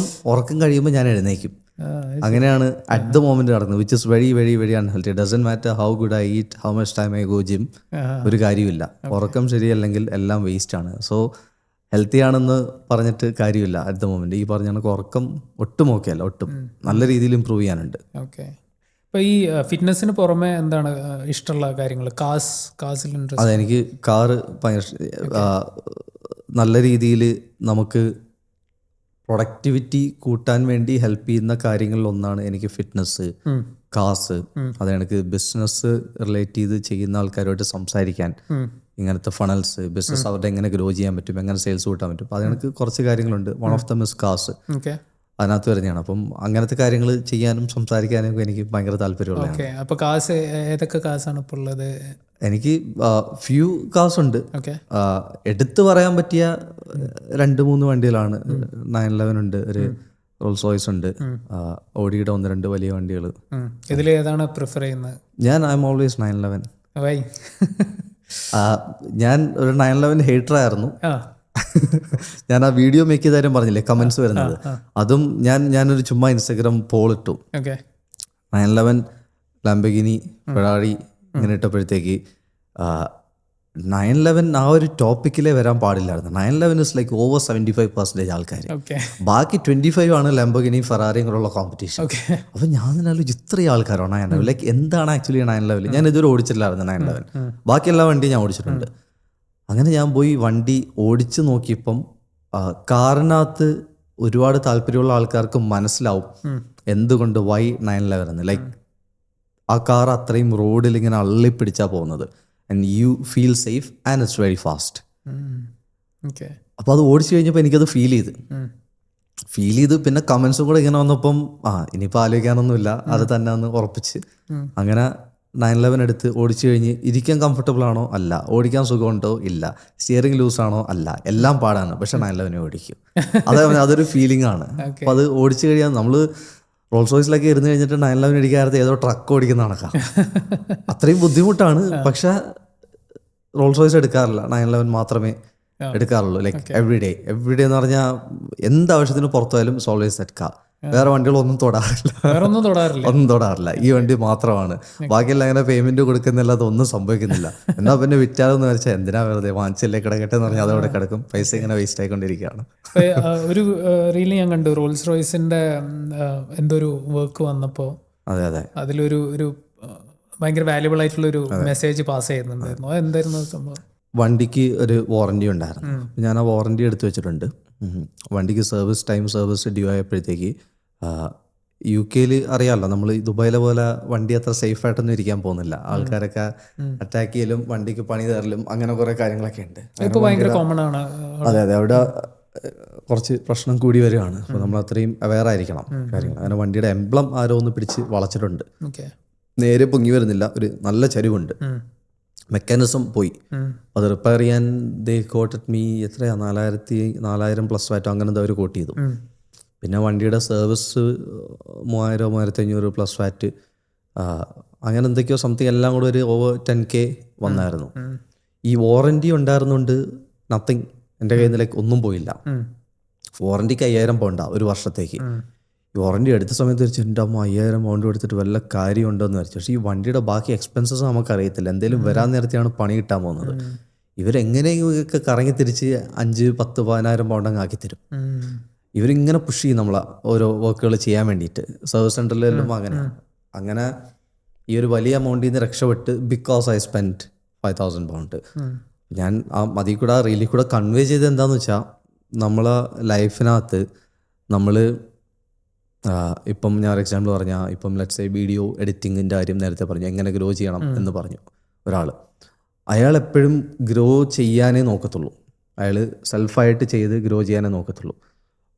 ഉറക്കം കഴിയുമ്പോൾ ഞാൻ എഴുന്നേക്കും. അങ്ങനെയാണ് അറ്റ് ദ മൊമെന്റ് നടക്കുന്നത്, which is very very very unhealthy. Doesn't matter how good I eat, how much time I go gym, ഒരു കാര്യമില്ല. ഉറക്കം ശരിയല്ലെങ്കിൽ എല്ലാം വേസ്റ്റ് ആണ്. സോ ഹെൽത്തി ആണെന്ന് പറഞ്ഞിട്ട് കാര്യമില്ല അറ്റ് ദ മൊമെന്റ്. ഈ പറഞ്ഞ കണക്ക് ഉറക്കം ഒട്ടും ഓക്കെ അല്ല, ഒട്ടും നല്ല രീതിയിൽ ഇമ്പ്രൂവ് ചെയ്യാനുണ്ട്. ഓക്കെ. അപ്പോൾ ഈ ഫിറ്റ്നസ്സിന് പുറമെ എന്താണ് ഇഷ്ടമുള്ള കാര്യങ്ങൾ? Castle interest? അതെ, എനിക്ക് കാറ് നല്ല രീതിയിൽ നമുക്ക് പ്രൊഡക്ടിവിറ്റി കൂട്ടാൻ വേണ്ടി ഹെൽപ്പ് ചെയ്യുന്ന കാര്യങ്ങളിൽ ഒന്നാണ് എനിക്ക് ഫിറ്റ്നസ്, കാസ്. അത് എനിക്ക് ബിസിനസ് റിലേറ്റ് ചെയ്ത് ചെയ്യുന്ന ആൾക്കാരുമായിട്ട് സംസാരിക്കാൻ, ഇങ്ങനത്തെ ഫണൽസ്, ബിസിനസ് അവരുടെ എങ്ങനെ ഗ്രോ ചെയ്യാൻ പറ്റും, എങ്ങനെ സെയിൽസ് കൂട്ടാൻ പറ്റും. അപ്പോൾ അതിനൊക്കെ കുറച്ച് കാര്യങ്ങളുണ്ട്. വൺ ഓഫ് ദം ഇസ് കാസ്, അതിനകത്ത് വരുന്നതാണ്. അപ്പം അങ്ങനത്തെ കാര്യങ്ങൾ ചെയ്യാനും സംസാരിക്കാനും എനിക്ക് ഭയങ്കര താല്പര്യമുള്ളതാണ്. അപ്പോൾ കാസ് ഏതൊക്കെ കാസാണ് ഇപ്പോൾ ഉള്ളത്? എനിക്ക് ഫ്യൂ കാസ് ഉണ്ട്. എടുത്തു പറയാൻ പറ്റിയ 2-3 വണ്ടികളാണ്. 911 ഉണ്ട്, ഒരു റോൾസ് റോയ്സ് ഉണ്ട്, ഓഡിയുടെ 1-2 വലിയ വണ്ടികൾ. ഇതിൽ ഏതാണ് പ്രിഫർ ചെയ്യുന്നത്? ഞാൻ ഐ എം ഓൾവേസ് 911. വൈ? ഞാൻ ഒരു 911 ഹേറ്റർ ആയിരുന്നു. ഞാൻ ആ വീഡിയോ മേക്ക് ചെയ്താലും പറഞ്ഞില്ലേ കമന്റ്സ് വരുന്നത്, അതും ഞാനൊരു ചുമ്മാ ഇൻസ്റ്റാഗ്രാം പോൾ ഇട്ടു. 911 ലാംബോർഗിനി ഫെറാറി ഇങ്ങനെ ഇട്ടപ്പോഴത്തേക്ക് 911 ആ ഒരു ടോപ്പിക്കിലേ വരാൻ പാടില്ലായിരുന്നു. 911 ഇസ് ലൈക്ക് ഓവർ 75% ആൾക്കാർ, ബാക്കി 25 ആണ് ലാംബോർഗിനി ഫെറാറിയും കൂടെയുള്ള കോമ്പറ്റീഷൻ. അപ്പം ഞാൻ തന്നെ ഇത്രയും ആൾക്കാരാണ് 911, ലൈക്ക് എന്താണ് ആക്ച്വലി 911? ഞാൻ ഇതുവരെ ഓടിച്ചിട്ടില്ലായിരുന്നു 911, ബാക്കി എല്ലാ വണ്ടിയും ഞാൻ ഓടിച്ചിട്ടുണ്ട്. അങ്ങനെ ഞാൻ പോയി വണ്ടി ഓടിച്ച് നോക്കിയപ്പം കാറിനകത്ത് ഒരുപാട് താല്പര്യമുള്ള ആൾക്കാർക്ക് മനസ്സിലാവും എന്തുകൊണ്ട് വൈ 911 എന്ന്. ലൈക്ക് ആ കാർ അത്രയും റോഡിൽ ഇങ്ങനെ അള്ളിപ്പിടിച്ചാൽ പോകുന്നത്, and you feel safe and it's very fast. അപ്പോൾ അത് ഓടിച്ചു കഴിഞ്ഞപ്പോൾ എനിക്കത് ഫീൽ ചെയ്ത് പിന്നെ കമൻസും കൂടെ ഇങ്ങനെ വന്നപ്പം ഇനിയിപ്പോൾ ആലോചിക്കാനൊന്നുമില്ല, അത് തന്നെ ഒന്ന് ഉറപ്പിച്ച് അങ്ങനെ 911 എടുത്ത് ഓടിച്ചു കഴിഞ്ഞ് ഇരിക്കാൻ കംഫർട്ടബിൾ ആണോ? അല്ല. ഓടിക്കാൻ സുഖമുണ്ടോ? ഇല്ല. സ്റ്റിയറിംഗ് ലൂസാണോ? അല്ല. എല്ലാം പാടാണ്, പക്ഷെ 911 ഓടിക്കും. അതൊരു ഫീലിംഗ് ആണ്. അപ്പം അത് ഓടിച്ചു കഴിയാൻ നമ്മൾ റോൾസ് റോയ്സിലൊക്കെ ഇരുന്ന് കഴിഞ്ഞിട്ട് 911 അടിക്കാത്ത ഏതോ ട്രക്ക് ഓടിക്കുന്ന കണക്കാം. അത്രയും ബുദ്ധിമുട്ടാണ്. പക്ഷെ റോൾസ് റോയ്സ് എടുക്കാറില്ല, 911 മാത്രമേ എടുക്കാറുള്ളൂ. ലൈക്ക് എവറി ഡേ എന്ന് പറഞ്ഞാൽ എന്താവശ്യത്തിന് പുറത്തുപോയാലും ഓൾവേസ് ദാറ്റ് കാർ. വേറെ വണ്ടികളൊന്നും തൊടാറില്ല, ഈ വണ്ടി മാത്രമാണ്. ബാക്കിയെല്ലാം അങ്ങനെ പേയ്മെന്റ് കൊടുക്കുന്നില്ല, അതൊന്നും സംഭവിക്കുന്നില്ല. എന്നാ പിന്നെ വിറ്റാലെന്ന് വെച്ചാൽ എന്തിനാ വെറുതെ വാങ്ങിച്ചല്ലേ കിടക്കട്ടെ എന്ന് പറഞ്ഞാൽ അതവിടെ കിടക്കും, പൈസ ഇങ്ങനെ വേസ്റ്റ് ആയിക്കൊണ്ടിരിക്കുകയാണ്. ഒരു റീല് ഞാൻ കണ്ടു, റോൾസ് റോയ്സിന്റെ എന്തോ ഒരു വർക്ക് വന്നപ്പോൾ അതെ അതിലൊരു ഭയങ്കര വാല്യുബിൾ ആയിട്ടുള്ള ഒരു മെസ്സേജ് പാസ് ചെയ്യുന്നുണ്ടായിരുന്നു. എന്തായിരുന്നു സംഭവം? വണ്ടിക്ക് ഒരു വാറണ്ടി ഉണ്ടായിരുന്നു. ഞാൻ ആ വാറണ്ടി എടുത്തു വെച്ചിട്ടുണ്ട്. വണ്ടിക്ക് സർവീസ് ഡ്യൂ ആയപ്പോഴത്തേക്ക് UK അറിയാമല്ലോ, നമ്മൾ ദുബായിലെ പോലെ വണ്ടി അത്ര സേഫ് ആയിട്ടൊന്നും ഇരിക്കാൻ പോകുന്നില്ല. ആൾക്കാരൊക്കെ അറ്റാക്ക് ചെയ്യലും വണ്ടിക്ക് പണി തരലും അങ്ങനെ കുറെ കാര്യങ്ങളൊക്കെ ഉണ്ട്. അതെ അവിടെ കുറച്ച് പ്രശ്നം കൂടി വരികയാണ്. അപ്പോൾ നമ്മൾ അത്രയും അവെയർ ആയിരിക്കണം കാര്യങ്ങൾ. അങ്ങനെ വണ്ടിയുടെ എംബ്ലം ആരോ ഒന്ന് പിടിച്ച് വളച്ചിട്ടുണ്ട്, നേരെ പൊങ്ങി വരുന്നില്ല, ഒരു നല്ല ചരിവുണ്ട്, മെക്കാനിസം പോയി. അത് റിപ്പയർ ചെയ്യാൻ ദേ കോട്ടറ്റ് മീ എത്രയാ 4,000 പ്ലസ് വാറ്റോ അങ്ങനെ എന്താ അവർ കോട്ട് ചെയ്തു. പിന്നെ വണ്ടിയുടെ സർവീസ് 3,000-3,500 പ്ലസ് വാറ്റ് അങ്ങനെ എന്തൊക്കെയോ സംതിങ് എല്ലാം കൂടെ ഒരു ഓവർ 10K വന്നായിരുന്നു. ഈ വാറണ്ടി ഉണ്ടായിരുന്നുകൊണ്ട് നത്തിങ് എൻ്റെ കയ്യിൽ നിന്ന് ലൈക്ക് ഒന്നും പോയില്ല. വാറണ്ടിക്ക് 5,000 പൗണ്ടാ ഒരു വർഷത്തേക്ക്. ഈ വാറണ്ടി എടുത്ത സമയത്ത് വെച്ച് എൻ്റെ അമ്മ 5,000 പൗണ്ട് എടുത്തിട്ട് വല്ല കാര്യമുണ്ടോയെന്ന് വരച്ചു. പക്ഷേ ഈ വണ്ടിയുടെ ബാക്കി എക്സ്പെൻസസ് നമുക്കറിയത്തില്ല, എന്തെങ്കിലും വരാൻ നേരത്തെയാണ് പണി കിട്ടാൻ പോകുന്നത്. ഇവരെങ്ങനെയൊക്കെ കറങ്ങി തിരിച്ച് 5,000-10,000-12,000 പൗണ്ട് അങ്ങ് ആക്കി തരും. ഇവരിങ്ങനെ പുഷ് ചെയ്യും നമ്മളെ ഓരോ വർക്കുകൾ ചെയ്യാൻ വേണ്ടിയിട്ട്. സർവീസ് സെൻ്ററിലെല്ലാം അങ്ങനെ ഈ ഒരു വലിയ എമൗണ്ടിൽ നിന്ന് രക്ഷപ്പെട്ട് ബിക്കോസ് ഐ സ്പെൻഡ് 5,000 പൗണ്ട്. ഞാൻ അതിൽ കൂടെ റീലിൽ കൂടെ കൺവേ ചെയ്ത് എന്താണെന്ന് വെച്ചാൽ, നമ്മളെ ലൈഫിനകത്ത് നമ്മൾ ഇപ്പം ഞാൻ ഒരു എക്സാമ്പിൾ പറഞ്ഞാൽ, ഇപ്പം ലെറ്റ്സ് സേ വീഡിയോ എഡിറ്റിങ്ങിൻ്റെ കാര്യം നേരത്തെ പറഞ്ഞു, എങ്ങനെ ഗ്രോ ചെയ്യണം എന്ന് പറഞ്ഞു ഒരാൾ. അയാൾ എപ്പോഴും ഗ്രോ ചെയ്യാനേ നോക്കത്തുള്ളൂ, അയാൾ സെൽഫായിട്ട് ചെയ്ത് ഗ്രോ ചെയ്യാനേ നോക്കത്തുള്ളൂ.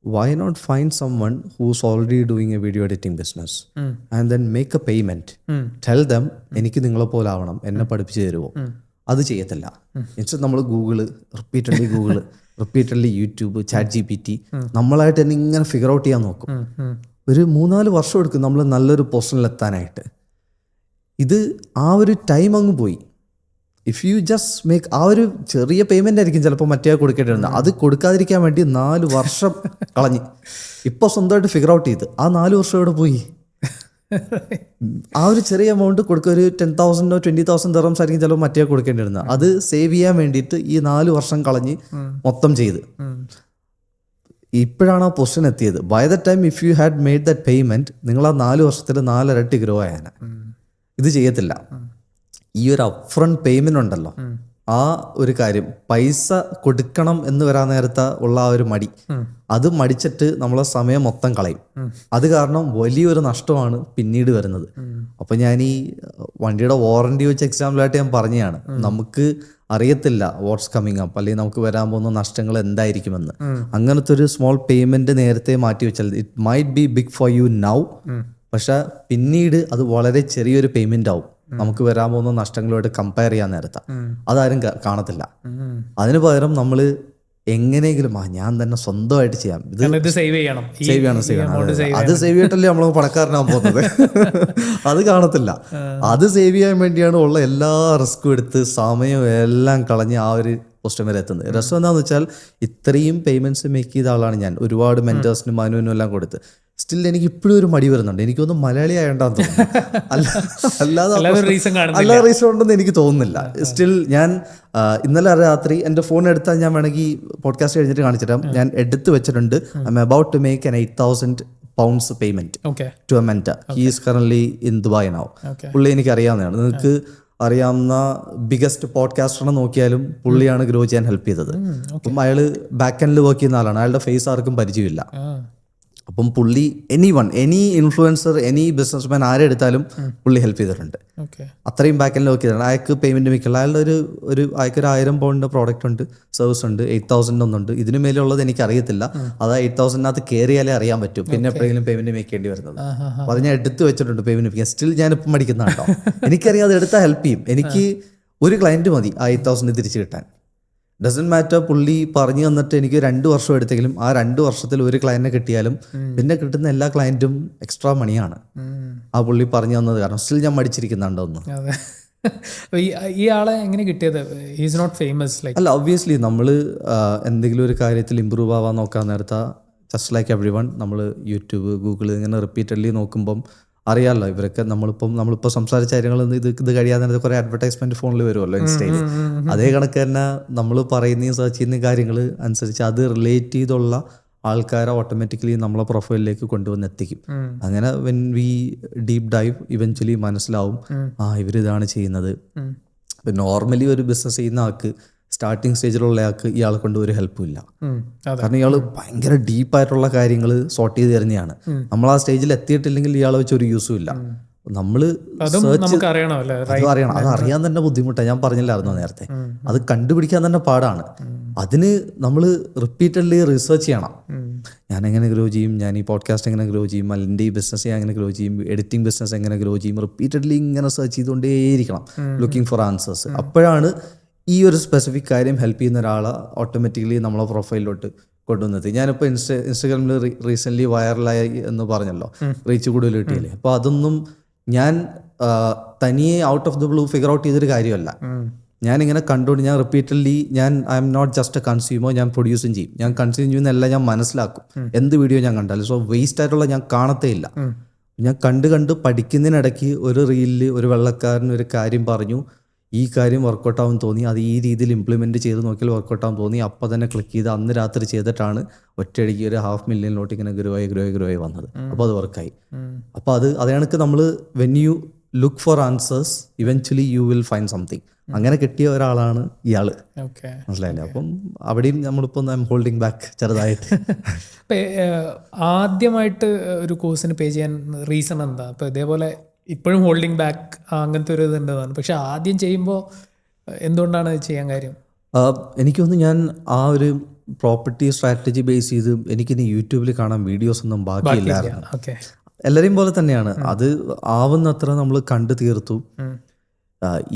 Why not find someone who's already doing a video editing business and then make a payment? Tell them എനിക്ക് നിങ്ങളെ പോലെ ആവണം, എന്നെ പഠിപ്പിച്ചു തരുമോ? അത് ചെയ്യത്തില്ല. ഇൻസ്റ്റന്റ് നമ്മൾ റിപ്പീറ്റഡ്ലി യൂട്യൂബ്, ചാറ്റ് GPT നമ്മളായിട്ട് തന്നെ ഇങ്ങനെ ഫിഗർ ഔട്ട് ചെയ്യാൻ നോക്കും. ഒരു 3-4 വർഷം എടുക്കും നമ്മൾ നല്ലൊരു പൊസിഷനിൽ എത്താനായിട്ട്. ഇത് ആ ഒരു ടൈം അങ്ങ് പോയി. ഇഫ് യു ജസ്റ്റ് മേക്ക് ആ ഒരു ചെറിയ പേയ്മെൻ്റ് ആയിരിക്കും ചിലപ്പോൾ മറ്റേ കൊടുക്കേണ്ടിരുന്നത്, അത് കൊടുക്കാതിരിക്കാൻ വേണ്ടി 4 വർഷം കളഞ്ഞ് ഇപ്പോൾ സ്വന്തമായിട്ട് ഫിഗർ ഔട്ട് ചെയ്ത് ആ 4 വർഷം ഇവിടെ പോയി. ആ ഒരു ചെറിയ എമൗണ്ട് കൊടുക്കുക, ഒരു 10,000 20,000 ദിർഹംസ് ആയിരിക്കും ചിലപ്പോൾ മറ്റേ കൊടുക്കേണ്ടിരുന്നത്. അത് സേവ് ചെയ്യാൻ വേണ്ടിയിട്ട് ഈ 4 വർഷം കളഞ്ഞ് മൊത്തം ചെയ്ത് ഇപ്പോഴാണ് ആ പൊസിഷൻ എത്തിയത്. By the time if you had made that payment, നിങ്ങൾ ആ 4 വർഷത്തിൽ 4 ഇരട്ടി ഗ്രോ ആയാണ്. ഇത് ചെയ്യത്തില്ല. ഈ ഒരു അപ്ഫ്രണ്ട് പേയ്മെന്റ് ഉണ്ടല്ലോ, ആ ഒരു കാര്യം പൈസ കൊടുക്കണം എന്ന് വരാൻ നേരത്തെ ഉള്ള ആ ഒരു മടി, അത് മടിച്ചിട്ട് നമ്മളെ സമയം മൊത്തം കളയും. അത് കാരണം വലിയൊരു നഷ്ടമാണ് പിന്നീട് വരുന്നത്. അപ്പൊ ഞാൻ ഈ വണ്ടിയുടെ വാറണ്ടി വെച്ച് എക്സാമ്പിളായിട്ട് ഞാൻ പറഞ്ഞതാണ്, നമുക്ക് അറിയത്തില്ല വാട്ട്സ് കമ്മിങ് അപ്പ്, അല്ലെങ്കിൽ നമുക്ക് വരാൻ പോകുന്ന നഷ്ടങ്ങൾ എന്തായിരിക്കുമെന്ന്. അങ്ങനത്തെ ഒരു സ്മോൾ പേയ്മെന്റ് നേരത്തെ മാറ്റി വെച്ചാൽ it might be big for you now, പക്ഷെ പിന്നീട് അത് വളരെ ചെറിയൊരു പേയ്മെന്റ് ആവും നമുക്ക് വരാൻ പോകുന്ന നഷ്ടങ്ങളുമായിട്ട് കമ്പയർ ചെയ്യാൻ നേരത്തെ. അതാരും കാണത്തില്ല. അതിന് പകരം നമ്മൾ എങ്ങനെയെങ്കിലും ഞാൻ തന്നെ സ്വന്തമായിട്ട് ചെയ്യാം, ഇത് കാരണം ഇത് സേവ് ചെയ്യണം, സേവ് ചെയ്യണം. അത് സേവ് ചെയ്തിട്ടല്ലേ നമ്മൾ പണക്കാരനാകാൻ പോകുന്നത്. അത് കാണത്തില്ല. അത് സേവ് ചെയ്യാൻ വേണ്ടിയാണ് ഉള്ള എല്ലാ റിസ്ക്കും എടുത്ത് സമയം എല്ലാം കളഞ്ഞ് ആ ഒരു പോസ്റ്റ് വരെ എത്തുന്നത്. രസം എന്താണെന്ന് വെച്ചാൽ ഇത്രയും പേയ്മെന്റ്സ് മേക്ക് ചെയ്ത ആളാണ് ഞാൻ, ഒരുപാട് മെന്റേഴ്സിനും മനുവിനും എല്ലാം കൊടുത്ത്. സ്റ്റിൽ എനിക്ക് ഇപ്പോഴും ഒരു മടി വരുന്നുണ്ട്. എനിക്കൊന്നും മലയാളി ആയണ്ടെന്ന് തോന്നുന്നു, അല്ലാതെ റീസൺ ഉണ്ടെന്ന് എനിക്ക് തോന്നുന്നില്ല. സ്റ്റിൽ ഞാൻ ഇന്നലെ രാത്രി എൻ്റെ ഫോൺ എടുത്താൽ ഞാൻ വേണമെങ്കിൽ പോഡ്കാസ്റ്റ് കഴിഞ്ഞിട്ട് കാണിച്ചിട്ടാം, ഞാൻ എടുത്ത് വെച്ചിട്ടുണ്ട്. I'm about to make an 8,000 pounds payment to a mentor. He is currently in Dubai now. പുള്ളി എനിക്ക് അറിയാവുന്നതാണ്. നിങ്ങൾക്ക് അറിയാവുന്ന ബിഗസ്റ്റ് പോഡ്കാസ്റ്ററിനെ നോക്കിയാലും പുള്ളിയാണ് ഗ്രോ ചെയ്യാൻ ഹെൽപ്പ് ചെയ്തത്. അപ്പം അയാൾ ബാക്ക് എൻഡിൽ വർക്ക് ചെയ്യുന്ന ആളാണ്. അയാളുടെ ഫേസ് ആർക്കും പരിചയമില്ല. അപ്പം പുള്ളി എനി ഇൻഫ്ലുവൻസർ, എനി ബിസിനസ്മാൻ ആരെ എടുത്താലും പുള്ളി ഹെൽപ്പ് ചെയ്തിട്ടുണ്ട്. അത്രയും ബാക്ക് എൻഡിൽ വർക്ക് ചെയ്തിട്ടുണ്ട്. അയാൾക്ക് പേയ്മെന്റ് മിക്കുള്ള അയാളുടെ അയാൾക്ക് ഒരു 1,000 pound പ്രോഡക്റ്റ് ഉണ്ട്, സർവീസ് ഉണ്ട്, 8,000 ഒന്നുണ്ട്. ഇതിനു മേലുള്ളത് എനിക്ക് അറിയത്തില്ല. അത് 8,000 കയറിയാലേ അറിയാൻ പറ്റും പിന്നെ എപ്പോഴെങ്കിലും പേയ്മെന്റ് മേക്കേണ്ടി വരുന്നത്. അപ്പോൾ അത് ഞാൻ എടുത്ത് വെച്ചിട്ടുണ്ട് പേയ്മെന്റ് മേക്കാൻ. സ്റ്റിൽ ഞാനിപ്പം മടിക്കുന്ന കേട്ടോ. എനിക്കറിയാം അത് എടുത്താൽ ഹെൽപ്പ് ചെയ്യും. എനിക്ക് ഒരു ക്ലയന്റ് മതി ആ 8,000 തിരിച്ചു കിട്ടാൻ. ഡസൻ മാറ്റർ പുള്ളി പറഞ്ഞു തന്നിട്ട് എനിക്ക് 2 വർഷം എടുത്തെങ്കിലും ആ 2 വർഷത്തിൽ ഒരു ക്ലയന്റിനെ കിട്ടിയാലും പിന്നെ കിട്ടുന്ന എല്ലാ ക്ലയന്റും എക്സ്ട്രാ മണിയാണ് ആ പുള്ളി പറഞ്ഞു തന്നത്. കാരണം സ്റ്റിൽ ഞാൻ മടിച്ചിരിക്കുന്നുണ്ടോ ഒന്ന്. ഈ ആളെ എങ്ങനെ കിട്ടിയത്? Is not famous like. അല്ല, ഒബ്വിയസ്ലി നമ്മൾ എന്തെങ്കിലും ഒരു കാര്യത്തിൽ ഇമ്പ്രൂവ് ആവാൻ നോക്കാൻ നേരത്തെ ജസ്റ്റ് ലൈക്ക് എവ്രി വൺ നമ്മൾ യൂട്യൂബ്, ഗൂഗിൾ ഇങ്ങനെ റിപ്പീറ്റഡ്ലി നോക്കുമ്പം അറിയാമല്ലോ ഇവരൊക്കെ നമ്മളിപ്പോൾ സംസാരിച്ച കാര്യങ്ങൾ ഇത് കഴിയാതെ കുറേ അഡ്വർടൈസ്മെന്റ് ഫോണിൽ വരുമല്ലോ, ഇൻസ്റ്റയിൽ. അതേ കണക്ക് തന്നെ നമ്മൾ പറയുന്ന സെർച്ച് ചെയ്യുന്ന കാര്യങ്ങൾ അനുസരിച്ച് അത് റിലേറ്റ് ചെയ്തുള്ള ആൾക്കാരെ ഓട്ടോമാറ്റിക്കലി നമ്മളെ പ്രൊഫൈലിലേക്ക് കൊണ്ടുവന്ന് എത്തിക്കും. അങ്ങനെ when we deep dive eventually മനസ്സിലാവും ഇവരിതാണ് ചെയ്യുന്നത്. നോർമലി ഒരു ബിസിനസ് ചെയ്യുന്ന ആൾക്ക് സ്റ്റാർട്ടിങ് സ്റ്റേജിലുള്ള ആൾക്ക് ഇയാളെ കൊണ്ട് ഒരു ഹെൽപ്പും ഇല്ല. കാരണം ഇയാൾ ഭയങ്കര ഡീപ്പായിട്ടുള്ള കാര്യങ്ങൾ സോർട്ട് ചെയ്ത് തരുന്നതാണ്. നമ്മൾ ആ സ്റ്റേജിൽ എത്തിയിട്ടില്ലെങ്കിൽ ഇയാളെ വെച്ച് ഒരു യൂസും ഇല്ല. നമ്മൾ അറിയണം. അത് അറിയാൻ തന്നെ ബുദ്ധിമുട്ടാണ്. ഞാൻ പറഞ്ഞില്ലായിരുന്നു നേരത്തെ, അത് കണ്ടുപിടിക്കാൻ തന്നെ പാടാണ്. അതിന് നമ്മൾ റിപ്പീറ്റഡ്ലി റിസർച്ച് ചെയ്യണം. ഞാൻ എങ്ങനെ ഗ്രോ ചെയ്യും, ഞാൻ ഈ പോഡ്കാസ്റ്റ് എങ്ങനെ ഗ്രോ ചെയ്യും, അല്ലെങ്കിൽ ഈ ബിസിനസ് എങ്ങനെ ഗ്രോ ചെയ്യും, എഡിറ്റിംഗ് ബിസിനസ് എങ്ങനെ ഗ്രോ ചെയ്യും, റിപ്പീറ്റഡ്ലി ഇങ്ങനെ സെർച്ച് ചെയ്തുകൊണ്ടേയിരിക്കണം, ലുക്കിംഗ് ഫോർ ആൻസേഴ്സ്. അപ്പോഴാണ് ഈ ഒരു സ്പെസിഫിക് കാര്യം ഹെൽപ്പ് ചെയ്യുന്ന ഒരാളെ ഓട്ടോമാറ്റിക്കലി നമ്മളെ പ്രൊഫൈലിലോട്ട് കൊണ്ടുവന്നത്. ഞാനിപ്പോൾ ഇൻസ്റ്റാഗ്രാമിൽ റീസെൻ്റ്ലി വൈറലായി എന്ന് പറഞ്ഞല്ലോ, റീച്ച് കൂടുതൽ കിട്ടിയില്ലേ. അപ്പോൾ അതൊന്നും ഞാൻ തനിയെ out of the blue figure out ചെയ്തൊരു കാര്യമല്ല. ഞാനിങ്ങനെ കണ്ടുകൊണ്ട് ഞാൻ repeatedly I'm not just a consumer, ഞാൻ പ്രൊഡ്യൂസും ചെയ്യും. ഞാൻ കൺസ്യൂം ചെയ്യുന്നതെല്ലാം ഞാൻ മനസ്സിലാക്കും. എന്ത് വീഡിയോ ഞാൻ കണ്ടാലും സോ വേസ്റ്റ് ആയിട്ടുള്ള ഞാൻ കാണത്തേ ഇല്ല. ഞാൻ കണ്ട് പഠിക്കുന്നതിനിടയ്ക്ക് ഒരു റീലിൽ ഒരു വെള്ളക്കാരൻ ഒരു കാര്യം പറഞ്ഞു, ഈ കാര്യം വർക്കൗട്ട് ആവും തോന്നി, അത് ഈ രീതിയിൽ ഇംപ്ലിമെൻറ്റ് ചെയ്ത് നോക്കിയാൽ വർക്കൗട്ട് ആവും തോന്നി. അപ്പോൾ തന്നെ ക്ലിക്ക് ചെയ്ത് അന്ന് രാത്രി ചെയ്തിട്ടാണ് ഒറ്റയടിക്ക് ഒരു 500,000 ഇങ്ങനെ ഗ്രോ ആയി വന്നത്. അപ്പോൾ അത് വർക്കായി. അപ്പോൾ അത് കണക്ക് നമ്മൾ when you look for answers eventually you will find something. അങ്ങനെ കിട്ടിയ ഒരാളാണ് ഇയാള്. മനസ്സിലായില്ലേ? അപ്പം അവിടെയും നമ്മളിപ്പോൾ ഹോൾഡിങ് ബാക്ക് ചെറുതായിട്ട്. ആദ്യമായിട്ട് ഒരു കോഴ്സിന് പേ ചെയ്യാൻ റീസൺ എന്താ? അപ്പോൾ ഇതേപോലെ ഇപ്പോഴും ഹോൾഡിംഗ് ബാക്ക് അങ്ങനത്തെ ഒരു ഇതുണ്ടെന്നാണ്. പക്ഷെ ആദ്യം ചെയ്യുമ്പോൾ എന്തുകൊണ്ടാണ് ചെയ്യാൻ കാര്യം? എനിക്കൊന്ന് ഞാൻ ആ ഒരു പ്രോപ്പർട്ടി സ്ട്രാറ്റജി ബേസ് ചെയ്ത് എനിക്കിനി യൂട്യൂബിൽ കാണാൻ വീഡിയോസ് ഒന്നും ബാക്കിയില്ലായിരുന്നു. എല്ലാവരെയും പോലെ തന്നെയാണ്. അത് ആവുന്നത്ര നമ്മൾ കണ്ടു തീർത്തു.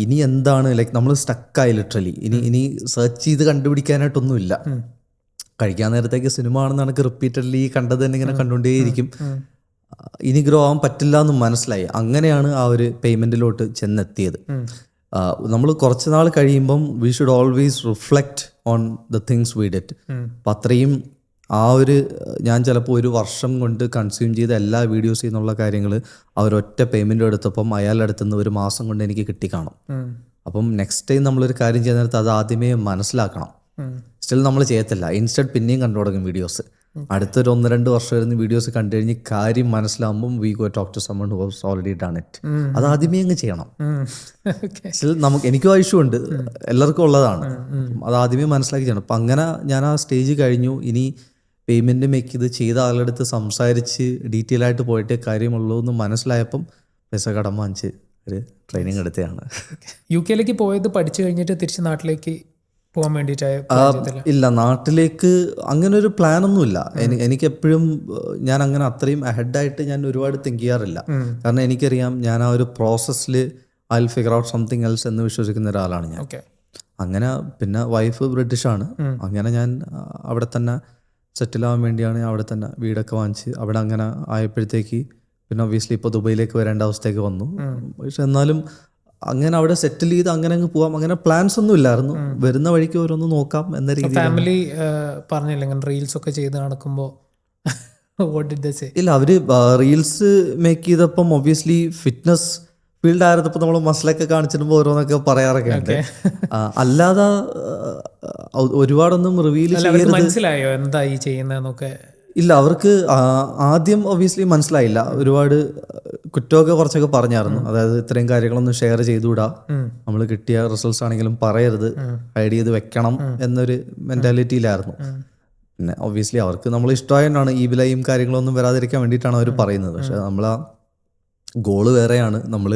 ഇനി എന്താണ് ലൈക്ക് നമ്മൾ സ്റ്റക്കായി ലിറ്ററലി. ഇനി സെർച്ച് ചെയ്ത് കണ്ടുപിടിക്കാനായിട്ടൊന്നുമില്ല. കഴിക്കാൻ നേരത്തേക്ക് സിനിമ ആണെന്ന് എനിക്ക് റിപ്പീറ്റഡ്ലി കണ്ടത് തന്നെ ഇങ്ങനെ കണ്ടുകൊണ്ടേയിരിക്കും. ഇനി ഗ്രോ ആവാൻ പറ്റില്ല എന്ന് മനസ്സിലായി. അങ്ങനെയാണ് ആ ഒരു പേയ്മെന്റിലോട്ട് ചെന്നെത്തിയത്. നമ്മൾ കുറച്ച് നാൾ കഴിയുമ്പം we should always reflect on the things we did. അപ്പം അത്രയും ആ ഒരു ഞാൻ ചിലപ്പോൾ ഒരു വർഷം കൊണ്ട് കൺസ്യൂം ചെയ്ത എല്ലാ വീഡിയോസിൽ നിന്നുള്ള കാര്യങ്ങൾ അവരൊറ്റ പേയ്മെൻറ്റ് എടുത്തപ്പം അയാളുടെ അടുത്ത് നിന്ന് ഒരു മാസം കൊണ്ട് എനിക്ക് കിട്ടിക്കാണും. അപ്പം നെക്സ്റ്റ് ടൈം നമ്മളൊരു കാര്യം ചെയ്യുന്ന നേരത്ത് അത് ആദ്യമേ മനസ്സിലാക്കണം. സ്റ്റിൽ നമ്മൾ ചെയ്യത്തില്ല. ഇൻസ്റ്റഡ് പിന്നെയും കണ്ടു തുടങ്ങും വീഡിയോസ്. അടുത്തൊരു 1-2 വർഷം വരുന്ന വീഡിയോസ് കണ്ടു കഴിഞ്ഞ് കാര്യം മനസ്സിലാകുമ്പം we go talk to someone who has already done it. അത് ആദ്യമേ അങ്ങ് ചെയ്യണം. സ്റ്റിൽ എനിക്കും ആവശ്യമുണ്ട്, എല്ലാവർക്കും ഉള്ളതാണ്. അത് ആദ്യമേ മനസ്സിലാക്കി ചെയ്യണം. അപ്പം അങ്ങനെ ഞാൻ ആ സ്റ്റേജ് കഴിഞ്ഞു. ഇനി പേയ്മെൻറ്റ് മേക്ക് ചെയ്ത ആളുടെ അടുത്ത് സംസാരിച്ച് ഡീറ്റെയിൽ ആയിട്ട് പോയിട്ടേ കാര്യമുള്ളൂ എന്ന് മനസ്സിലായപ്പം പൈസ കടം വാങ്ങിച്ച് ഒരു ട്രെയിനിങ് എടുത്തതാണ്. UK പോയത് പഠിച്ചു കഴിഞ്ഞിട്ട് തിരിച്ച് നാട്ടിലേക്ക് പോകാൻ വേണ്ടിയിട്ടായ? ഇല്ല, നാട്ടിലേക്ക് അങ്ങനെ ഒരു പ്ലാനൊന്നുമില്ല. എനിക്കെപ്പോഴും ഞാൻ അങ്ങനെ അത്രയും അഹെഡായിട്ട് ഞാൻ ഒരുപാട് തിങ്ക് ചെയ്യാറില്ല. കാരണം എനിക്കറിയാം ഞാൻ ആ ഒരു പ്രോസസ്സിൽ I will figure out something else എന്ന് വിശ്വസിക്കുന്ന ഒരാളാണ് ഞാൻ. അങ്ങനെ പിന്നെ വൈഫ് ബ്രിട്ടീഷാണ്. അങ്ങനെ ഞാൻ അവിടെ തന്നെ സെറ്റിലാവാൻ വേണ്ടിയാണ് അവിടെ തന്നെ വീടൊക്കെ വാങ്ങിച്ച് അവിടെ അങ്ങനെ ആയപ്പോഴത്തേക്ക് പിന്നെ ഒബ്വിയസ്ലി ഇപ്പോൾ ദുബൈയിലേക്ക് വരേണ്ട അവസ്ഥയൊക്കെ വന്നു. പക്ഷെ എന്നാലും അങ്ങനെ അവിടെ സെറ്റിൽ ചെയ്ത് അങ്ങനെ അങ്ങ് പോവാം, അങ്ങനെ പ്ലാൻസ് ഒന്നും ഇല്ലായിരുന്നു. വരുന്ന വഴിക്ക് ഓരോന്ന് നോക്കാം എന്ന രീതിയിൽ. ഫാമിലി പറഞ്ഞില്ല ഇങ്ങനെ റീൽസ് ഒക്കെ ചെയ്ത് നടക്കുമ്പോൾ ഇല്ല, അവര് റീൽസ് മേക്ക് ചെയ്തപ്പം ഒബ്വിയസ്ലി ഫിറ്റ്നസ് ഫീൽഡ് ആയിരുന്നപ്പോൾ നമ്മൾ മസിലൊക്കെ കാണിച്ചിട്ടുമ്പോൾ ഓരോന്നൊക്കെ പറയാറൊക്കെ ഉണ്ട്. അല്ലാതെ ഒരുപാടൊന്നും റിവീൽ ചെയ്യരുത്. മനസ്സിലായോ എന്താ ഈ ചെയ്യുന്നതെന്നൊക്കെ? ഇല്ല, അവർക്ക് ആദ്യം ഒബ്വിയസ്ലി മനസ്സിലായില്ല. ഒരുപാട് കുറ്റമൊക്കെ കുറച്ചൊക്കെ പറഞ്ഞായിരുന്നു. അതായത് ഇത്രയും കാര്യങ്ങളൊന്നും ഷെയർ ചെയ്തുകൂടാ, നമ്മൾ കിട്ടിയ റിസൾട്ട്സ് ആണെങ്കിലും പറയരുത്, ഹൈഡ് ചെയ്ത് വെക്കണം എന്നൊരു മെന്റാലിറ്റിയിലായിരുന്നു. പിന്നെ ഒബ്വിയസ്ലി അവർക്ക് നമ്മൾ ഇഷ്ടമായതുകൊണ്ടാണ് ഈ വിലയും കാര്യങ്ങളൊന്നും വരാതിരിക്കാൻ വേണ്ടിയിട്ടാണ് അവർ പറയുന്നത്. പക്ഷെ നമ്മൾ ആ ഗോള് വേറെയാണ്. നമ്മൾ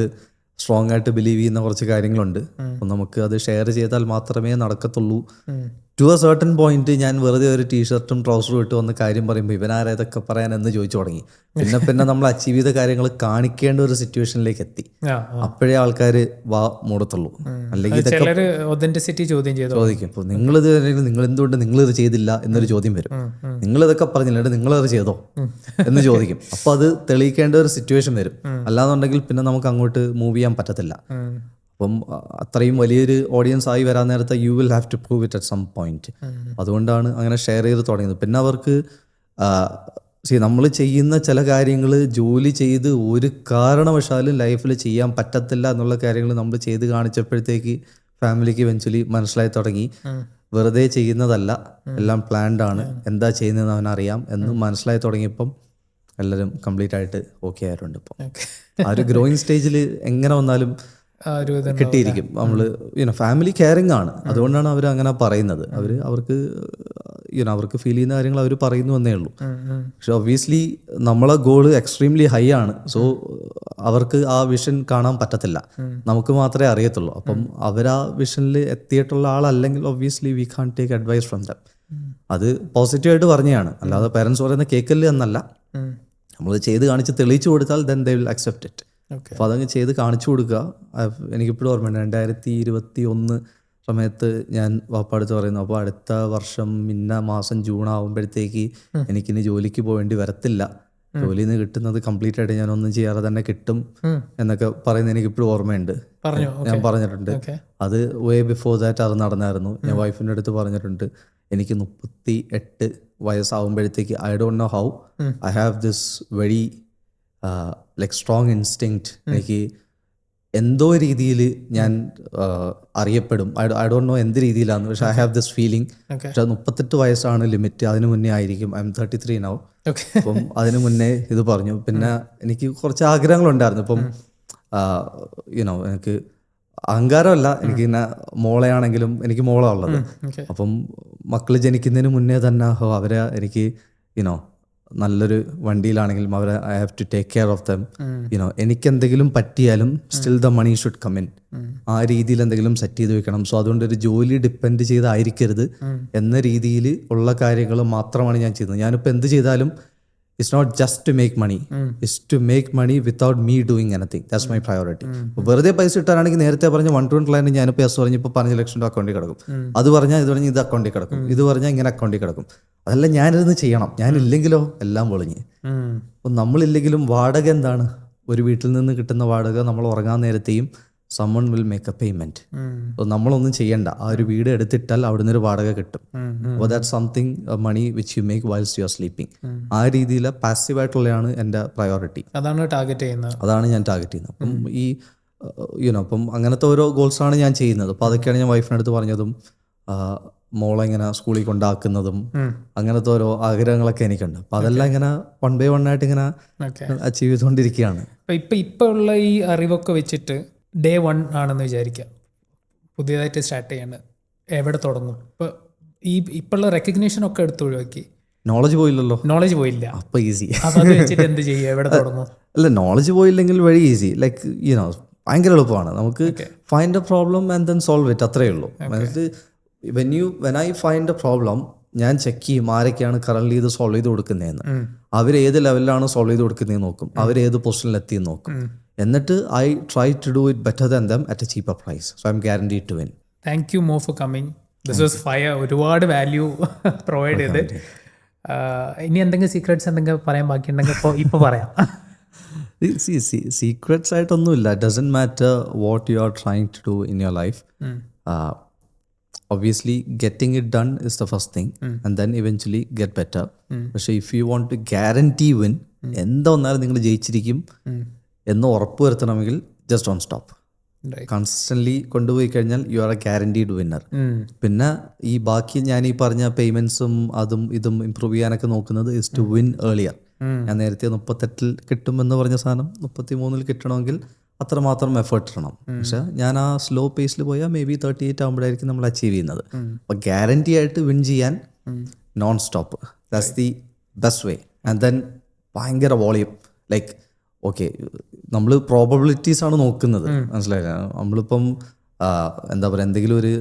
സ്ട്രോങ് ആയിട്ട് ബിലീവ് ചെയ്യുന്ന കുറച്ച് കാര്യങ്ങളുണ്ട്. അപ്പം നമുക്ക് അത് ഷെയർ ചെയ്താൽ മാത്രമേ നടക്കത്തുള്ളൂ. ടു എ സർട്ടൻ പോയിന്റ് ഞാൻ വെറുതെ ഒരു ടീഷർട്ടും ട്രൗസറും ഇട്ട് വന്ന് കാര്യം പറയുമ്പോൾ ഇവനാരാ ഇതൊക്കെ പറയാൻ എന്ന് ചോദിച്ചു തുടങ്ങി. പിന്നെ നമ്മൾ അച്ചീവ് ചെയ്ത കാര്യങ്ങൾ കാണിക്കേണ്ട ഒരു സിറ്റുവേഷനിലേക്ക് എത്തി. അപ്പോഴേ ആൾക്കാർ വാ മൂടത്തുള്ളൂ. അല്ലെങ്കിൽ ഇതൊക്കെ ഒതന്റിസിറ്റി ചോദിക്കും. ഇപ്പോൾ നിങ്ങളിത് നിങ്ങൾ എന്തുകൊണ്ട് നിങ്ങളിത് ചെയ്തില്ല എന്നൊരു ചോദ്യം വരും. നിങ്ങളിതൊക്കെ പറഞ്ഞില്ല, നിങ്ങളത് ചെയ്തോ എന്ന് ചോദിക്കും. അപ്പോൾ അത് തെളിയിക്കേണ്ട ഒരു സിറ്റുവേഷൻ വരും. അല്ലാന്നുണ്ടെങ്കിൽ പിന്നെ നമുക്ക് അങ്ങോട്ട് മൂവ് ചെയ്യാൻ പറ്റത്തില്ല. അപ്പം അത്രയും വലിയൊരു ഓഡിയൻസ് ആയി വരാൻ നേരത്തെ you will have to prove it at some point. അതുകൊണ്ടാണ് അങ്ങനെ ഷെയർ ചെയ്ത് തുടങ്ങിയത്. പിന്നെ അവർക്ക് നമ്മൾ ചെയ്യുന്ന ചില കാര്യങ്ങൾ ജോലി ചെയ്ത് ഒരു കാരണവശാലും ലൈഫിൽ ചെയ്യാൻ പറ്റത്തില്ല എന്നുള്ള കാര്യങ്ങൾ നമ്മൾ ചെയ്ത് കാണിച്ചപ്പോഴത്തേക്ക് ഫാമിലിക്ക് ഇവൻച്വലി മനസ്സിലായി തുടങ്ങി. വെറുതെ ചെയ്യുന്നതല്ല, എല്ലാം പ്ലാൻഡ് ആണ്, എന്താ ചെയ്യുന്നതെന്ന് അവനറിയാം എന്ന് മനസ്സിലായി തുടങ്ങിയപ്പം എല്ലാവരും കംപ്ലീറ്റ് ആയിട്ട് ഓക്കെ ആയിട്ടുണ്ട്. ഇപ്പം ആ ഒരു ഗ്രോയിങ് സ്റ്റേജിൽ എങ്ങനെ വന്നാലും കിട്ടിയിരിക്കും. നമ്മൾ ഫാമിലി കെയറിങ് ആണ്, അതുകൊണ്ടാണ് അവർ അങ്ങനെ പറയുന്നത്. അവർക്ക് ഫീൽ ചെയ്യുന്ന കാര്യങ്ങൾ അവർ പറയുന്നു എന്നേ ഉള്ളൂ. പക്ഷെ ഒബ്വിയസ്ലി നമ്മളെ ഗോള് എക്സ്ട്രീംലി ഹൈ ആണ്. സോ അവർക്ക് ആ വിഷൻ കാണാൻ പറ്റത്തില്ല, നമുക്ക് മാത്രമേ അറിയത്തുള്ളൂ. അപ്പം അവർ ആ വിഷനിൽ എത്തിയിട്ടുള്ള ആളല്ലെങ്കിൽ obviously we can take advice from them. അത് പോസിറ്റീവായിട്ട് പറഞ്ഞതാണ്, അല്ലാതെ പേരൻസ് പറയുന്ന കേൾക്കല് എന്നല്ല. നമ്മൾ ചെയ്ത് കാണിച്ച് തെളിയിച്ചു കൊടുത്താൽ then they will accept it. അപ്പോൾ അതങ്ങ് ചെയ്ത് കാണിച്ചു കൊടുക്കുക. എനിക്കിപ്പോഴും ഓർമ്മയുണ്ട് 2021 സമയത്ത് ഞാൻ വാപ്പാടുത്ത് പറയുന്നു, അപ്പോൾ അടുത്ത വർഷം ഇന്ന മാസം ജൂൺ ആകുമ്പോഴത്തേക്ക് എനിക്കിനി ജോലിക്ക് പോകേണ്ടി വരത്തില്ല, ജോലിയിൽ നിന്ന് കിട്ടുന്നത് കംപ്ലീറ്റ് ആയിട്ട് ഞാൻ ഒന്നും ചെയ്യാതെ തന്നെ കിട്ടും എന്നൊക്കെ പറയുന്നത് എനിക്കിപ്പോഴും ഓർമ്മയുണ്ട്. ഞാൻ പറഞ്ഞിട്ടുണ്ട്. അത് വേ ബിഫോർ ദാറ്റ് അത് നടന്നായിരുന്നു. ഞാൻ വൈഫിൻ്റെ അടുത്ത് പറഞ്ഞിട്ടുണ്ട്, എനിക്ക് 38 വയസ്സാവുമ്പോഴത്തേക്ക് I don't know how I have this very like strong instinct. എനിക്ക് എന്തോ രീതിയിൽ ഞാൻ അറിയപ്പെടും. ഐ ഡോണ്ട് നോ എന്ത് രീതിയിലാന്ന്, പക്ഷെ ഐ ഹാവ് ദിസ് ഫീലിംഗ്. പക്ഷെ 38 വയസ്സാണ് ലിമിറ്റ്, അതിന് മുന്നേ ആയിരിക്കും. I M 33 now. അപ്പം അതിന് മുന്നേ ഇത് പറഞ്ഞു. പിന്നെ എനിക്ക് കുറച്ച് ആഗ്രഹങ്ങളുണ്ടായിരുന്നു. ഇപ്പം എനിക്ക് അഹങ്കാരമല്ല, എനിക്ക് ഇങ്ങനെ മോളെയാണെങ്കിലും എനിക്ക് മോളാണ് ഉള്ളത്. അപ്പം മക്കൾ ജനിക്കുന്നതിന് മുന്നേ തന്നെ അവരെ എനിക്ക് നല്ലൊരു വണ്ടിയിലാണെങ്കിലും അവരെ I have to take care of them. എനിക്കെന്തെങ്കിലും പറ്റിയാലും still the money should come in. ആ രീതിയിൽ എന്തെങ്കിലും സെറ്റ് ചെയ്ത് വെക്കണം. സോ അതുകൊണ്ട് ഒരു ജോലി ഡിപ്പെൻഡ് ചെയ്തായിരിക്കരുത് എന്ന രീതിയിൽ ഉള്ള കാര്യങ്ങൾ മാത്രമാണ് ഞാൻ ചെയ്യുന്നത്. ഞാനിപ്പോൾ എന്ത് ചെയ്താലും it's not just to make money, it's to make money without me doing anything. That's my priority. വെറുതെ പൈസ ഇട്ടാണെങ്കിൽ നേരത്തെ പറഞ്ഞ 1 to 1 ക്ലയൻറ്റ് ഞാനിപ്പോൾ എസ് പറഞ്ഞപ്പോൾ 5 ലക്ഷം രൂപ അക്കൗണ്ടിൽ കിടക്കും. അത് പറഞ്ഞാൽ ഇത് പറഞ്ഞാൽ ഇത് അക്കൗണ്ടിൽ കിടക്കും, ഇത് പറഞ്ഞാൽ ഇങ്ങനെ അക്കൗണ്ടിൽ കിടക്കും. അതല്ല, ഞാനിരുന്ന് ചെയ്യണം. ഞാനില്ലെങ്കിലോ എല്ലാം പൊളിഞ്ഞ്. അപ്പം നമ്മളില്ലെങ്കിലും വാടക എന്താണ്, ഒരു വീട്ടിൽ നിന്ന് കിട്ടുന്ന വാടക നമ്മൾ ഉറങ്ങാൻ നേരത്തെയും someone will make a payment. നമ്മളൊന്നും ചെയ്യണ്ട, ആ ഒരു വീട് എടുത്തിട്ടാൽ അവിടുന്ന് ഒരു വാടക കിട്ടും. അപ്പോൾ that something money which you make whiles you are sleeping. ആ രീതിയിൽ പാസീവായിട്ടുള്ളതാണ് എൻ്റെ പ്രയോറിറ്റി. അതാണ് ടാർഗറ്റ് ചെയ്യുന്നത്. അതാണ് ഞാൻ ടാർഗറ്റ് ചെയ്യുന്നത്. അപ്പം ഈ അപ്പം അങ്ങനത്തെ ഓരോ ഗോൾസാണ് ഞാൻ ചെയ്യുന്നത്. അപ്പോൾ അതൊക്കെയാണ് ഞാൻ വൈഫിനടുത്ത് പറഞ്ഞതും, മോളെ ഇങ്ങനെ സ്കൂളിൽ കൊണ്ടാക്കുന്നതും അങ്ങനത്തെ ഓരോ ആഗ്രഹങ്ങളൊക്കെ എനിക്കുണ്ട്. അപ്പോൾ അതെല്ലാം ഇങ്ങനെ 1 by 1 ആയിട്ട് ഇങ്ങനെ അച്ചീവ് ചെയ്തുകൊണ്ടിരിക്കുകയാണ്. ഇപ്പോൾ ഉള്ള ഈ അറിവൊക്കെ വെച്ചിട്ട് Day 1 ആണെന്ന് വിചാരിക്കുക, പുതിയതായിട്ട് സ്റ്റാർട്ട് ചെയ്യാണ്, എവിടെ തുടങ്ങും? ഇപ്പോൾ ഉള്ള റെക്കഗ്നീഷൻ ഒക്കെ എടുത്ത് ഒഴിവാക്കി, നോളജ് പോയില്ലല്ലോ. നോളജ് പോയില്ല, അപ്പോൾ ഈസി. അത് വെച്ചിട്ട് എന്ത് ചെയ്യും, എവിടെ തുടങ്ങും? അല്ല, നോളജ് പോയില്ലെങ്കിൽ വെരി ഈസി. ലൈക്ക് ഭയങ്കര എളുപ്പമാണ്. നമുക്ക് find A problem and then solve it, അത്രയേ ഉള്ളൂ. When I find A problem, ഞാൻ ചെക്ക് ചെയ്യും ആരൊക്കെയാണ് കറൻറ്റ്ലി ഇത് സോൾവ് ചെയ്ത് കൊടുക്കുന്നതെന്ന്. അവർ ഏത് ലെവലിലാണ് സോൾവ് ചെയ്ത് കൊടുക്കുന്നതെന്ന് നോക്കും, അവർ ഏത് പൊസിഷനിൽ എത്തിയെന്ന് നോക്കും. എന്നിട്ട് I try to do it better than them at a cheaper price. So I'm guaranteed to win. Thank you more for coming. This was fire. ഒരുപാട് വാല്യൂ പ്രൊവൈഡ് ചെയ്ത്. ഇനി എന്തെങ്കിലും സീക്രട്സ് എന്തെങ്കിലും പറയാൻ ബാക്കിയുണ്ടെങ്കിൽ ഇപ്പോൾ പറയാം. സീക്രട്സ് ആയിട്ടൊന്നുമില്ല. Doesn't matter what you are trying to do in your life. Obviously getting it done is the first thing and then eventually get better. പക്ഷേ if you want to guarantee win, എന്താ വന്നാലും നിങ്ങൾ ജയിച്ചിരിക്കും എന്ന് ഉറപ്പ് വരുത്തണമെങ്കിൽ just don't stop. കൺസിസ്റ്റൻ്റ്ലി കൊണ്ടുപോയി കഴിഞ്ഞാൽ U are A guaranteed winner. പിന്നെ ഈ ബാക്കി ഞാൻ ഈ പറഞ്ഞ പേയ്മെൻറ്റ്സും അതും ഇതും ഇമ്പ്രൂവ് ചെയ്യാനൊക്കെ നോക്കുന്നത് ഇസ് ടു വിൻ ഏർലിയർ. ഞാൻ നേരത്തെ 38 കിട്ടുമെന്ന് പറഞ്ഞ സാധനം 33 കിട്ടണമെങ്കിൽ അത്രമാത്രം എഫേർട്ട് ഇടണം. പക്ഷെ ഞാൻ ആ സ്ലോ പേസിൽ പോയാൽ മേ ബി 38 ആകുമ്പോഴായിരിക്കും നമ്മൾ അച്ചീവ് ചെയ്യുന്നത്. അപ്പോൾ ഗ്യാരണ്ടി ആയിട്ട് വിൻ ചെയ്യാൻ non stop, that's the best way. And then ഭയങ്കര വോളിയം. ലൈക്ക് ഓക്കെ, നമ്മൾ പ്രോബബിലിറ്റീസ് ആണ് നോക്കുന്നത്, മനസ്സിലായില്ല. നമ്മളിപ്പം എന്താ പറയുക, എന്തെങ്കിലും ഒരു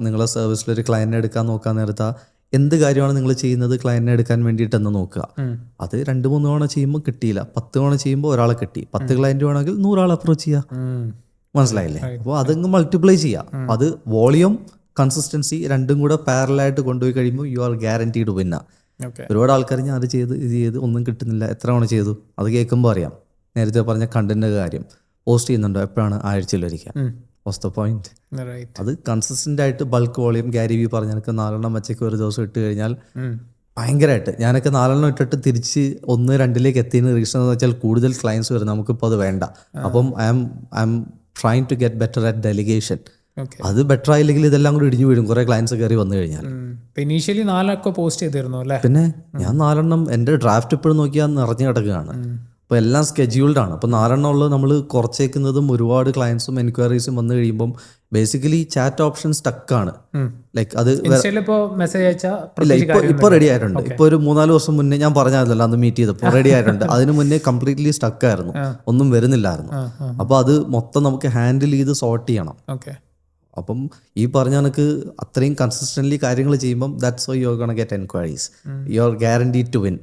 നിങ്ങളെ സർവീസിലൊരു ക്ലയൻറ്റിനെ എടുക്കാൻ നോക്കാൻ നേരത്താ എന്ത് കാര്യമാണ് നിങ്ങൾ ചെയ്യുന്നത് ക്ലയൻറ്റിനെ എടുക്കാൻ വേണ്ടിയിട്ടെന്ന് നോക്കുക. അത് 2-3 തവണ ചെയ്യുമ്പോൾ കിട്ടിയില്ല, 10 തവണ ചെയ്യുമ്പോൾ ഒരാളെ കിട്ടി. 10 ക്ലയൻറ്റ് വേണമെങ്കിൽ 100 ആളെ അപ്രോച്ച് ചെയ്യുക, മനസ്സിലായില്ലേ. അപ്പോൾ അതങ്ങ് മൾട്ടിപ്ലൈ ചെയ്യുക. അത് വോളിയം കൺസിസ്റ്റൻസി രണ്ടും കൂടെ പാരലായിട്ട് കൊണ്ടുപോയി കഴിയുമ്പോൾ യു ആർ ഗ്യാരണ്ടീഡ് വിന്നർ. ഒരുപാട് ആൾക്കാർ ഞാൻ അത് ചെയ്ത് ഇത് ചെയ്ത് ഒന്നും കിട്ടുന്നില്ല, എത്ര തവണ ചെയ്തു, അത് കേൾക്കുമ്പോൾ അറിയാം. നേരത്തെ പറഞ്ഞ കണ്ടന്റ് കാര്യം പോസ്റ്റ് ചെയ്യുന്നുണ്ടോ, എപ്പോഴാണ് ആഴ്ചയിൽ ഒരിക്കൽ, വാട്സ് ദ പോയിന്റ്. അത് കൺസിസ്റ്റന്റ് ആയിട്ട് ബൾക്ക് വോളിയം ഗാരി വി പറഞ്ഞ എനിക്ക് 4 വെച്ചൊക്കെ ഒരു ദിവസം ഇട്ട് കഴിഞ്ഞാൽ ഭയങ്കരമായിട്ട്, ഞാനൊക്കെ 4 ഇട്ടിട്ട് തിരിച്ച് 1-2 എത്തിയതിന് റീസൺ എന്ന് വെച്ചാൽ കൂടുതൽ ക്ലയൻസ് വരും, നമുക്കിപ്പോൾ അത് വേണ്ട. അപ്പം I'm trying to get better at delegation. അത് ബെറ്റർ ആയില്ലെങ്കിൽ ഇതെല്ലാം കൂടി ഇടിഞ്ഞു വീഴും കുറെ ക്ലയൻസ് കയറി വന്നു കഴിഞ്ഞാൽ. ഇനീഷ്യലി 4 പോസ്റ്റ് ചെയ്തിരുന്നു അല്ലേ? പിന്നെ ഞാൻ 4 എൻ്റെ ഡ്രാഫ്റ്റ് ഇപ്പോഴും നോക്കിയാൽ നിറഞ്ഞു കിടക്കുകയാണ്. അപ്പോൾ എല്ലാം സ്കെഡ്യൂൾഡാണ്. അപ്പോൾ 4 ഉള്ളത് നമ്മൾ കുറച്ചേക്കുന്നതും ഒരുപാട് ക്ലയൻസും എൻക്വയറീസും വന്നു കഴിയുമ്പം ബേസിക്കലി ചാറ്റ് ഓപ്ഷൻ സ്റ്റക്കാണ്. ലൈക്ക് അത് ഇല്ല, ഇപ്പോൾ റെഡി ആയിട്ടുണ്ട്. ഇപ്പോൾ ഒരു 3-4 ദിവസം മുന്നേ ഞാൻ പറഞ്ഞതല്ല, അന്ന് മീറ്റ് ചെയ്തപ്പോൾ റെഡി ആയിട്ടുണ്ട്. അതിന് മുന്നേ കംപ്ലീറ്റ്ലി സ്റ്റക്കായിരുന്നു, ഒന്നും വരുന്നില്ലായിരുന്നു. അപ്പോൾ അത് മൊത്തം നമുക്ക് ഹാൻഡിൽ ചെയ്ത് സോർട്ട് ചെയ്യണം. അപ്പം ഈ പറഞ്ഞ കണക്ക് അത്രയും കൺസിസ്റ്റൻ്റ്ലി കാര്യങ്ങൾ ചെയ്യുമ്പം that's why you are gonna get enquiries. You are guaranteed to win.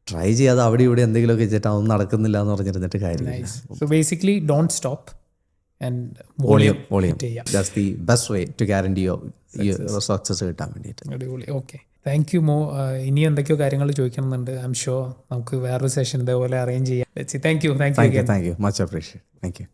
Try ചെയ്യാതെ അവിടെ ഇവിടെ എന്തെങ്കിലുമൊക്കെ വെച്ചിട്ട് അതൊന്നും നടക്കുന്നില്ല എന്ന് പറഞ്ഞിരുന്നിട്ട് കാര്യമില്ല. So basically don't stop and volume. That's the best way to guarantee your success കിട്ടാൻ വേണ്ടിയിട്ട്. അടിപൊളി. ഓക്കെ, താങ്ക് യു മോ. ഇനി എന്തൊക്കെയോ കാര്യങ്ങൾ ചോദിക്കണമെന്നുണ്ട്. ഐ എം ഷുവർ നമുക്ക് വേറൊരു സെഷൻ ഇതേപോലെ അറേഞ്ച് ചെയ്യാം. Thank you. Much appreciate. Thank you.